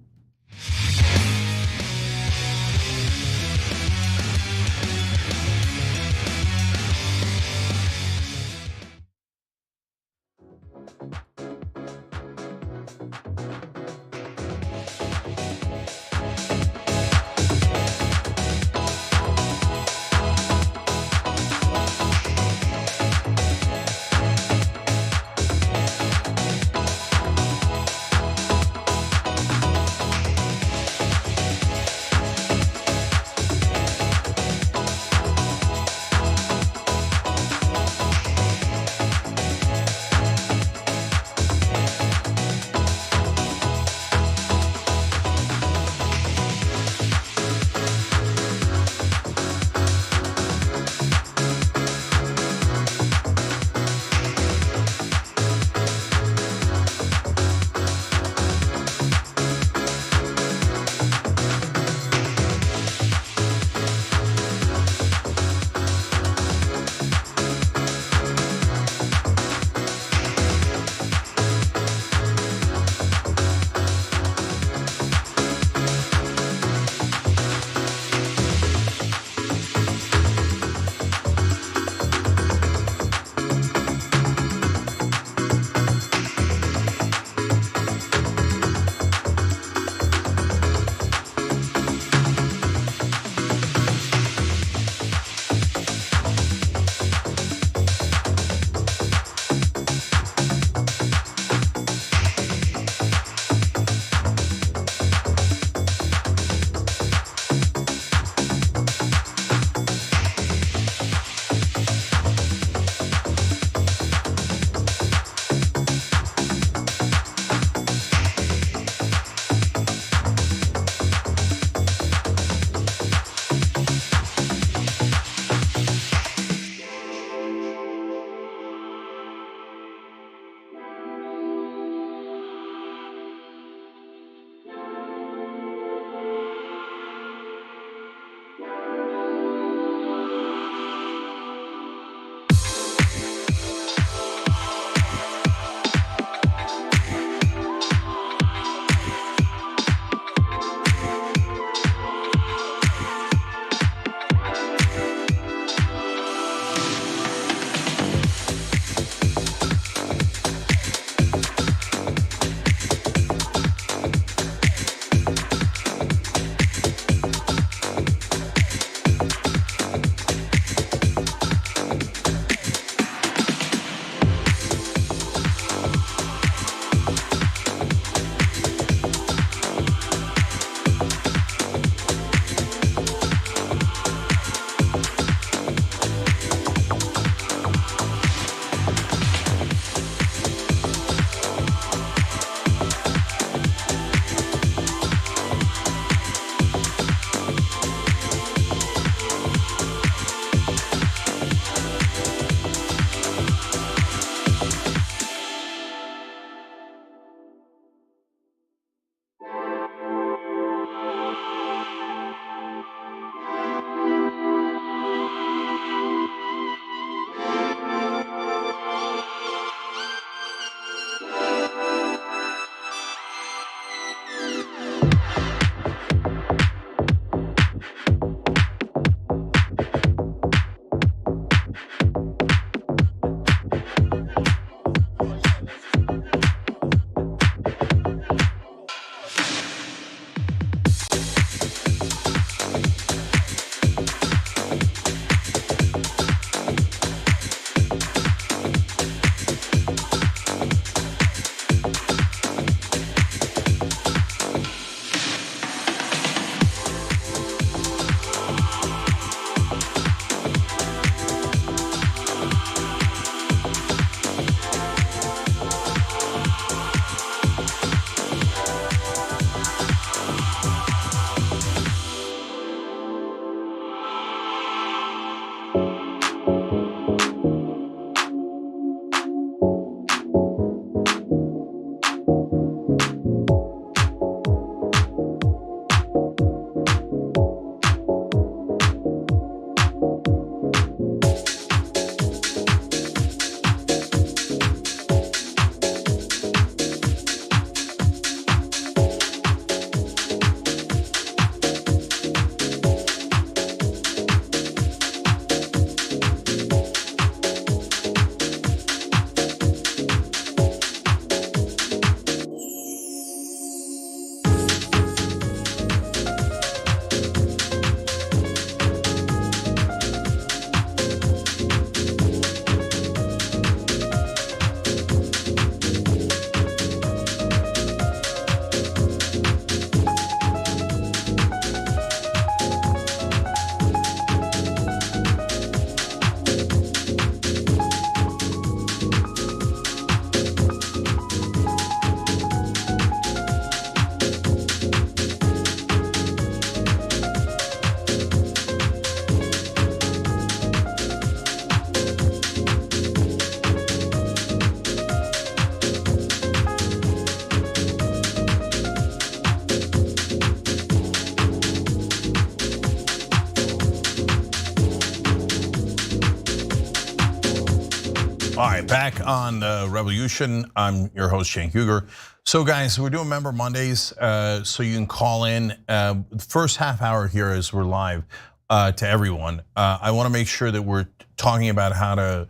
All right, back on Revolution. I'm your host, Cenk Uygur. So guys, we're doing Member Mondays, so you can call in. The first half hour here is we're live to everyone. I wanna make sure that we're talking about how to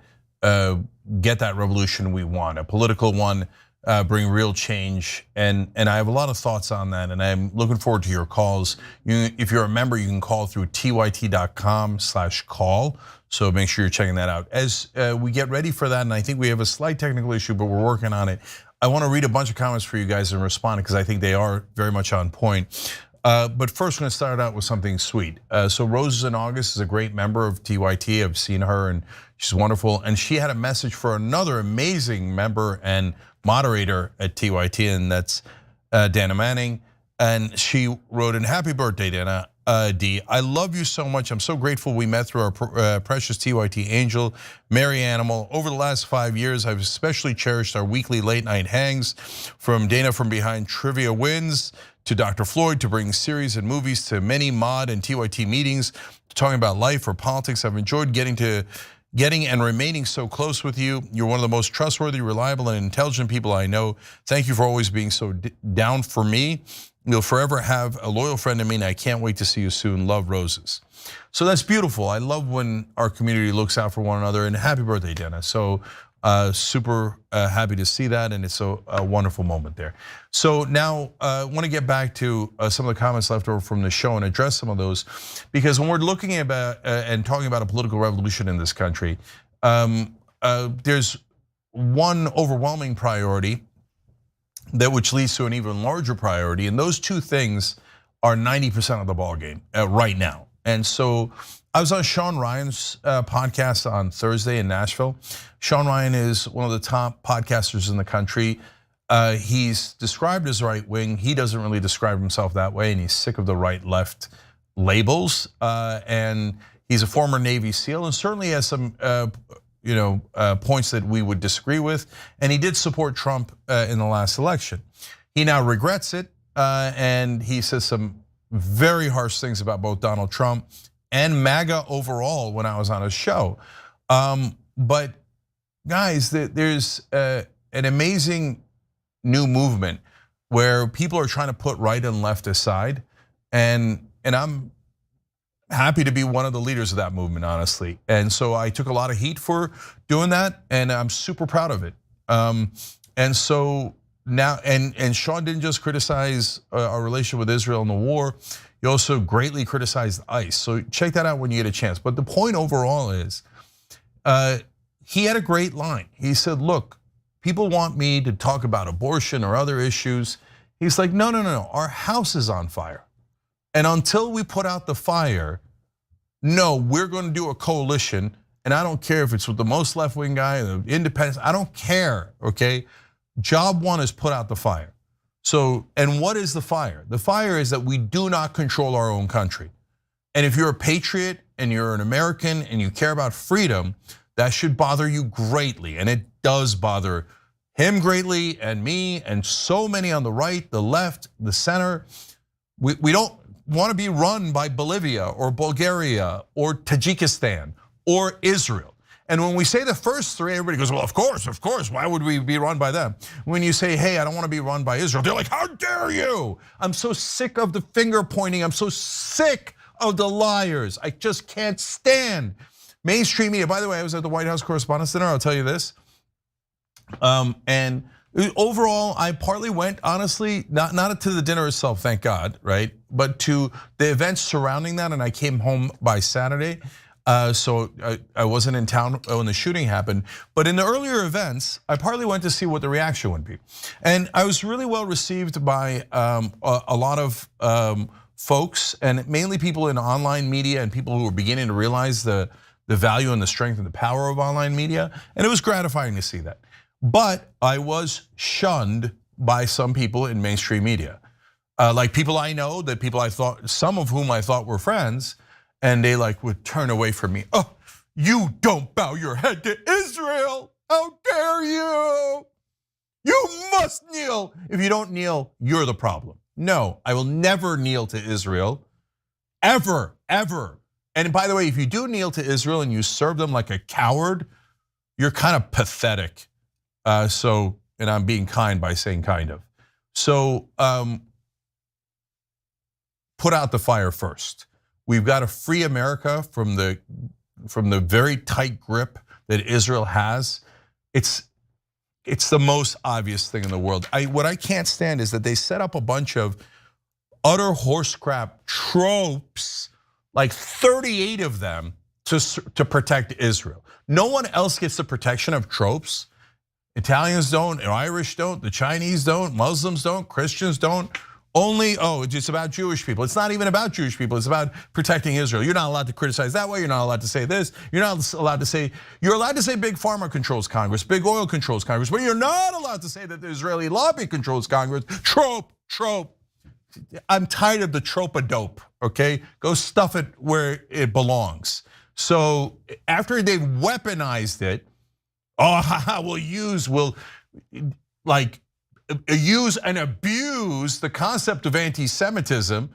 get that revolution we want, a political one, bring real change. And I have a lot of thoughts on that, and I'm looking forward to your calls. If you're a member, you can call through tyt.com/call. So make sure you're checking that out. As we get ready for that, and I think we have a slight technical issue, but we're working on it. I want to read a bunch of comments for you guys and respond because I think they are very much on point. But first, we're going to start out with something sweet. So Roses in August is a great member of TYT. I've seen her and she's wonderful. And she had a message for another amazing member and moderator at TYT, and that's Dana Manning. And she wrote in, "Happy birthday, Dana. D, I love you so much. I'm so grateful we met through our precious TYT angel, Mary Animal. Over the last 5 years, I've especially cherished our weekly late night hangs, from Dana from Behind Trivia Wins, to Dr. Floyd, to bring series and movies, to many mod and TYT meetings, talking about life or politics. I've enjoyed getting and remaining so close with you. You're one of the most trustworthy, reliable, and intelligent people I know. Thank you for always being so down for me. You'll forever have a loyal friend in me, and I can't wait to see you soon. Love, Roses." So that's beautiful. I love when our community looks out for one another, and happy birthday, Dana. So super happy to see that, and it's a wonderful moment there. So now I want to get back to some of the comments left over from the show and address some of those, because when we're looking about and talking about a political revolution in this country, there's one overwhelming priority that which leads to an even larger priority, and those two things are 90% of the ballgame right now. And so I was on Sean Ryan's podcast on Thursday in Nashville. Sean Ryan is one of the top podcasters in the country. He's described as right wing. He doesn't really describe himself that way, and he's sick of the right-left labels. And he's a former Navy SEAL, and certainly has some points that we would disagree with. And he did support Trump in the last election. He now regrets it, and he says some very harsh things about both Donald Trump and MAGA overall when I was on his show. But guys, there's an amazing new movement where people are trying to put right and left aside, and I'm happy to be one of the leaders of that movement, honestly. And so I took a lot of heat for doing that, and I'm super proud of it. And so now, and Sean didn't just criticize our relationship with Israel and the war, he also greatly criticized ICE. So check that out when you get a chance. But the point overall is, he had a great line. He said, look, people want me to talk about abortion or other issues. He's like, no, our house is on fire. And until we put out the fire, no, we're going to do a coalition. And I don't care if it's with the most left-wing guy, the independents, I don't care, okay? Job one is put out the fire. So, and what is the fire? The fire is that we do not control our own country. And if you're a patriot and you're an American and you care about freedom, that should bother you greatly. And it does bother him greatly, and me, and so many on the right, the left, the center. We don't want to be run by Bolivia or Bulgaria or Tajikistan or Israel. And when we say the first three, everybody goes, well, of course, why would we be run by them? When you say, hey, I don't want to be run by Israel, they're like, how dare you? I'm so sick of the finger pointing. I'm so sick of the liars. I just can't stand mainstream media. By the way, I was at the White House Correspondents Dinner, I'll tell you this. And overall, I partly went, honestly, not to the dinner itself, thank God, right? But to the events surrounding that, and I came home by Saturday. So I wasn't in town when the shooting happened. But in the earlier events, I partly went to see what the reaction would be. And I was really well received by a lot of folks, and mainly people in online media and people who were beginning to realize the value and the strength and the power of online media. And it was gratifying to see that. But I was shunned by some people in mainstream media. Like people I know, that people I thought, some of whom I thought were friends, and they like would turn away from me. Oh, you don't bow your head to Israel. How dare you? You must kneel. If you don't kneel, you're the problem. No, I will never kneel to Israel, ever, ever. And by the way, if you do kneel to Israel and you serve them like a coward, you're kind of pathetic. And I'm being kind by saying kind of. So put out the fire first. We've got to free America from the very tight grip that Israel has. It's the most obvious thing in the world. What I can't stand is that they set up a bunch of utter horse crap tropes, like 38 of them, to protect Israel. No one else gets the protection of tropes. Italians don't, Irish don't, the Chinese don't, Muslims don't, Christians don't. Only, it's about Jewish people. It's not even about Jewish people. It's about protecting Israel. You're not allowed to criticize that way. You're not allowed to say this. You're allowed to say big pharma controls Congress, big oil controls Congress, but you're not allowed to say that the Israeli lobby controls Congress. Trope. I'm tired of the trope-a-dope, okay? Go stuff it where it belongs. So after they've weaponized it, we'll use and abuse the concept of anti-Semitism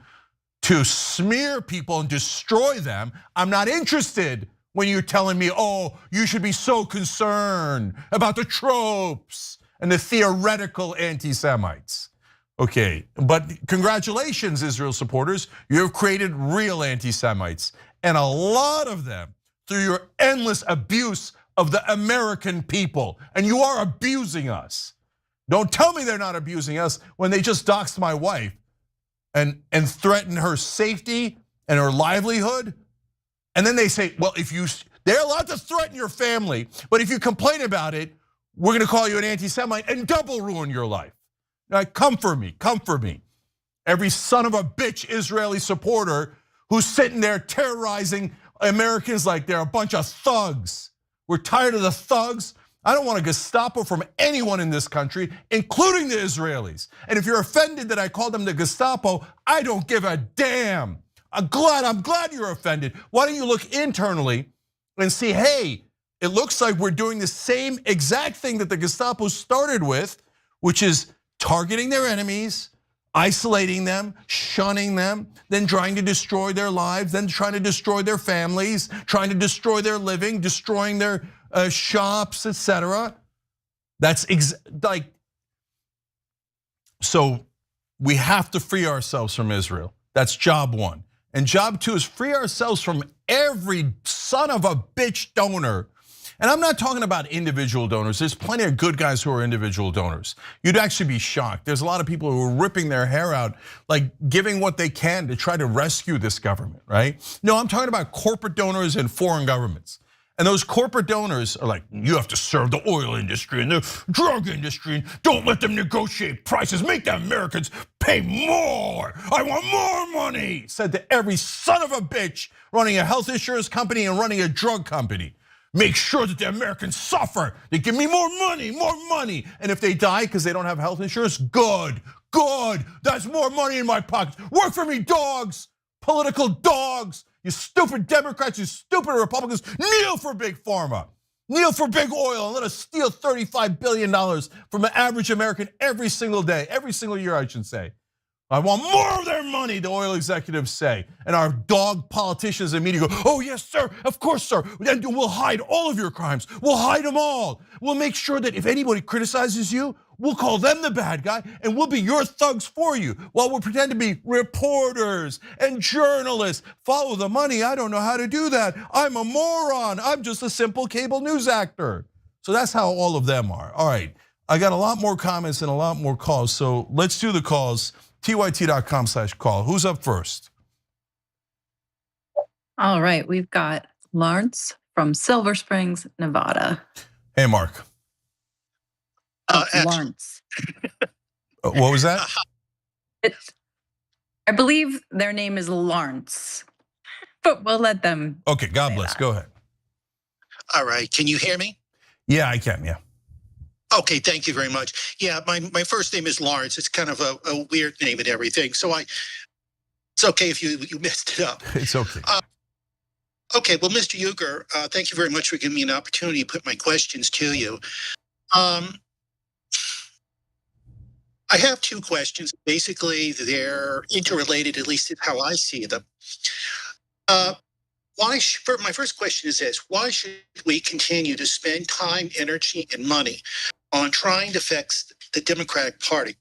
to smear people and destroy them. I'm not interested when you're telling me, you should be so concerned about the tropes and the theoretical anti-Semites. Okay, but congratulations, Israel supporters. You have created real anti-Semites, and a lot of them through your endless abuse of the American people, and you are abusing us. Don't tell me they're not abusing us when they just doxed my wife and threaten her safety and her livelihood. And then they say, well, they're allowed to threaten your family, but if you complain about it, we're gonna call you an anti-Semite and double ruin your life. Now, come for me. Every son of a bitch Israeli supporter who's sitting there terrorizing Americans like they're a bunch of thugs. We're tired of the thugs. I don't want a Gestapo from anyone in this country, including the Israelis. And if you're offended that I called them the Gestapo, I don't give a damn. I'm glad you're offended. Why don't you look internally and see, hey, it looks like we're doing the same exact thing that the Gestapo started with, which is targeting their enemies, isolating them, shunning them, then trying to destroy their lives, then trying to destroy their families, trying to destroy their living, destroying their shops, etc. So we have to free ourselves from Israel. That's job one. And job two is free ourselves from every son of a bitch donor. And I'm not talking about individual donors. There's plenty of good guys who are individual donors. You'd actually be shocked. There's a lot of people who are ripping their hair out, like giving what they can to try to rescue this government, right? No, I'm talking about corporate donors and foreign governments. And those corporate donors are like, you have to serve the oil industry and the drug industry, and don't let them negotiate prices, make the Americans pay more. I want more money, said to every son of a bitch running a health insurance company and running a drug company. Make sure that the Americans suffer. They give me more money, more money. And if they die because they don't have health insurance, good. That's more money in my pockets. Work for me, dogs, political dogs. You stupid Democrats, you stupid Republicans, kneel for big pharma. Kneel for big oil and let us steal $35 billion from an average American every single day, every single year, I should say. I want more of their money, the oil executives say. And our dog politicians and media go, oh yes, sir, of course, sir. And we'll hide all of your crimes. We'll hide them all. We'll make sure that if anybody criticizes you, we'll call them the bad guy and we'll be your thugs for you. While we'll pretend to be reporters and journalists. Follow the money, I don't know how to do that. I'm a moron, I'm just a simple cable news actor. So that's how all of them are. All right, I got a lot more comments and a lot more calls. So let's do the calls. tyt.com/call. Who's up first? All right, we've got Lawrence from Silver Springs, Nevada. Hey, Mark. Lawrence. What was that? I believe their name is Lawrence, but we'll let them. Okay, God bless. Go ahead. All right, can you hear me? Yeah, I can, yeah. Okay, thank you very much. Yeah, my first name is Lawrence. It's kind of a weird name and everything. So it's okay if you messed it up. It's okay. Okay, well, Mr. Uygur, thank you very much for giving me an opportunity to put my questions to you. I have two questions. Basically, they're interrelated, at least how I see them. my first question is this: why should we continue to spend time, energy, and money on trying to fix the Democratic Party?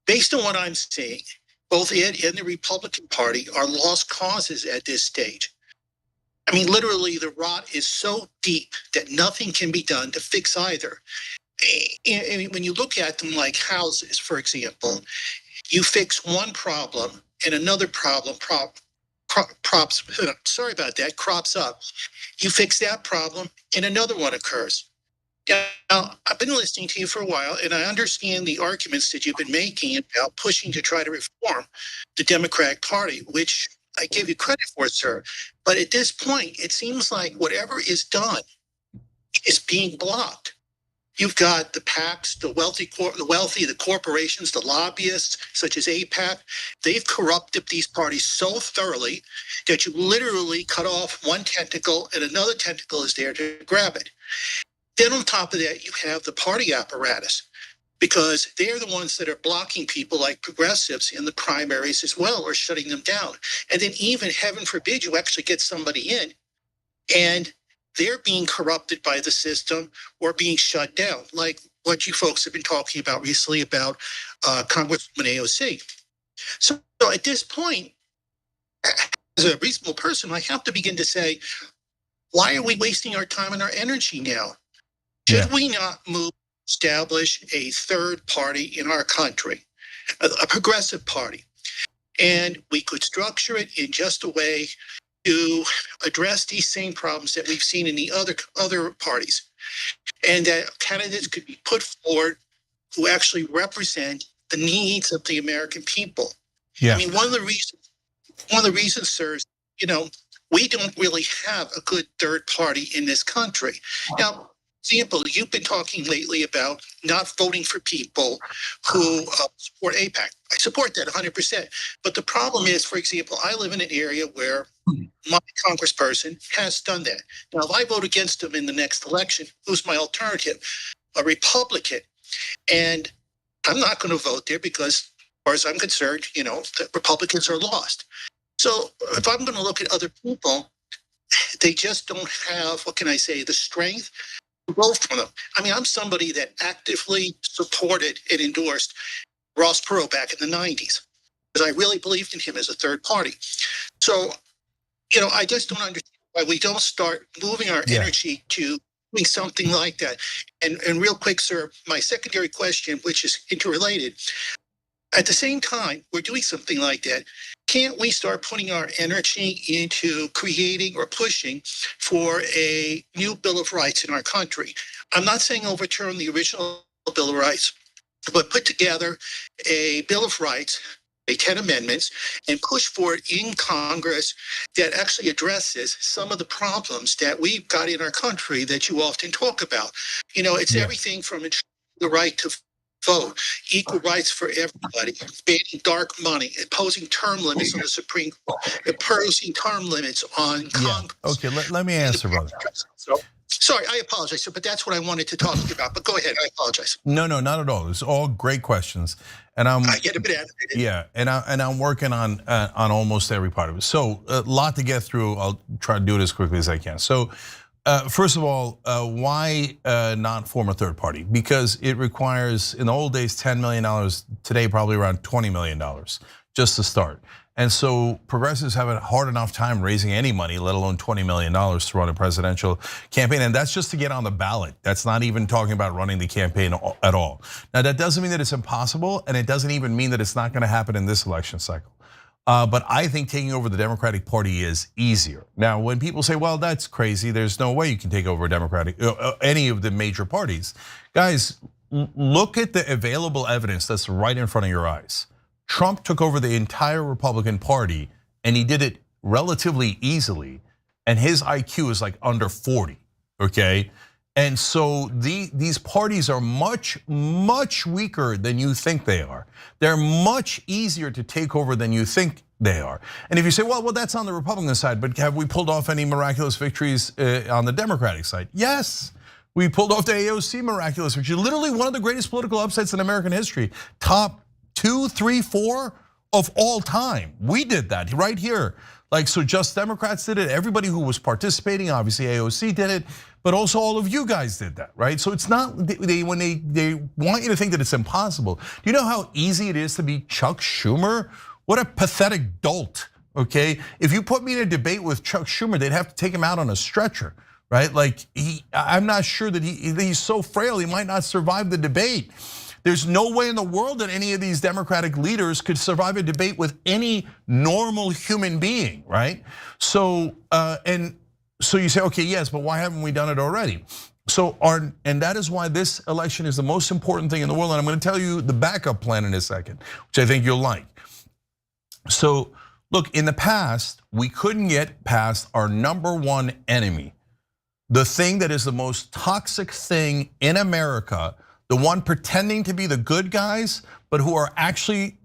Based on what I'm seeing, both it and the Republican Party are lost causes at this stage. I mean, literally, the rot is so deep that nothing can be done to fix either. And when you look at them like houses, for example, you fix one problem and another problem crops up. You fix that problem and another one occurs. Now, I've been listening to you for a while, and I understand the arguments that you've been making about pushing to try to reform the Democratic Party, which I give you credit for, sir. But at this point, it seems like whatever is done is being blocked. You've got the PACs, the wealthy, the corporations, the lobbyists, such as AIPAC. They've corrupted these parties so thoroughly that you literally cut off one tentacle and another tentacle is there to grab it. Then on top of that, you have the party apparatus, because they're the ones that are blocking people like progressives in the primaries as well, or shutting them down. And then even, heaven forbid, you actually get somebody in and they're being corrupted by the system or being shut down, like what you folks have been talking about recently about Congresswoman AOC. So at this point, as a reasonable person, I have to begin to say, why are we wasting our time and our energy now? Should we not establish a third party in our country, a progressive party? And we could structure it in just a way to address these same problems that we've seen in the other parties. And that candidates could be put forward who actually represent the needs of the American people. Yeah. I mean, one of the reasons, sir, is, we don't really have a good third party in this country. Now, example, you've been talking lately about not voting for people who support AIPAC. I support that 100%. But the problem is, for example, I live in an area where my congressperson has done that. Now, if I vote against him in the next election, who's my alternative? A Republican. And I'm not going to vote there because, as far as I'm concerned, the Republicans are lost. So if I'm going to look at other people, they just don't have, the strength to vote for them. I mean, I'm somebody that actively supported and endorsed Ross Perot back in the 90s because I really believed in him as a third party. So, I just don't understand why we don't start moving our energy to doing something like that. And real quick, sir, my secondary question, which is interrelated, at the same time we're doing something like that, can't we start putting our energy into creating or pushing for a new Bill of Rights in our country? I'm not saying overturn the original Bill of Rights, but put together a Bill of Rights, 10 amendments, and push for it in Congress that actually addresses some of the problems that we've got in our country that you often talk about. It's everything from the right to vote, equal rights for everybody, banning dark money, imposing term limits on the Supreme Court, imposing term limits on Congress. Okay, let me answer, brother. Sorry, I apologize, sir, but that's what I wanted to talk to you about. But go ahead, I apologize. No, not at all. It's all great questions, and I get a bit animated. Yeah, and I'm working on almost every part of it. So a lot to get through. I'll try to do it as quickly as I can. So first of all, why not form a third party? Because it requires, in the old days, $10 million. Today, probably around $20 million just to start. And so progressives have a hard enough time raising any money, let alone $20 million to run a presidential campaign. And that's just to get on the ballot. That's not even talking about running the campaign at all. Now, that doesn't mean that it's impossible, and it doesn't even mean that it's not going to happen in this election cycle. But I think taking over the Democratic Party is easier. Now, when people say, well, that's crazy, there's no way you can take over any of the major parties. Guys, look at the available evidence that's right in front of your eyes. Trump took over the entire Republican Party, and he did it relatively easily, and his IQ is like under 40, okay? And so these parties are much weaker than you think they are. They're much easier to take over than you think they are. And if you say, well, that's on the Republican side, but have we pulled off any miraculous victories on the Democratic side? Yes. We pulled off the AOC miraculous victory, literally one of the greatest political upsets in American history. Top 2, 3, 4 of all time. We did that right here. Like, so Just Democrats did it. Everybody who was participating, obviously AOC did it, but also all of you guys did that, right? So it's not, when they want you to think that it's impossible. Do you know how easy it is to be Chuck Schumer? What a pathetic dolt, okay? If you put me in a debate with Chuck Schumer, they'd have to take him out on a stretcher, right? Like, I'm not sure that he's so frail, he might not survive the debate. There's no way in the world that any of these Democratic leaders could survive a debate with any normal human being, right? So, so you say, okay, yes, but why haven't we done it already? And that is why this election is the most important thing in the world. And I'm going to tell you the backup plan in a second, which I think you'll like. So look, in the past, we couldn't get past our #1 enemy, the thing that is the most toxic thing in America, the one pretending to be the good guys, but who are actually,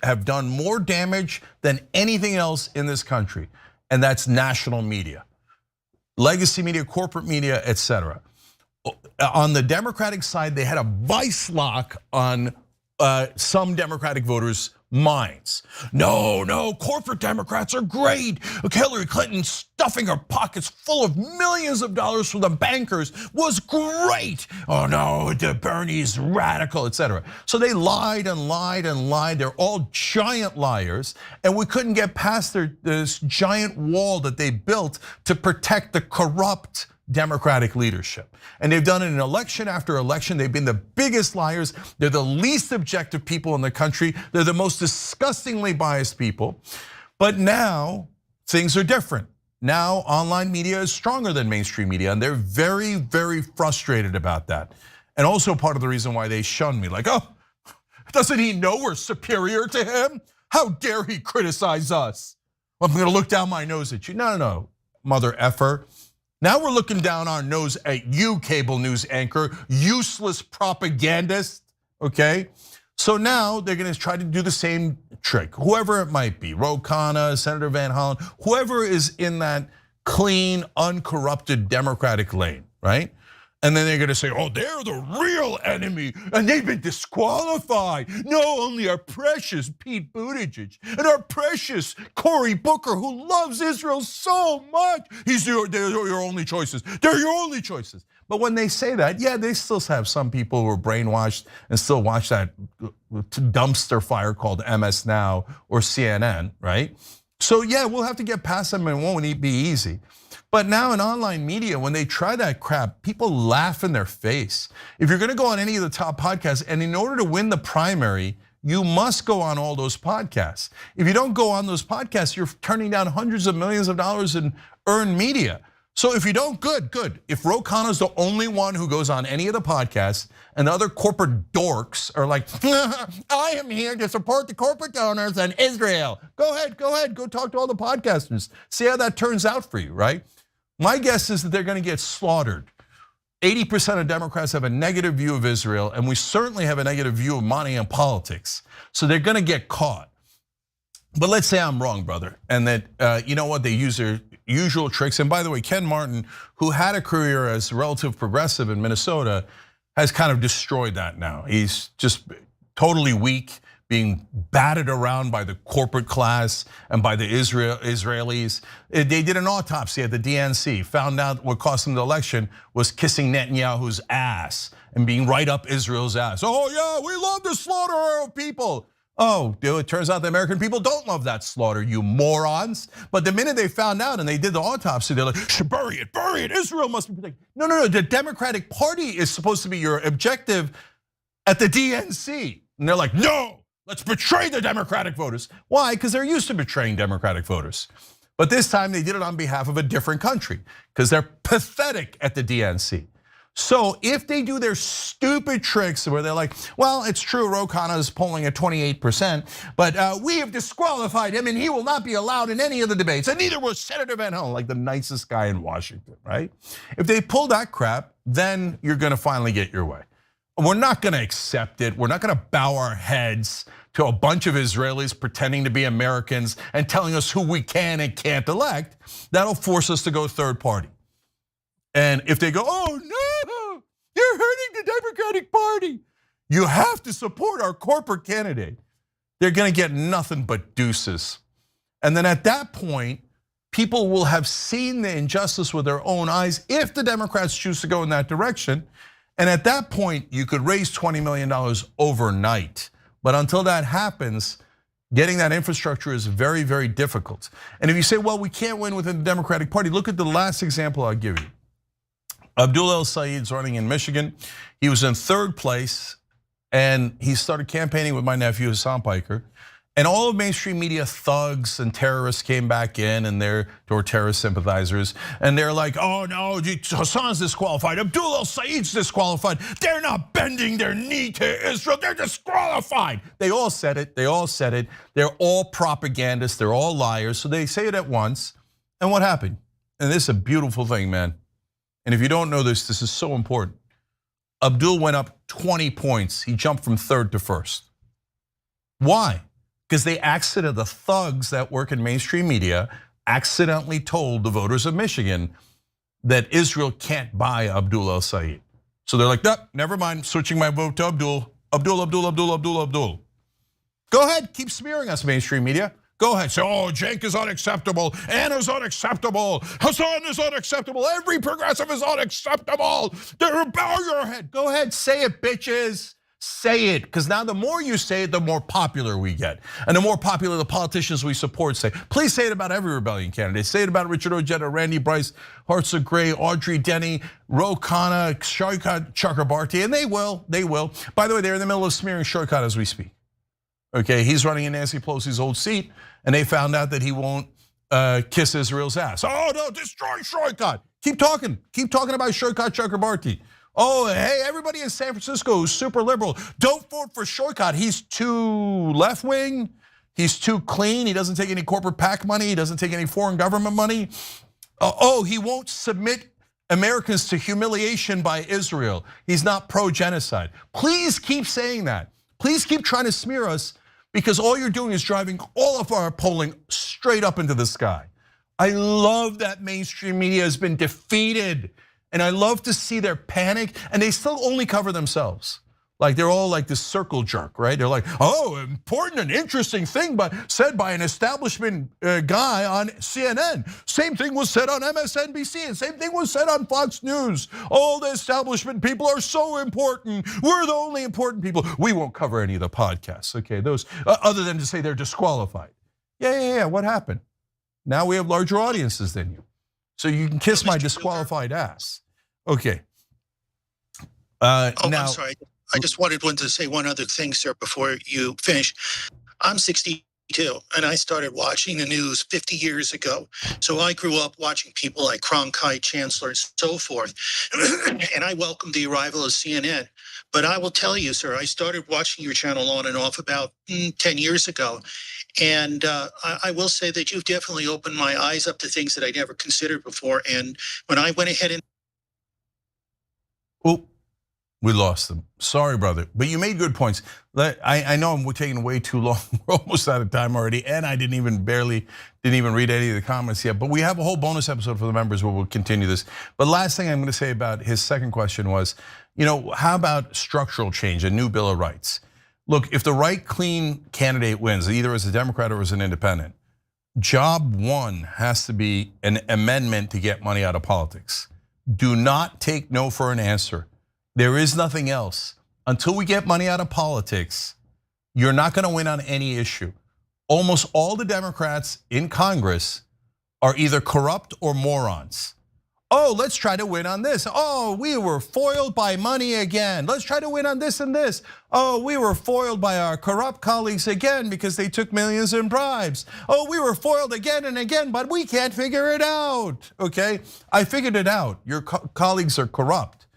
have done more damage than anything else in this country. And that's national media, legacy media, corporate media, etc. On the Democratic side, they had a vice lock on some Democratic voters' minds. No, corporate Democrats are great. Hillary Clinton stuffing her pockets full of millions of dollars from the bankers was great. Oh no, Bernie's radical, etc. So they lied and lied and lied. They're all giant liars, and we couldn't get past this giant wall that they built to protect the corrupt Democratic leadership. And they've done it in election after election. They've been the biggest liars. They're the least objective people in the country. They're the most disgustingly biased people. But now things are different. Now online media is stronger than mainstream media, and they're very, very frustrated about that. And also part of the reason why they shun me, like, oh, doesn't he know we're superior to him? How dare he criticize us? I'm gonna look down my nose at you. No, mother effer. Now we're looking down our nose at you, cable news anchor, useless propagandist, okay? So now they're gonna try to do the same trick, whoever it might be, Ro Khanna, Senator Van Hollen, whoever is in that clean, uncorrupted Democratic lane, right? And then they're gonna say, oh, they're the real enemy and they've been disqualified. No, only our precious Pete Buttigieg and our precious Cory Booker, who loves Israel so much. They're your only choices. They're your only choices. But when they say that, yeah, they still have some people who are brainwashed and still watch that dumpster fire called MS Now or CNN, right? So yeah, we'll have to get past them and it won't be easy. But now in online media, when they try that crap, people laugh in their face. If you're gonna go on any of the top podcasts, and in order to win the primary, you must go on all those podcasts. If you don't go on those podcasts, you're turning down hundreds of millions of dollars in earned media. So if you don't, good. If Ro Khanna's the only one who goes on any of the podcasts, and the other corporate dorks are like, I am here to support the corporate donors and Israel. Go ahead, go talk to all the podcasters. See how that turns out for you, right? My guess is that they're gonna get slaughtered. 80% of Democrats have a negative view of Israel, and we certainly have a negative view of money and politics. So they're gonna get caught. But let's say I'm wrong, brother, and that you know what, they use their usual tricks. And by the way, Ken Martin, who had a career as relative progressive in Minnesota, has kind of destroyed that now. He's just totally weak, being batted around by the corporate class and by the Israelis. They did an autopsy at the DNC, found out what cost them the election was kissing Netanyahu's ass and being right up Israel's ass. Oh yeah, we love to slaughter our people. Oh, it turns out the American people don't love that slaughter, you morons. But the minute they found out and they did the autopsy, they're like, bury it, Israel must be protected. No, the Democratic Party is supposed to be your objective at the DNC. And they're like, no, let's betray the Democratic voters. Why? Because they're used to betraying Democratic voters. But this time they did it on behalf of a different country because they're pathetic at the DNC. So if they do their stupid tricks where they're like, well, it's true, Ro Khanna is polling at 28%, but we have disqualified him and he will not be allowed in any of the debates, and neither was Senator Van Hollen, like the nicest guy in Washington, right? If they pull that crap, then you're gonna finally get your way. We're not gonna accept it. We're not gonna bow our heads to a bunch of Israelis pretending to be Americans and telling us who we can and can't elect. That'll force us to go third party. And if they go, oh no, you're hurting the Democratic Party, you have to support our corporate candidate. they're gonna get nothing but deuces. And then at that point, people will have seen the injustice with their own eyes if the Democrats choose to go in that direction. And at that point, you could raise $20 million overnight. But until that happens, getting that infrastructure is very, very difficult. And if you say, well, we can't win within the Democratic Party, look at the last example I'll give you. Abdul El Sayed's running in Michigan. He was in 3rd place, and he started campaigning with my nephew, Hassan Piker. And all of mainstream media thugs and terrorists came back in, and they were terrorist sympathizers. And they're like, oh no, Hassan's disqualified, Abdul El Sayed's disqualified. They're not bending their knee to Israel, they're disqualified. They all said it, they all said it. They're all propagandists, they're all liars. So they say it at once. And what happened? And this is a beautiful thing, man. And if you don't know this, this is so important. Abdul went up 20 points. He jumped from 3rd to 1st. Why? Because the thugs that work in mainstream media accidentally told the voters of Michigan that Israel can't buy Abdul El Sayed. So they're like, nope, never mind, switching my vote to Abdul. Abdul. Go ahead, keep smearing us, mainstream media. Go ahead, say, oh, Cenk is unacceptable, Anna's unacceptable, Hassan is unacceptable, every progressive is unacceptable. Bow your head. Go ahead, say it, bitches. Say it, because now the more you say it, the more popular we get. And the more popular the politicians we support say. Please say it about every rebellion candidate. Say it about Richard Ojeda, Randy Bryce, Hearts of Gray, Audrey Denny, Ro Khanna, Sharikat Chakrabarti, and they will. By the way, they're in the middle of smearing Sharikat as we speak. Okay, he's running in Nancy Pelosi's old seat, and they found out that he won't kiss Israel's ass. Oh no, destroy Sharikat. Keep talking about Sharikat Chakrabarti. Oh, hey, everybody in San Francisco who's super liberal, don't vote for Sharikat. He's too left-wing, he's too clean, he doesn't take any corporate PAC money, he doesn't take any foreign government money. Oh, he won't submit Americans to humiliation by Israel. He's not pro-genocide. Please keep saying that. Please keep trying to smear us, because all you're doing is driving all of our polling straight up into the sky. I love that mainstream media has been defeated. And I love to see their panic, and they still only cover themselves. Like they're all like this circle jerk, right? They're like, oh, important and interesting thing, but said by an establishment guy on CNN. Same thing was said on MSNBC, and same thing was said on Fox News. All the establishment people are so important. We're the only important people. We won't cover any of the podcasts, okay? Those, other than to say they're disqualified. Yeah, what happened? Now we have larger audiences than you. So you can kiss my disqualified ass. Okay. Now, now, I'm sorry. I just wanted to say one other thing, sir, before you finish. I'm 62, and I started watching the news 50 years ago. So I grew up watching people like Cronkite, Chancellor, and so forth. And I welcomed the arrival of CNN. But I will tell you, sir, I started watching your channel on and off about 10 years ago. And I will say that you've definitely opened my eyes up to things that I never considered before. And when I went ahead and... Oh, we lost them. Sorry, brother, but you made good points. I know we're taking way too long. We're almost out of time already, and I didn't even read any of the comments yet. But we have a whole bonus episode for the members where we'll continue this. But last thing I'm going to say about his second question was, how about structural change, a new Bill of Rights? Look, if the right clean candidate wins, either as a Democrat or as an independent, job one has to be an amendment to get money out of politics. Do not take no for an answer. There is nothing else. Until we get money out of politics, you're not gonna win on any issue. Almost all the Democrats in Congress are either corrupt or morons. Oh, let's try to win on this. Oh, we were foiled by money again. Let's try to win on this and this. Oh, we were foiled by our corrupt colleagues again because they took millions in bribes. Oh, we were foiled again and again, but we can't figure it out, okay? I figured it out. Your colleagues are corrupt.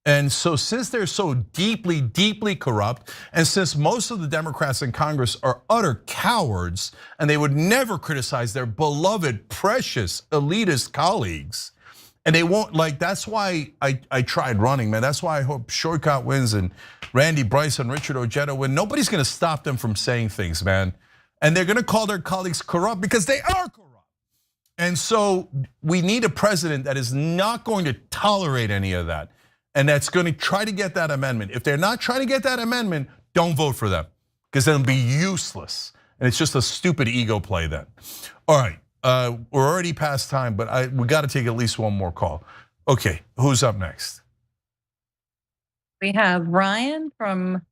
And so since they're so deeply, deeply corrupt, and since most of the Democrats in Congress are utter cowards, and they would never criticize their beloved, precious, elitist colleagues, and they won't, that's why I tried running, man. That's why I hope Sharikat wins and Randy Bryce and Richard Ojeda win. Nobody's gonna stop them from saying things, man. And they're gonna call their colleagues corrupt because they are corrupt. And so we need a president that is not going to tolerate any of that, and that's gonna try to get that amendment. If they're not trying to get that amendment, don't vote for them. because then it'll be useless. And it's just a stupid ego play then. All right, we're already past time, but we got to take at least one more call. Okay, who's up next? We have Ryan from,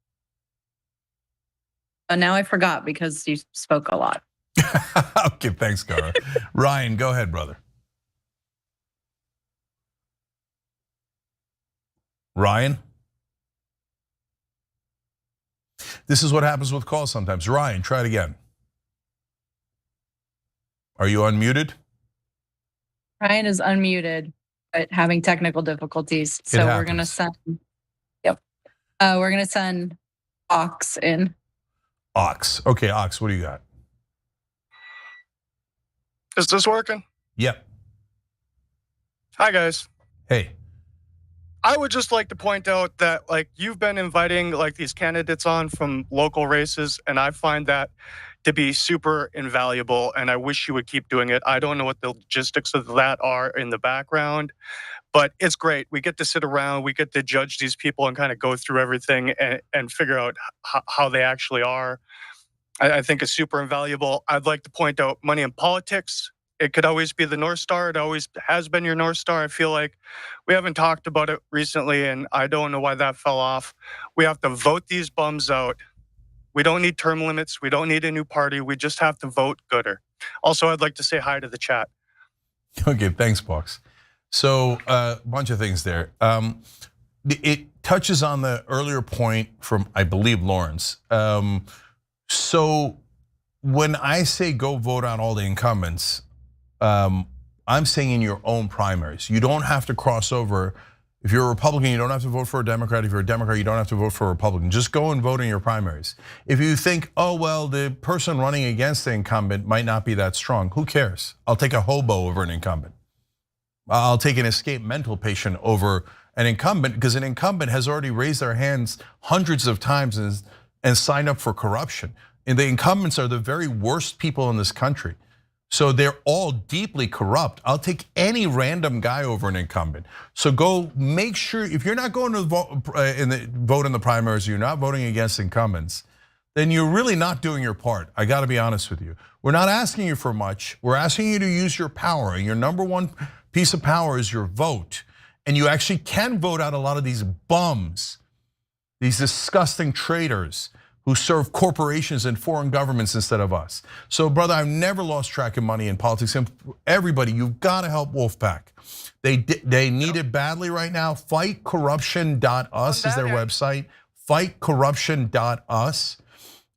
now I forgot because you spoke a lot. Okay, thanks, Cara. Ryan, go ahead, brother. Ryan? This is what happens with calls sometimes. Ryan, try it again. Are you unmuted? Ryan is unmuted, but having technical difficulties. So we're gonna send, we're gonna send Ox in. Ox, okay, Ox, what do you got? Is this working? Yep. Hi, guys. Hey. I would just like to point out that you've been inviting these candidates on from local races, and I find that to be super invaluable, and I wish you would keep doing it. I don't know what the logistics of that are in the background, but it's great. We get to sit around, we get to judge these people and kind of go through everything and figure out how they actually are. I think it's super invaluable. I'd like to point out money in politics. It could always be the North Star. It always has been your North Star. I feel like we haven't talked about it recently, and I don't know why that fell off. We have to vote these bums out. We don't need term limits. We don't need a new party. We just have to vote gooder. Also, I'd like to say hi to the chat. Okay, thanks, Box. So a bunch of things there. It touches on the earlier point from, I believe, Lawrence. So when I say go vote on all the incumbents, I'm saying in your own primaries. You don't have to cross over. If you're a Republican, you don't have to vote for a Democrat. If you're a Democrat, you don't have to vote for a Republican. Just go and vote in your primaries. If you think, oh, well, the person running against the incumbent might not be that strong, who cares? I'll take a hobo over an incumbent. I'll take an escaped mental patient over an incumbent, because an incumbent has already raised their hands hundreds of times and signed up for corruption. And the incumbents are the very worst people in this country. So they're all deeply corrupt. I'll take any random guy over an incumbent. So go make sure, if you're not going to vote in the primaries, you're not voting against incumbents, then you're really not doing your part. I gotta be honest with you. We're not asking you for much. We're asking you to use your power, and your number one piece of power is your vote. And you actually can vote out a lot of these bums, these disgusting traitors who serve corporations and foreign governments instead of us. So brother, I've never lost track of money in politics. And everybody, you've got to help Wolfpack. They need it badly right now. Fightcorruption.us is their website. Fightcorruption.us.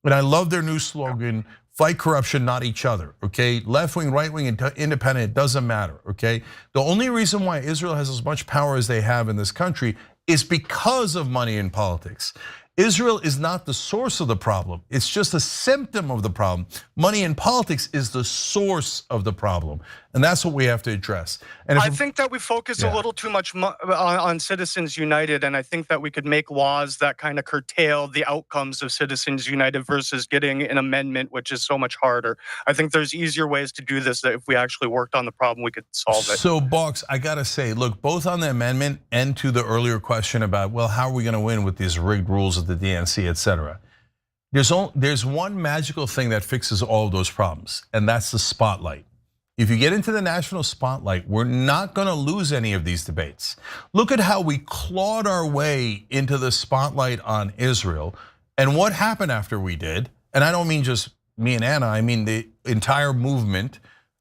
And I love their new slogan, fight corruption, not each other, okay? Left wing, right wing, independent, it doesn't matter, okay? The only reason why Israel has as much power as they have in this country is because of money in politics. Israel is not the source of the problem. It's just a symptom of the problem. Money in politics is the source of the problem. And that's what we have to address. And I think that we focus a little too much on Citizens United, and I think that we could make laws that kind of curtail the outcomes of Citizens United versus getting an amendment, which is so much harder. I think there's easier ways to do this, that if we actually worked on the problem, we could solve it. So Box, I gotta say, look, both on the amendment and to the earlier question about, well, how are we gonna win with these rigged rules of the DNC, et cetera. There's one magical thing that fixes all of those problems, and that's the spotlight. If you get into the national spotlight, we're not gonna lose any of these debates. Look at how we clawed our way into the spotlight on Israel, and what happened after we did, and I don't mean just me and Anna, I mean the entire movement.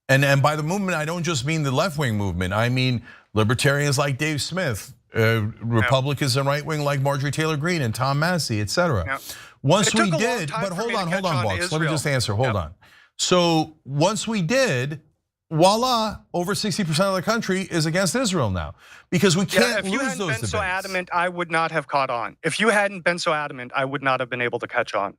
And by the movement, I don't just mean the left-wing movement, I mean libertarians like Dave Smith, Republicans and right wing like Marjorie Taylor Greene and Tom Massey, et cetera. Once we did, but hold on, Box, let me just answer, hold on. So once we did, voila, over 60% of the country is against Israel now, because we can't lose those debates. If you hadn't been so adamant, I would not have caught on. If you hadn't been so adamant, I would not have been able to catch on.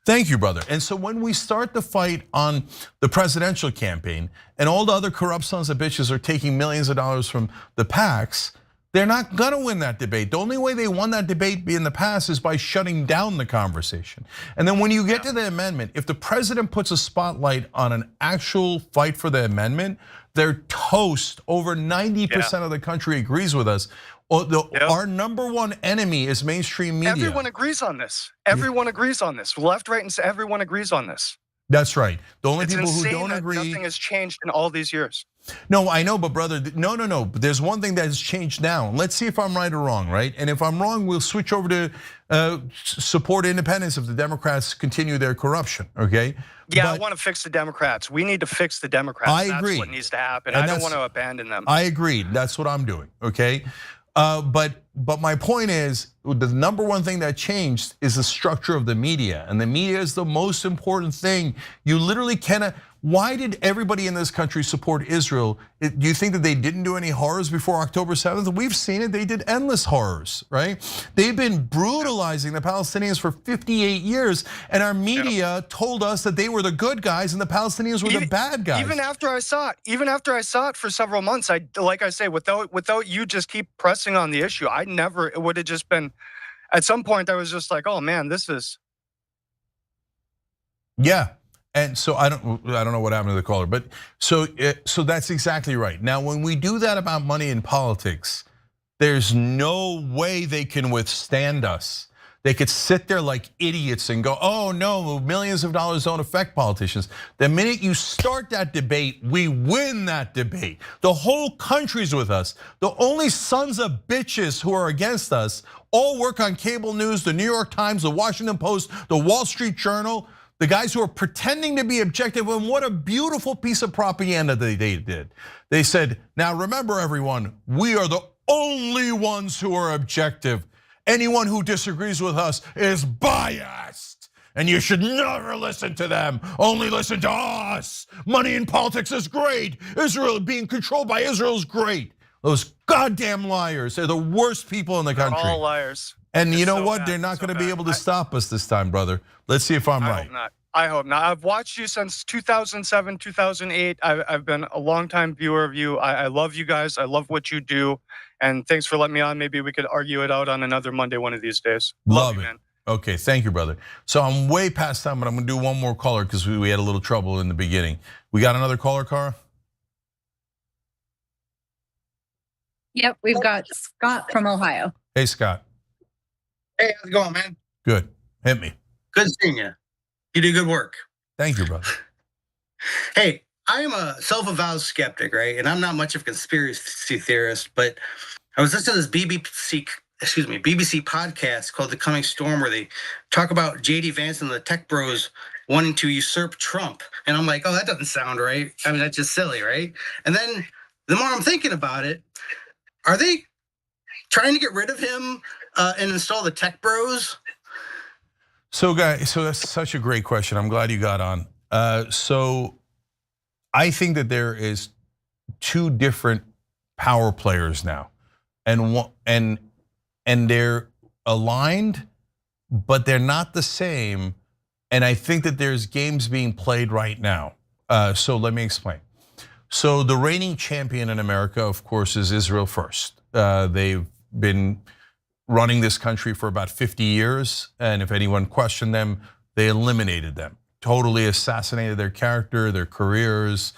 Thank you, brother. And so when we start the fight on the presidential campaign and all the other corrupt sons of bitches are taking millions of dollars from the PACs, they're not gonna win that debate. The only way they won that debate in the past is by shutting down the conversation. And then when you get to the amendment, if the president puts a spotlight on an actual fight for the amendment, they're toast. Over 90% of the country agrees with us. Our number one enemy is mainstream media. Everyone agrees on this. Everyone agrees on this. Left, right, and everyone agrees on this. That's right. The only It's people who insane don't that agree. Nothing has changed in all these years. No, I know, but brother, no. But there's one thing that has changed now. Let's see if I'm right or wrong, right? And if I'm wrong, we'll switch over to support independence if the Democrats continue their corruption, okay? Yeah, I want to fix the Democrats. We need to fix the Democrats. I agree. That's what needs to happen. And I don't want to abandon them. I agree. That's what I'm doing, okay? But my point is, the number one thing that changed is the structure of the media, and the media is the most important thing. You literally cannot. Why did everybody in this country support Israel? Do you think that they didn't do any horrors before October 7th? We've seen it. They did endless horrors, right? They've been brutalizing the Palestinians for 58 years, and our media told us that they were the good guys and the Palestinians were the bad guys. Even after I saw it for several months, like I say, without you just keep pressing on the issue, it would have just been, at some point I was just like, oh man, this is. Yeah. And so I don't know what happened to the caller, but so that's exactly right. Now, when we do that about money in politics, there's no way they can withstand us. They could sit there like idiots and go, oh no, millions of dollars don't affect politicians. The minute you start that debate, we win that debate. The whole country's with us. The only sons of bitches who are against us all work on cable news, the New York Times, the Washington Post, the Wall Street Journal. The guys who are pretending to be objective, and what a beautiful piece of propaganda they did. They said, now remember everyone, we are the only ones who are objective. Anyone who disagrees with us is biased, and you should never listen to them, only listen to us. Money in politics is great. Israel, being controlled by Israel is great. Those goddamn liars, they're the worst people in the country. They're all liars. And you know what? They're not going to be able to stop us this time, brother. Let's see if I'm right. I hope not. I've watched you since 2007, 2008. I've been a longtime viewer of you. I love you guys. I love what you do. And thanks for letting me on. Maybe we could argue it out on another Monday one of these days. Love it. Man. Okay, thank you, brother. So I'm way past time, but I'm going to do one more caller because we had a little trouble in the beginning. We got another caller, Cara? Yep, we've got Scott from Ohio. Hey, Scott. Hey, how's it going, man? Good. Hit me. Good seeing you. You do good work. Thank you, brother. Hey, I am a self-avowed skeptic, right? And I'm not much of a conspiracy theorist, but I was listening to this BBC podcast called The Coming Storm, where they talk about JD Vance and the tech bros wanting to usurp Trump. And I'm like, oh, that doesn't sound right. I mean, that's just silly, right? And then the more I'm thinking about it, are they trying to get rid of him and install the tech bros? So guys, so that's such a great question. I'm glad you got on. So I think that there is two different power players now, and they're aligned, but they're not the same. And I think that there's games being played right now. So let me explain. So the reigning champion in America, of course, is Israel First. They've been running this country for about 50 years, and if anyone questioned them, they eliminated them, totally assassinated their character, their careers.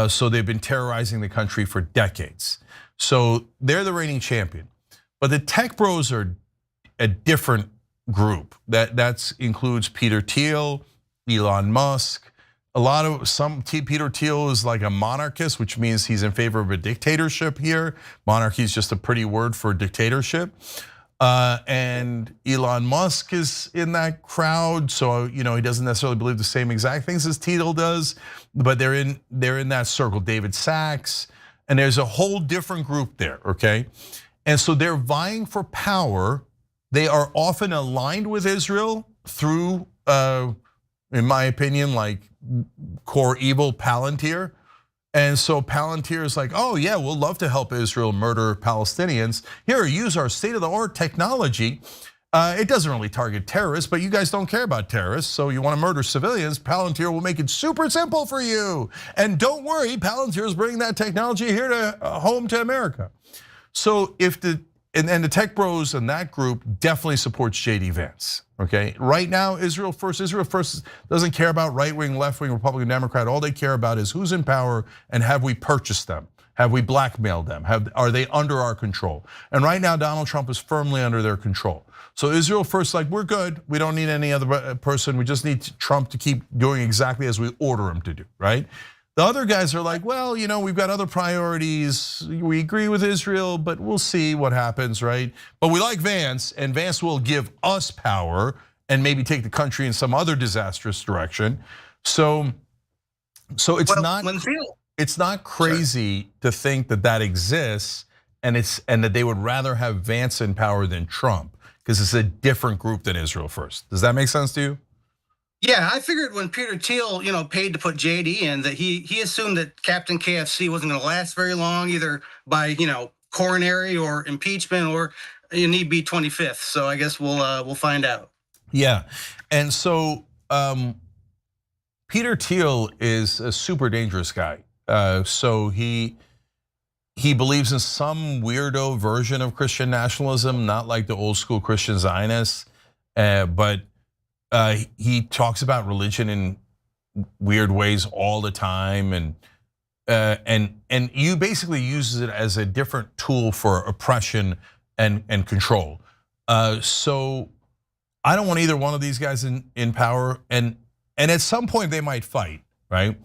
So they've been terrorizing the country for decades. So they're the reigning champion. But the tech bros are a different group. That includes Peter Thiel, Elon Musk. Peter Thiel is like a monarchist, which means he's in favor of a dictatorship here. Monarchy is just a pretty word for dictatorship. And Elon Musk is in that crowd, so he doesn't necessarily believe the same exact things as Thiel does, but they're in that circle. David Sachs, and there's a whole different group there, okay? And so they're vying for power. They are often aligned with Israel through, in my opinion, like core evil Palantir. And so Palantir is like, oh yeah, we'll love to help Israel murder Palestinians. Here, use our state-of-the-art technology. It doesn't really target terrorists, but you guys don't care about terrorists, so you want to murder civilians. Palantir will make it super simple for you. And don't worry, Palantir is bringing that technology here to home to America. So and the tech bros and that group definitely supports JD Vance. Okay, right now, Israel First doesn't care about right wing, left wing, Republican, Democrat. All they care about is who's in power and have we purchased them. Have we blackmailed them? Are they under our control? And right now, Donald Trump is firmly under their control. So Israel first, like, we're good. We don't need any other person. We just need Trump to keep doing exactly as we order him to do, right? The other guys are like, well, we've got other priorities. We agree with Israel, but we'll see what happens, right? But we like Vance, and Vance will give us power and maybe take the country in some other disastrous direction. So it's not crazy to think that exists, and that they would rather have Vance in power than Trump, because it's a different group than Israel First. Does that make sense to you? Yeah, I figured when Peter Thiel, paid to put JD in, that he assumed that Captain KFC wasn't going to last very long, either by coronary or impeachment, or need be 25th. So I guess we'll find out. Yeah, and so Peter Thiel is a super dangerous guy. So he believes in some weirdo version of Christian nationalism, not like the old school Christian Zionists, but he talks about religion in weird ways all the time, and you basically uses it as a different tool for oppression and control. So I don't want either one of these guys in power, and at some point they might fight, right?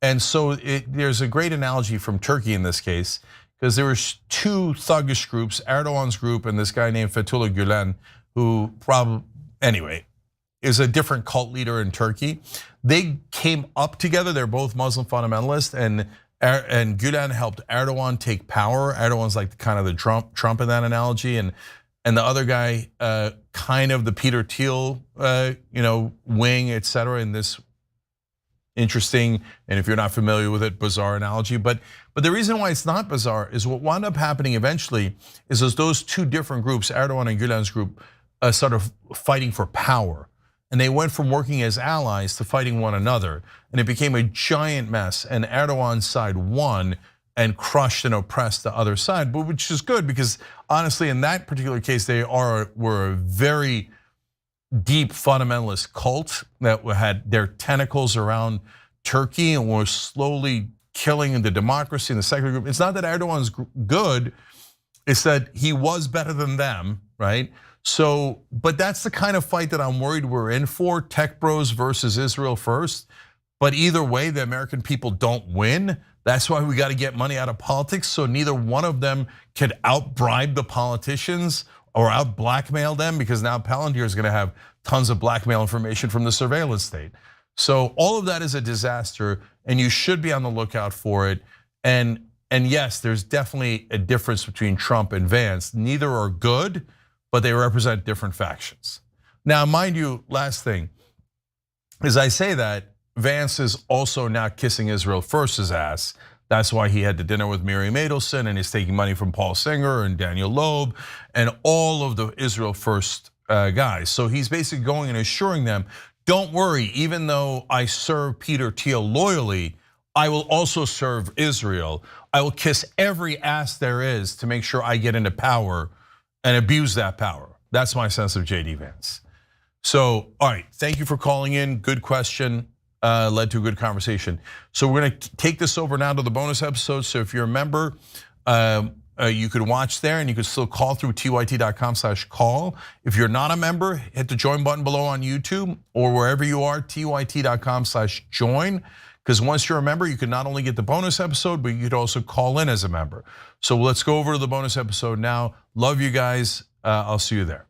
And so there's a great analogy from Turkey in this case, because there were two thuggish groups, Erdogan's group and this guy named Fethullah Gülen, who is a different cult leader in Turkey. They came up together. They're both Muslim fundamentalists, and Gülen helped Erdogan take power. Erdogan's like kind of the Trump in that analogy, and the other guy, kind of the Peter Thiel, wing, etc. In this interesting, and if you're not familiar with it, bizarre analogy. But the reason why it's not bizarre is what wound up happening eventually is those two different groups, Erdogan and Gülen's group, started fighting for power. And they went from working as allies to fighting one another. And it became a giant mess. And Erdogan's side won and crushed and oppressed the other side, but which is good, because honestly, in that particular case, they were a very deep fundamentalist cult that had their tentacles around Turkey and were slowly killing the democracy and the secular group. It's not that Erdogan's good, it's that he was better than them, right? So, but that's the kind of fight that I'm worried we're in for, tech bros versus Israel First. But either way, the American people don't win. That's why we got to get money out of politics, so neither one of them could out-bribe the politicians or out-blackmail them, because now Palantir is going to have tons of blackmail information from the surveillance state. So all of that is a disaster, and you should be on the lookout for it. And yes, there's definitely a difference between Trump and Vance. Neither are good, but they represent different factions. Now, mind you, last thing, as I say that, Vance is also now kissing Israel First's ass. That's why he had the dinner with Miri Madelson, and he's taking money from Paul Singer and Daniel Loeb and all of the Israel First guys. So he's basically going and assuring them, don't worry, even though I serve Peter Thiel loyally, I will also serve Israel. I will kiss every ass there is to make sure I get into power and abuse that power. That's my sense of JD Vance. So, all right, thank you for calling in. Good question, led to a good conversation. So we're gonna take this over now to the bonus episode. So if you're a member, you could watch there, and you could still call through tyt.com/call. If you're not a member, hit the join button below on YouTube or wherever you are, tyt.com/join. Because once you're a member, you can not only get the bonus episode, but you could also call in as a member. So let's go over to the bonus episode now. Love you guys. I'll see you there.